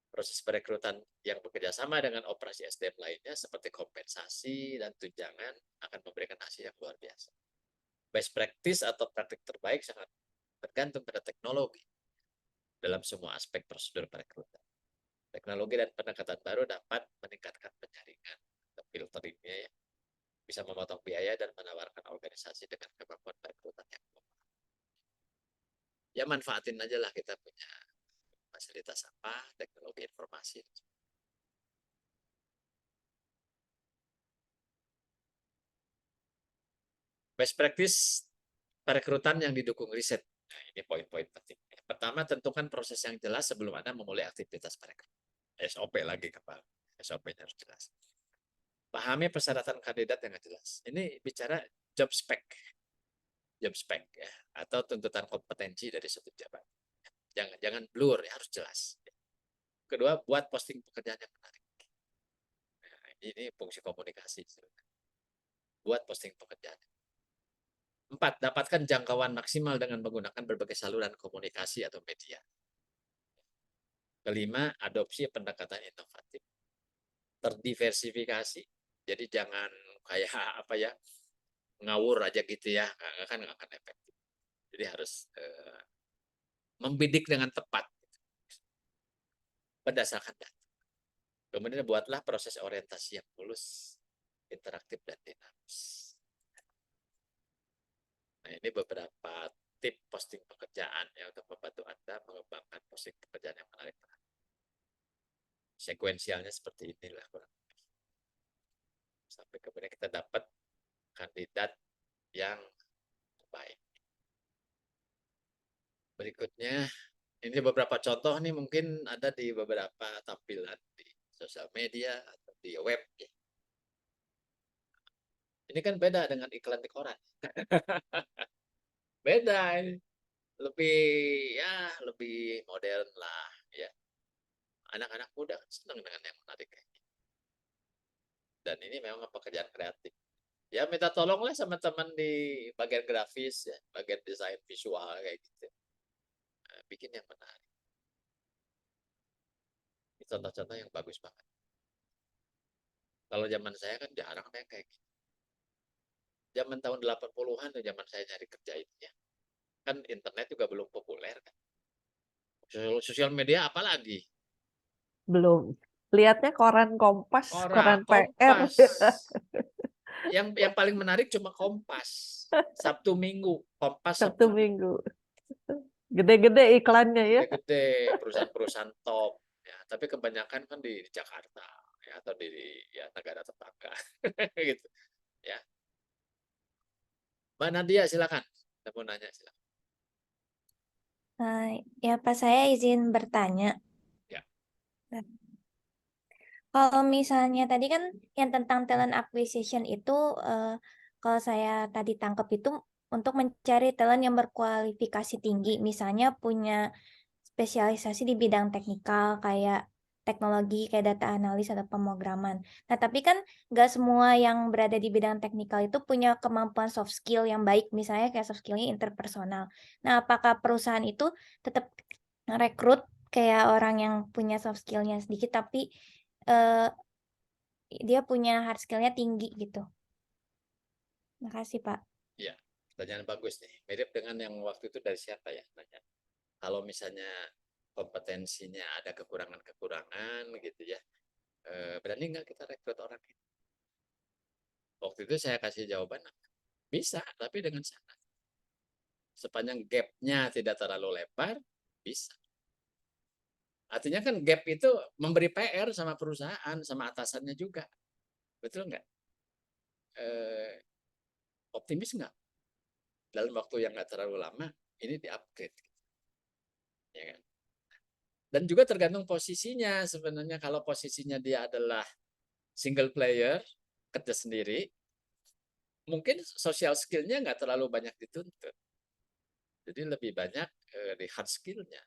Proses perekrutan yang bekerja sama dengan operasi SDM lainnya seperti kompensasi dan tunjangan akan memberikan hasil yang luar biasa. Best practice atau praktik terbaik sangat tergantung pada teknologi dalam semua aspek prosedur perekrutan. Teknologi dan pendekatan baru dapat meningkatkan penyaringan atau filteringnya ya. Bisa memotong biaya dan menawarkan organisasi dengan kemampuan perekrutan yang global. Ya manfaatin aja lah kita punya fasilitas apa, teknologi informasi. Best practice perekrutan yang didukung riset. Nah, ini poin-poin penting. Pertama, tentukan proses yang jelas sebelum Anda memulai aktivitas perekrutan. SOP lagi kepala. SOP-nya harus jelas. Pahami persyaratan kandidat yang jelas. Ini bicara job spec. Job spec ya, atau tuntutan kompetensi dari suatu jabatan. Jangan blur, ya, harus jelas. Kedua, buat posting pekerjaan yang menarik. Nah, ini fungsi komunikasi. Buat posting pekerjaan. 4, dapatkan jangkauan maksimal dengan menggunakan berbagai saluran komunikasi atau media. Kelima, adopsi pendekatan inovatif. Terdiversifikasi. Jadi jangan kayak apa ya, ngawur aja gitu ya, nggak akan efektif. Jadi harus membidik dengan tepat berdasarkan data. Kemudian buatlah proses orientasi yang mulus, interaktif dan dinamis. Nah, ini beberapa tip posting pekerjaan ya untuk membantu Anda mengembangkan posting pekerjaan yang menarik. Sekuensialnya seperti inilah kurang lebih. Sampai kemudian kita dapat kandidat yang baik. Berikutnya, ini beberapa contoh nih mungkin ada di beberapa tampilan di sosial media atau di web. Ini kan beda dengan iklan di koran. Beda ini. Lebih modern lah ya. Anak-anak muda kan senang dengan yang menarik kayak gitu. Dan ini memang pekerjaan kreatif. Ya minta tolonglah sama teman di bagian grafis ya, bagian desain visual kayak gitu. Nah, bikin yang menarik. Ini contoh-contoh yang bagus banget. Kalau zaman saya kan jarang yang kayak gitu. Zaman tahun 80-an tuh zaman saya nyari kerja itu ya. Kan internet juga belum populer kan. Sosial media apalagi? Belum. lihatnya koran Kompas, koran PR. Kompas. Yang paling menarik cuma Kompas. Sabtu Minggu, Kompas Sabtu Minggu. Gede-gede iklannya ya. gede, perusahaan-perusahaan top. Ya, tapi kebanyakan kan di Jakarta ya, atau di ya, negara tetangga gitu ya. Mbak Nadia silakan. Saya mau nanya silakan. Ya, Pak, saya izin bertanya. Ya. Kalau misalnya tadi kan yang tentang talent acquisition itu, kalau saya tadi tangkap itu untuk mencari talent yang berkualifikasi tinggi, misalnya punya spesialisasi di bidang teknikal kayak teknologi, kayak data analis atau pemrograman. Nah, tapi kan nggak semua yang berada di bidang teknikal itu punya kemampuan soft skill yang baik, misalnya kayak soft skillnya interpersonal. Nah, apakah perusahaan itu tetap rekrut kayak orang yang punya soft skillnya sedikit, tapi dia punya hard skillnya tinggi gitu? Makasih, Pak. Ya, pertanyaan bagus nih. Mirip dengan yang waktu itu dari siapa ya? Nanya. Kalau misalnya kompetensinya ada kekurangan-kekurangan gitu ya, berani nggak kita rekrut orang itu? Waktu itu saya kasih jawaban, bisa, tapi dengan syarat. Sepanjang gap-nya tidak terlalu lebar, bisa. Artinya kan gap itu memberi PR sama perusahaan, sama atasannya juga. Betul nggak? Optimis nggak? Dalam waktu yang nggak terlalu lama, ini di-upgrade. Ya kan? Dan juga tergantung posisinya sebenarnya. Kalau posisinya dia adalah single player, kerja sendiri, mungkin social skill-nya nggak terlalu banyak dituntut. Jadi lebih banyak di hard skill-nya.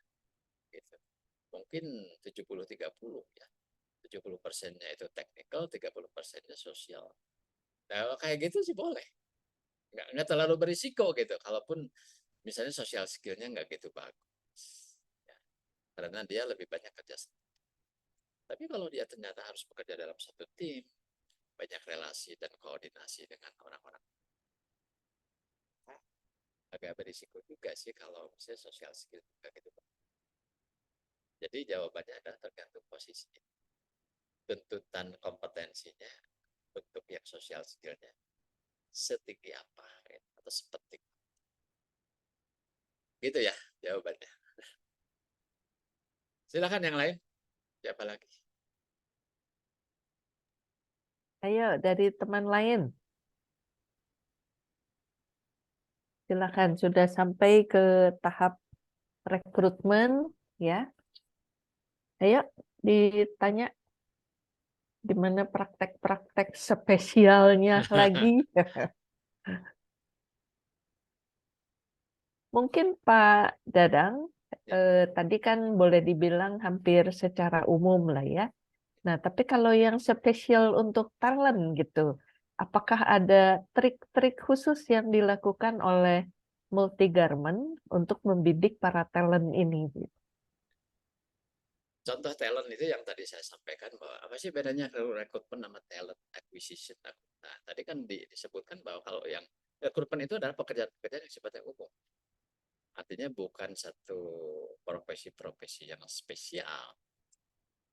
Gitu. Mungkin 70-30 ya. 70%-nya itu technical, 30%-nya sosial. Nah, kayak gitu sih boleh. Nggak terlalu berisiko gitu. Kalaupun misalnya social skill-nya nggak gitu bagus. Ya. Karena dia lebih banyak kerja sendiri. Tapi kalau dia ternyata harus bekerja dalam satu tim, banyak relasi dan koordinasi dengan orang-orang, agak berisiko juga sih kalau misalnya social skill juga gitu. Jadi jawabannya adalah tergantung posisi. Tuntutan kompetensinya untuk yang social skillnya setinggi apa ya, atau sepenting gitu ya jawabannya. Silakan yang lain, siapa lagi? Ayo dari teman lain. Silakan, sudah sampai ke tahap rekrutmen ya. Ayo ditanya di mana praktek-praktek spesialnya lagi. Mungkin Pak Dadang, tadi kan boleh dibilang hampir secara umum lah ya. Nah, tapi kalau yang spesial untuk talent gitu, apakah ada trik-trik khusus yang dilakukan oleh Multigarment untuk membidik para talent ini? Contoh talent itu yang tadi saya sampaikan bahwa apa sih bedanya rekrutmen sama talent acquisition. Nah, tadi kan disebutkan bahwa kalau yang rekrutmen itu adalah pekerjaan-pekerjaan yang sifatnya umum. Artinya bukan satu profesi-profesi yang spesial.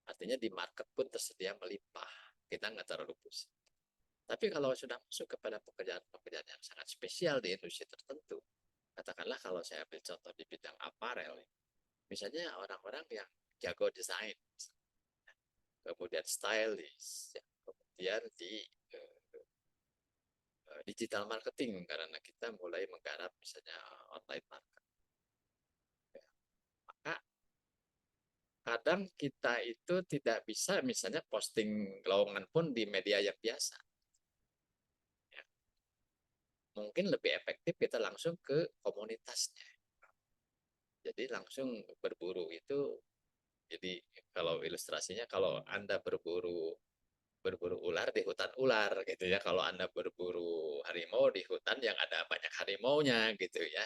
Artinya di market pun tersedia melimpah. Kita nggak terlalu pusing. Tapi kalau sudah masuk kepada pekerjaan-pekerjaan yang sangat spesial di industri tertentu, katakanlah kalau saya ambil contoh di bidang aparel, misalnya orang-orang yang jago desain, kemudian stylist, kemudian di digital marketing karena kita mulai menggarap misalnya online market. Maka kadang kita itu tidak bisa misalnya posting lowongan pun di media yang biasa. Ya. Mungkin lebih efektif kita langsung ke komunitasnya. Jadi langsung berburu itu, jadi kalau ilustrasinya kalau Anda berburu ular di hutan ular gitu ya. Kalau Anda berburu harimau di hutan yang ada banyak harimaunya gitu ya.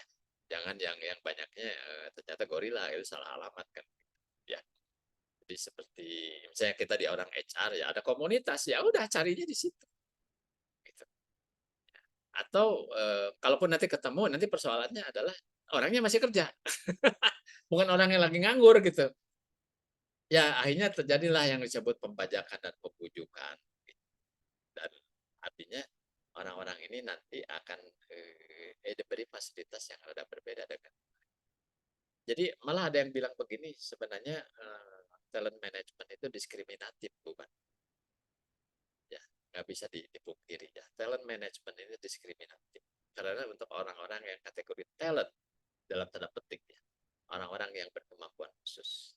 Jangan yang banyaknya ternyata gorila, itu salah alamat kan. Ya. Jadi seperti misalnya kita di orang HR ya ada komunitas, ya udah carinya di situ. Gitu. Atau kalaupun nanti ketemu, nanti persoalannya adalah orangnya masih kerja. Bukan orang yang lagi nganggur gitu. Ya, akhirnya terjadilah yang disebut pembajakan dan pembujukan. Dan artinya orang-orang ini nanti akan diberi fasilitas yang rada berbeda dengan. Jadi malah ada yang bilang begini, sebenarnya talent management itu diskriminatif, bukan? Ya, nggak bisa dipungkiri ya. Talent management ini diskriminatif karena untuk orang-orang yang kategori talent dalam tanda petik ya, orang-orang yang berkemampuan khusus,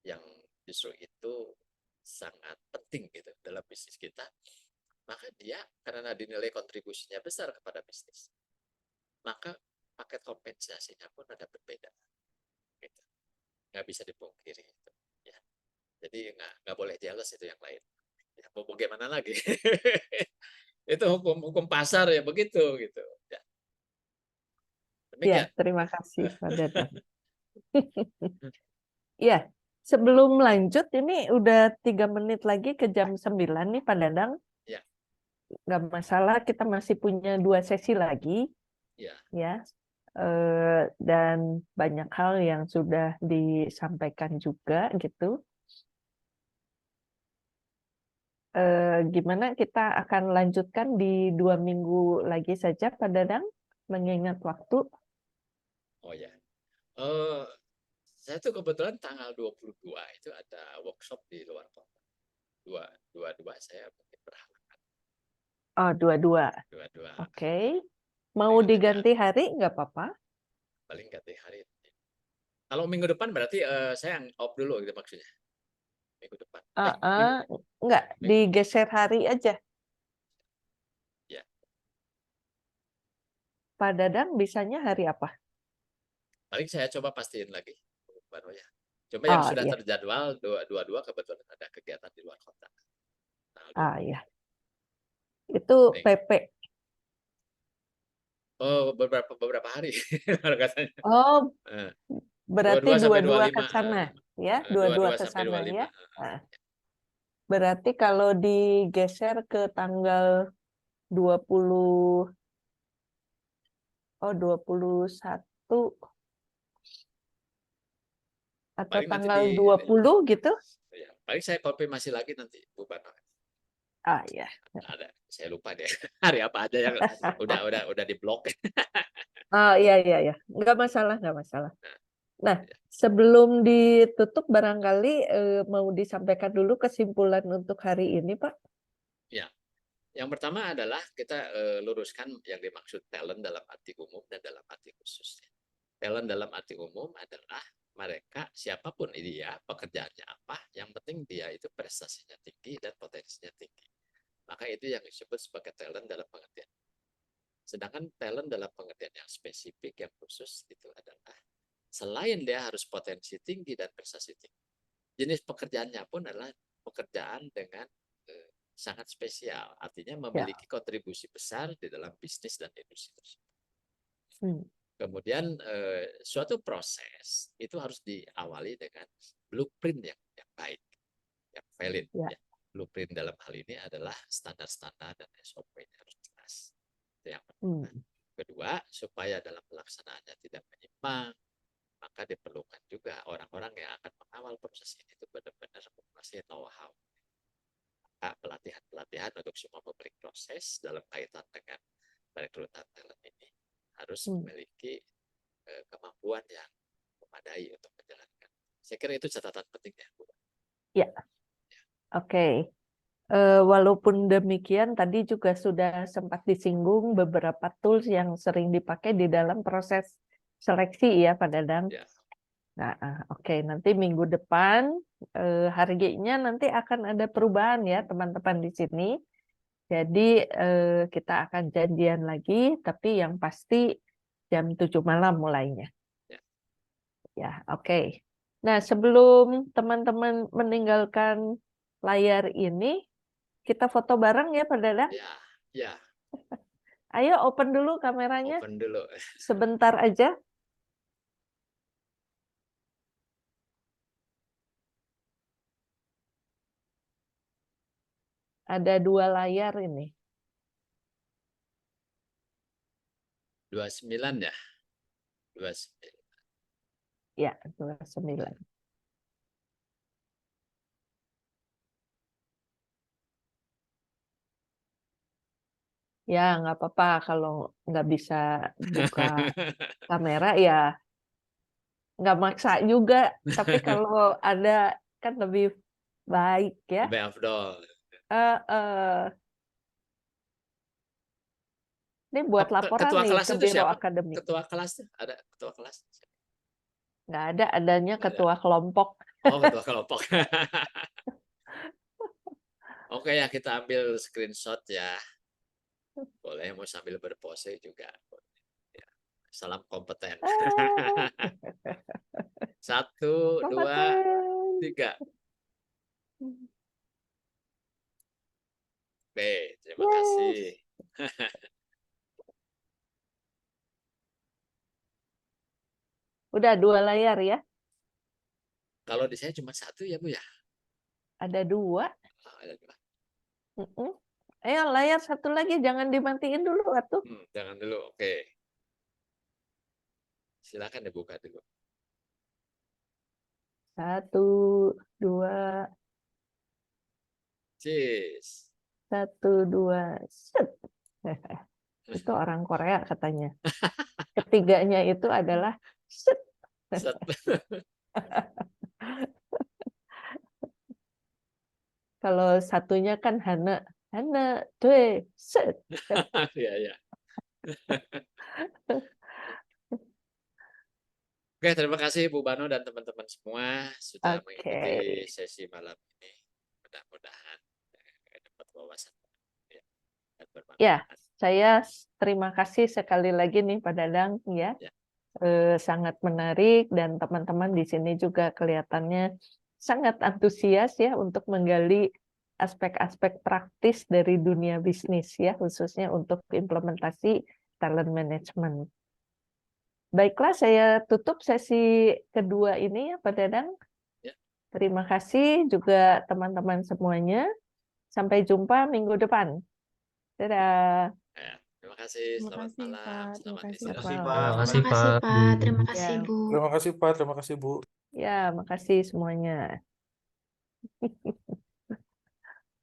yang justru itu sangat penting gitu dalam bisnis kita, maka dia karena dinilai kontribusinya besar kepada bisnis, maka paket kompensasinya pun ada berbeda gitu. Nggak bisa dipungkiri itu ya. Jadi nggak boleh jealous itu yang lain ya, mau bagaimana lagi. Itu hukum pasar ya begitu gitu ya. Ya, Demikian. terima kasih Pak Dadang. Ya, sebelum lanjut ini udah 3 menit lagi ke jam 9 nih Pak Dadang. Ya. Nggak masalah, kita masih punya 2 sesi lagi. Ya. Ya. Dan banyak hal yang sudah disampaikan juga gitu. Gimana kita akan lanjutkan di 2 minggu lagi saja Pak Dadang, mengingat waktu. Oh ya. Saya tuh kebetulan tanggal 22 itu ada workshop di luar kota. Dua saya mungkin berhalangan. Oh, 22. Dua. Oke. Mau diganti hari nggak apa-apa? Paling ganti hari. Kalau minggu depan berarti saya off dulu gitu maksudnya. Minggu depan. Nggak, digeser hari aja. Ya. Pak Dadang bisanya hari apa? Paling saya coba pastiin lagi. Ya. Coba yang sudah iya. terjadwal 22 kebetulan ada kegiatan di luar kota. Iya. Itu PP. Oh, beberapa hari katanya. Oh, berarti 22 ke sana ya, 22 ke sana ya. Nah, berarti kalau digeser ke tanggal 20 21 atau Paling tanggal 20 gitu. Ya, paling saya konfirmasi lagi nanti Bu Bano. Ya. Ada, saya lupa deh hari apa aja yang udah diblok. Iya, nggak masalah. Nah, sebelum ditutup barangkali mau disampaikan dulu kesimpulan untuk hari ini, Pak. Ya, yang pertama adalah kita luruskan yang dimaksud talent dalam arti umum dan dalam arti khusus. Talent dalam arti umum adalah mereka siapapun dia, pekerjaannya apa, yang penting dia itu prestasinya tinggi dan potensinya tinggi. Maka itu yang disebut sebagai talent dalam pengertian. Sedangkan talent dalam pengertian yang spesifik, yang khusus itu adalah selain dia harus potensi tinggi dan prestasi tinggi, jenis pekerjaannya pun adalah pekerjaan dengan sangat spesial, artinya memiliki kontribusi besar di dalam bisnis dan industri tersebut. Kemudian suatu proses itu harus diawali dengan blueprint yang baik, yang valid. Ya. Blueprint dalam hal ini adalah standar-standar dan SOP yang harus jelas. Itu yang pertama. Kedua, supaya dalam pelaksanaannya tidak menyimpang, maka diperlukan juga orang-orang yang akan mengawal proses ini itu benar-benar menguasai know-how. Pelatihan untuk semua public proses dalam kaitan dengan perekrutan talent ini harus memiliki kemampuan yang memadai untuk menjalankan. Saya kira itu catatan pentingnya, Bu. Ya. Oke. Walaupun demikian, tadi juga sudah sempat disinggung beberapa tools yang sering dipakai di dalam proses seleksi ya, Pak Dadang. Ya. Nah, oke. Nanti minggu depan harganya nanti akan ada perubahan ya, teman-teman di sini. Jadi kita akan janjian lagi, tapi yang pasti jam 7 malam mulainya. Ya, oke. Nah, sebelum teman-teman meninggalkan layar ini, kita foto bareng ya, Pak Dadang? Ya. Ayo open dulu kameranya. Open dulu. Sebentar aja. Ada 2 layar ini. 29 ya? 29. Ya, 29. Ya, nggak apa-apa kalau nggak bisa buka kamera ya nggak maksa juga. Tapi kalau ada kan lebih baik ya. Lebih afdol. Ini buat laporan Ketua nih ke kelasnya itu Biro siapa? Akademik. Ketua kelas tuh ada ketua kelas? Nggak ada, adanya Nggak ada. ketua kelompok. Oh, ketua kelompok. Oke ya, kita ambil screenshot ya. Boleh mau sambil berpose juga. Ya. Salam kompeten. 1, 2, Kompeten. 3. Oke, terima Yes. kasih. Udah 2 layar ya? Kalau di saya cuma 1 ya, Bu ya? Ada 2. Oh, ada 2. Ayo layar 1 lagi, jangan dimatiin dulu atuh. Jangan dulu, oke. Silakan dibuka dulu. 1, 2, Cheers. 1, 2, set. Itu orang Korea katanya. Ketiganya itu adalah set. Set. Kalau satunya kan Hana, due, set. Ya, ya. Oke, terima kasih Bu Bano dan teman-teman semua sudah mengikuti sesi malam ini. Mudah-mudahan dapat wawasan ya, dan bermanfaat. Ya, saya terima kasih sekali lagi nih Pak Dadang ya. Sangat menarik dan teman-teman di sini juga kelihatannya sangat antusias ya untuk menggali aspek-aspek praktis dari dunia bisnis ya, khususnya untuk implementasi talent management. Baiklah, saya tutup sesi kedua ini ya Pak Dadang. Ya. Terima kasih juga teman-teman semuanya. Sampai jumpa minggu depan. Dadah. Terima kasih, Terima selamat kasih, malam, Pak. Terima selamat kasih, istirahat. Pak. Terima kasih, Terima kasih, Pak. Pak. Terima kasih, Ya. Bu. Terima kasih Pak, terima kasih Bu. Ya, makasih semuanya.